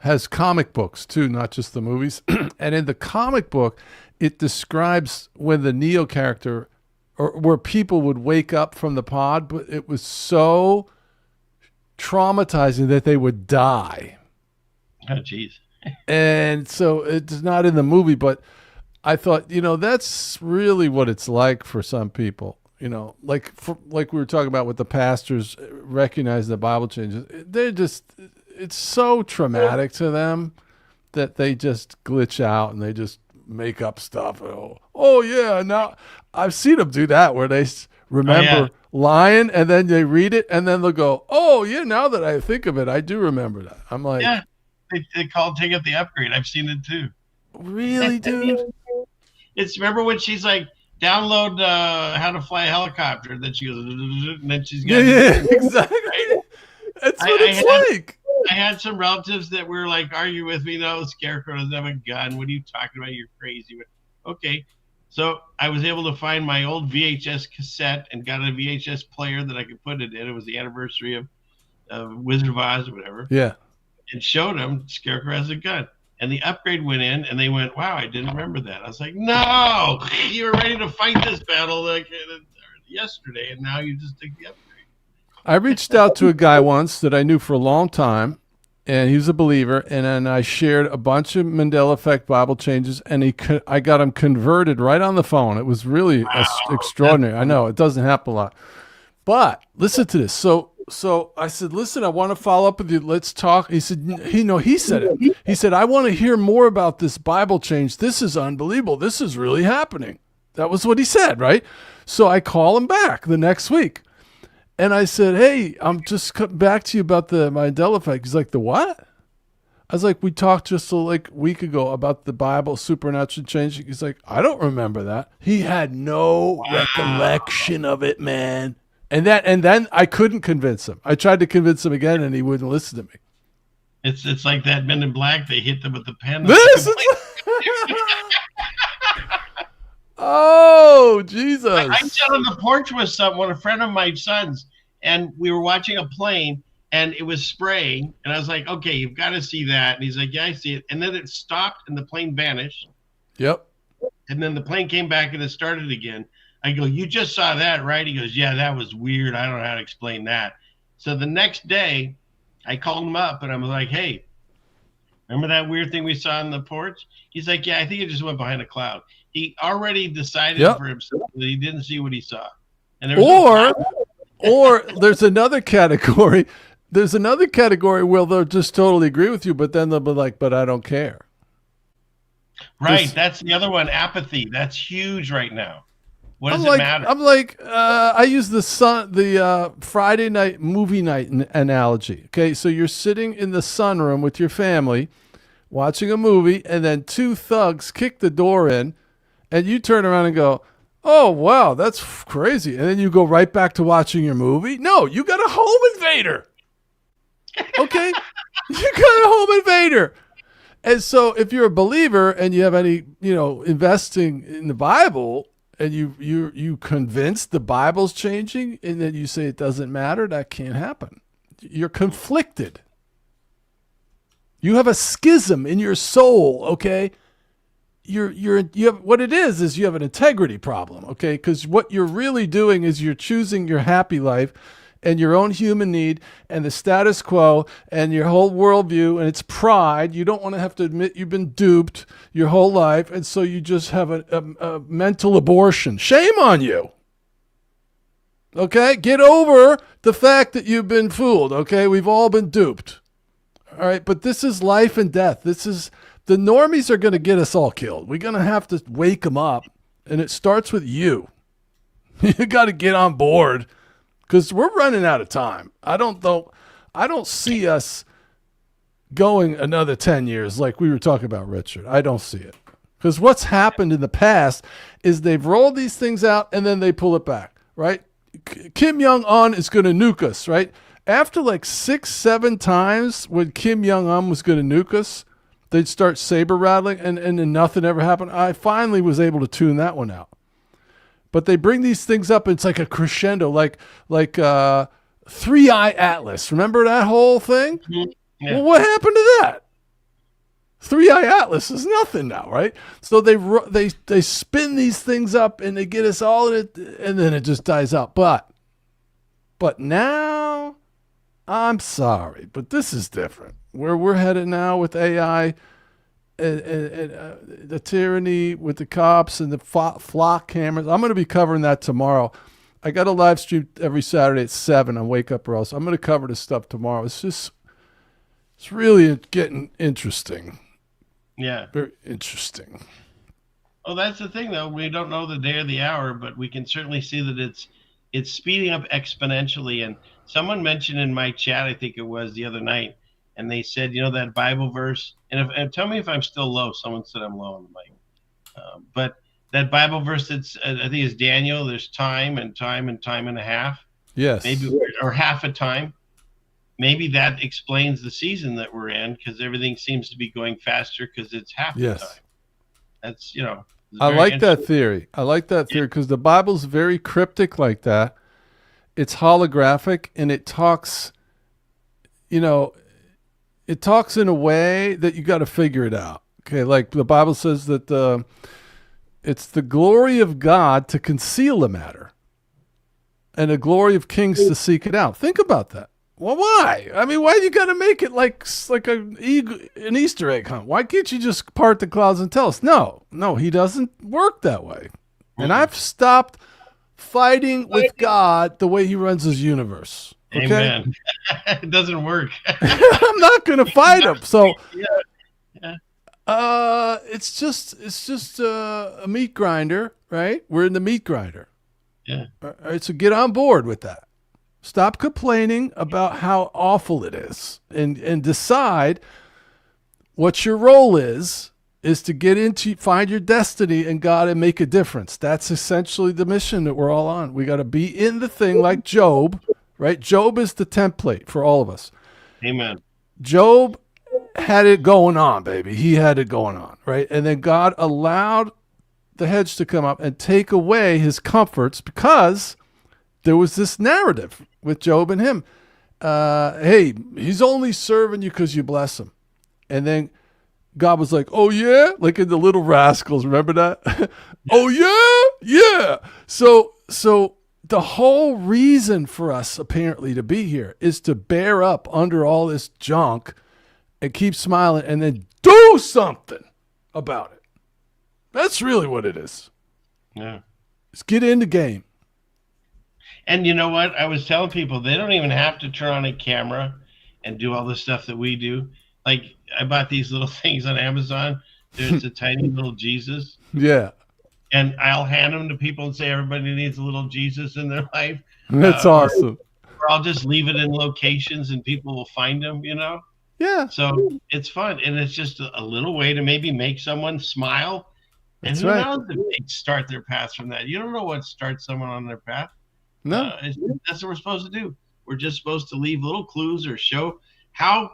has comic books too, not just the movies. And in the comic book, it describes when the Neo character or where people would wake up from the pod, but it was so traumatizing that they would die. Oh, jeez. And so it's not in the movie, but I thought, you know, that's really what it's like for some people. You know, like we were talking about with the pastors recognizing the Bible changes. It's so traumatic to them that they just glitch out and they just make up stuff. Oh yeah, now I've seen them do that where they remember lying and then they read it and then they'll go, oh yeah, now that I think of it, I do remember that. I'm like, yeah, they take up the upgrade. I've seen it too. Really, dude? Remember when she's like, download how to fly a helicopter, and then she goes, and then she's got exactly. Right? That's what it's like. I had some relatives that were like, argue with me, no, Scarecrow doesn't have a gun. What are you talking about? You're crazy. Okay. So I was able to find my old VHS cassette and got a VHS player that I could put it in. It was the anniversary of Wizard of Oz or whatever. Yeah. And showed them Scarecrow has a gun. And the upgrade went in, and they went, wow, I didn't remember that. I was like, no, you were ready to fight this battle like yesterday, and now you just take the upgrade. I reached out to a guy once that I knew for a long time, and he was a believer, and then I shared a bunch of Mandela Effect Bible changes, and I got him converted right on the phone. It was really extraordinary. I know, it doesn't happen a lot. But listen to this. So I said, listen, I want to follow up with you. Let's talk. He said, he said it. He said, I want to hear more about this Bible change. This is unbelievable. This is really happening. That was what he said, right? So I call him back the next week. And I said, hey, I'm just coming back to you about the Mandela Effect. He's like, the what? I was like, we talked just a week ago about the Bible supernatural changing. He's like, I don't remember that. He had no recollection of it, man. And then I couldn't convince him. I tried to convince him again, and he wouldn't listen to me. It's like that Men in Black. They hit them with the pen. Oh, Jesus. I sat on the porch with a friend of my son's, and we were watching a plane, and it was spraying. And I was like, okay, you've got to see that. And he's like, yeah, I see it. And then it stopped, and the plane vanished. Yep. And then the plane came back, and it started again. I go, you just saw that, right? He goes, yeah, that was weird. I don't know how to explain that. So the next day, I called him up, and I was like, hey, remember that weird thing we saw on the porch? He's like, yeah, I think it just went behind a cloud. He already decided for himself that he didn't see what he saw. And there was or there's another category. There's another category where they'll just totally agree with you, but then they'll be like, but I don't care. Right. That's the other one, apathy. That's huge right now. What does it matter? I'm like, I use the Friday night movie night analogy. Okay, so you're sitting in the sunroom with your family, watching a movie, and then two thugs kick the door in, and you turn around and go, oh, wow, that's crazy. And then you go right back to watching your movie. No, you got a home invader. Okay, you got a home invader. And so if you're a believer and you have any, investing in the Bible, and you convince the Bible's changing, and then you say it doesn't matter, that can't happen. You're conflicted. You have a schism in your soul, okay? You have what it is you have an integrity problem, okay? Because what you're really doing is you're choosing your happy life and your own human need and the status quo and your whole worldview, and it's pride. You don't want to have to admit you've been duped your whole life, and so you just have a mental abortion. Shame on you. Okay? Get over the fact that you've been fooled, okay? We've all been duped. All right? But this is life and death. The normies are going to get us all killed. We're going to have to wake them up, and it starts with you. You got to get on board because we're running out of time. I don't see us going another 10 years like we were talking about, Richard. I don't see it. Because what's happened in the past is they've rolled these things out, and then they pull it back, right? Kim Jong-un is going to nuke us, right? After like 6-7 times when Kim Jong-un was going to nuke us, they'd start saber rattling, and then nothing ever happened. I finally was able to tune that one out. But they bring these things up, and it's like a crescendo, like Three-Eye Atlas. Remember that whole thing? Yeah. Well, what happened to that? Three-Eye Atlas is nothing now, right? So they spin these things up, and they get us all in it, and then it just dies out. But now, I'm sorry, but this is different. Where we're headed now with AI and the tyranny with the cops and the flock cameras. I'm going to be covering that tomorrow. I got a live stream every Saturday at 7 on Wake Up or Else. I'm going to cover this stuff tomorrow. It's really getting interesting. Yeah. Very interesting. Oh, that's the thing, though. We don't know the day or the hour, but we can certainly see that it's speeding up exponentially. And someone mentioned in my chat, I think it was the other night, and they said, that Bible verse, and tell me if I'm still low. Someone said I'm low on the mic. But that Bible verse that's, I think is Daniel, there's time and time and time and a half. Yes. Maybe, or half a time. Maybe that explains the season that we're in, because everything seems to be going faster because it's half the time. That's, I like that theory. I like that theory because the Bible's very cryptic like that. It's holographic, and it talks, it talks in a way that you got to figure it out. Okay, like the Bible says that it's the glory of God to conceal a matter and the glory of kings to seek it out. Think about that. Well, why? I mean, why you got to make it like an Easter egg hunt? Why can't you just part the clouds and tell us? No, he doesn't work that way. And I've stopped fighting with God the way he runs his universe. Okay? Amen. It doesn't work. I'm not going to fight him. So it's just a meat grinder, right? We're in the meat grinder. Yeah. All right, so get on board with that. Stop complaining about how awful it is and decide what your role is to find your destiny in God and make a difference. That's essentially the mission that we're all on. We got to be in the thing like Job, right? Job is the template for all of us. Amen. Job had it going on, baby. He had it going on, right? And then God allowed the hedge to come up and take away his comforts because there was this narrative with Job and him. Hey, he's only serving you because you bless him. And then God was like, oh, yeah? Like in the Little Rascals, remember that? Oh, yeah? Yeah. So the whole reason for us apparently to be here is to bear up under all this junk and keep smiling and then do something about it. That's really what it is. Yeah. Let's get in the game. And you know what? I was telling people they don't even have to turn on a camera and do all the stuff that we do. Like I bought these little things on Amazon. There's a tiny little Jesus. Yeah. And I'll hand them to people and say everybody needs a little Jesus in their life. That's awesome. Or I'll just leave it in locations and people will find them, Yeah. So it's fun. And it's just a little way to maybe make someone smile. And That's who right. knows if they start their path from that. You don't know what starts someone on their path. No. That's what we're supposed to do. We're just supposed to leave little clues or show how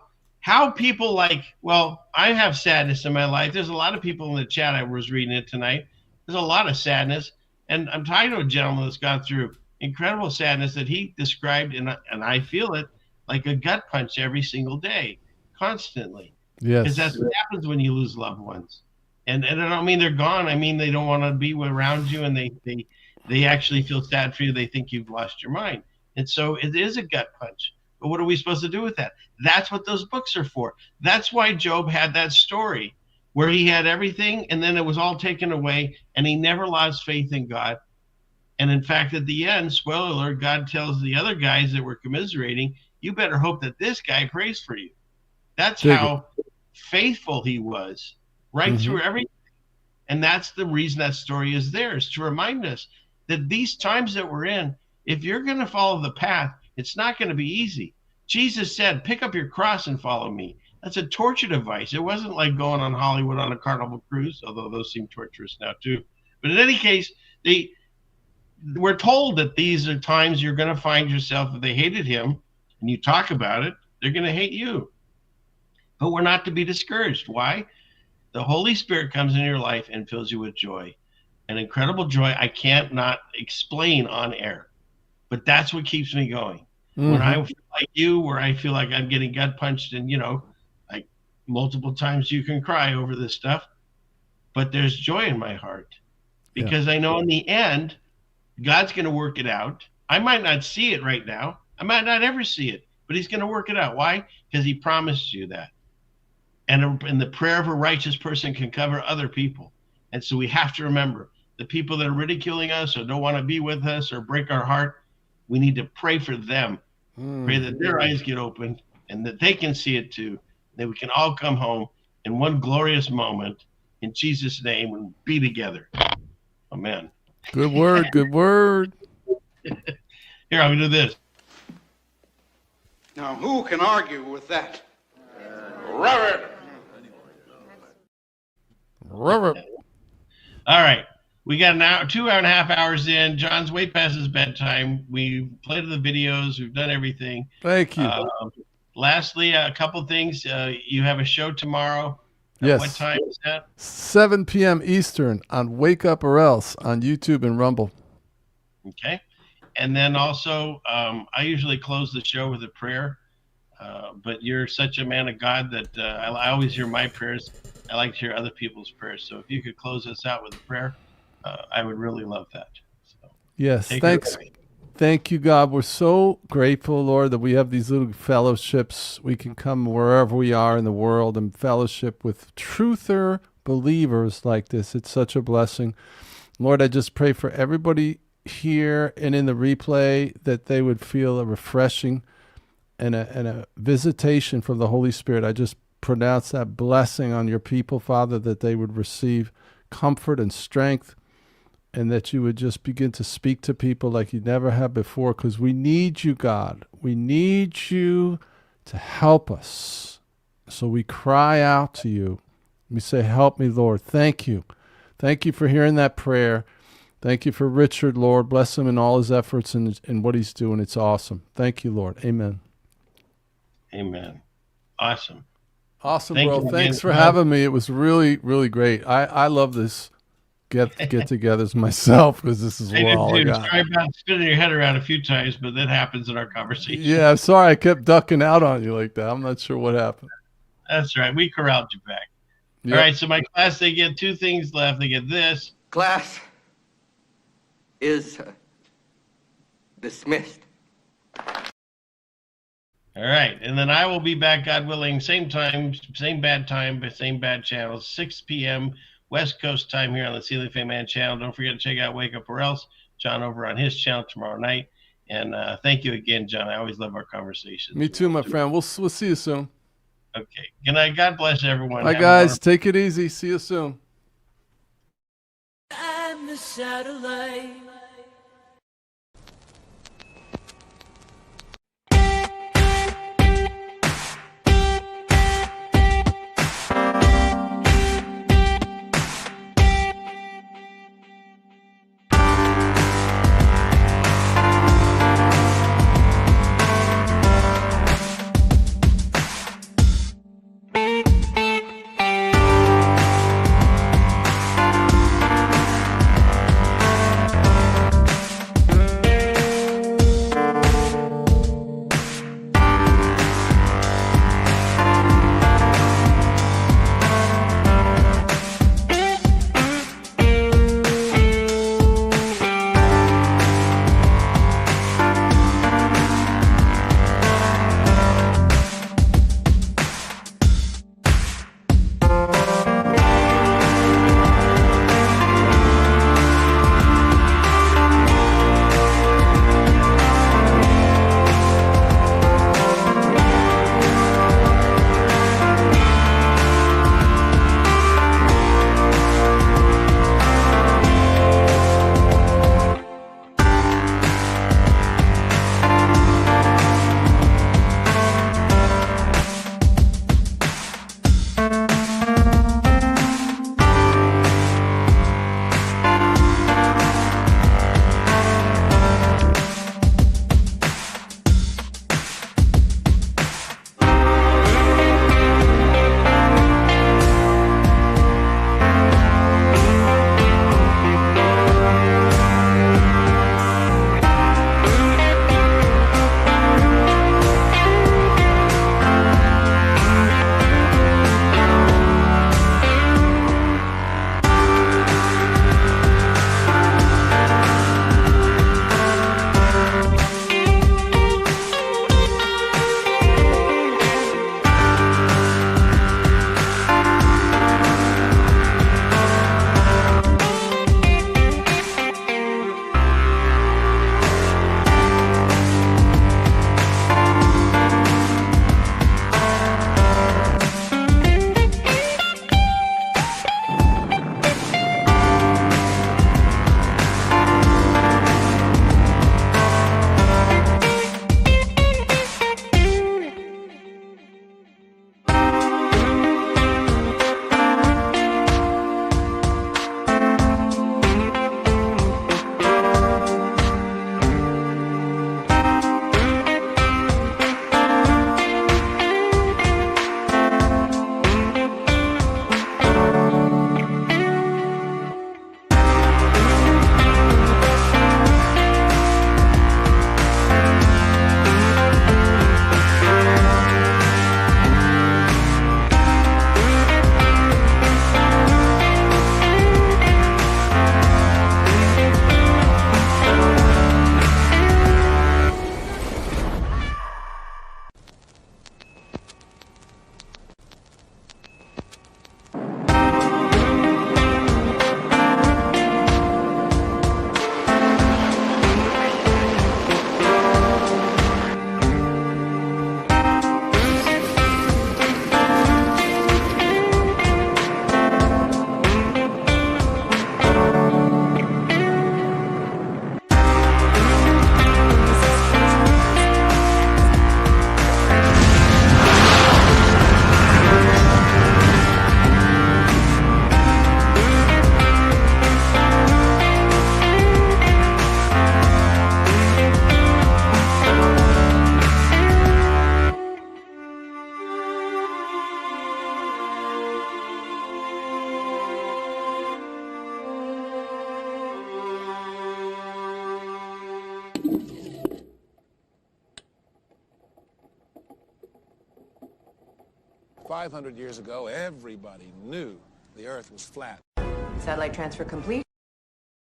people like, well, I have sadness in my life. There's a lot of people in the chat. I was reading it tonight. There's a lot of sadness. And I'm talking to a gentleman that's gone through incredible sadness that he described, and I feel it, like a gut punch every single day, constantly. Yes. Because that's what happens when you lose loved ones. And I don't mean they're gone. I mean they don't want to be around you, and they actually feel sad for you. They think you've lost your mind. And so it is a gut punch. But what are we supposed to do with that? That's what those books are for. That's why Job had that story where he had everything and then it was all taken away, and he never lost faith in God. And in fact, at the end, spoiler alert, God tells the other guys that were commiserating, you better hope that this guy prays for you. That's how faithful he was right through everything. And that's the reason that story is there, is to remind us that these times that we're in, if you're going to follow the path, it's not going to be easy. Jesus said, pick up your cross and follow me. That's a torture device. It wasn't like going on Hollywood on a Carnival cruise, although those seem torturous now too. But in any case, we're told that these are times you're going to find yourself, if they hated him and you talk about it, they're going to hate you. But we're not to be discouraged. Why? The Holy Spirit comes into your life and fills you with joy, an incredible joy I can't not explain on air. But that's what keeps me going. When I feel like you, where I feel like I'm getting gut punched, and like multiple times you can cry over this stuff, but there's joy in my heart because I know in the end, God's going to work it out. I might not see it right now. I might not ever see it, but he's going to work it out. Why? Because he promised you that. And the prayer of a righteous person can cover other people. And so we have to remember the people that are ridiculing us or don't want to be with us or break our heart, we need to pray for them. Pray that their eyes get open and that they can see it too. That we can all come home in one glorious moment in Jesus' name and be together. Amen. Good word. Good word. Here, I'm going to do this. Now, who can argue with that? Robert. Robert. All right. We got now 2.5 hours in. John's way past his bedtime. We've played the videos. We've done everything. Thank you. Lastly, a couple things. You have a show tomorrow. Yes. What time is that? 7 p.m. Eastern on Wake Up or Else on YouTube and Rumble. Okay. And then also, I usually close the show with a prayer. But you're such a man of God that I always hear my prayers. I like to hear other people's prayers. So if you could close us out with a prayer, I would really love that. So, yes, thanks. Thank you, God. We're so grateful, Lord, that we have these little fellowships. We can come wherever we are in the world and fellowship with truther believers like this. It's such a blessing. Lord, I just pray for everybody here and in the replay that they would feel a refreshing and a visitation from the Holy Spirit. I just pronounce that blessing on your people, Father, that they would receive comfort and strength, and that you would just begin to speak to people like you never have before, because we need you, God. We need you to help us. So we cry out to you. We say, help me, Lord. Thank you. Thank you for hearing that prayer. Thank you for Richard, Lord. Bless him in all his efforts and what he's doing. It's awesome. Thank you, Lord. Amen. Amen. Awesome. Awesome, bro. Thanks for having me. It was really, really great. I love this get-togethers myself because this is all I got. Sorry about spinning your head around a few times, but that happens in our conversation. Yeah, I'm sorry I kept ducking out on you like that. I'm not sure what happened. That's right. We corralled you back. Yep. All right, so my class, they get two things left. They get this. Class is dismissed. All right, and then I will be back, God willing, same time, same bad time, but same bad channel, 6 p.m. West Coast time here on the CFM Man channel. Don't forget to check out Wake Up or Else, John over on his channel tomorrow night. And thank you again, John. I always love our conversations. Me too, my friend. We'll see you soon. Okay. Good night. God bless everyone. Bye, guys. Take it easy. See you soon. I'm the satellite. 500 years ago, everybody knew the Earth was flat. Satellite transfer complete.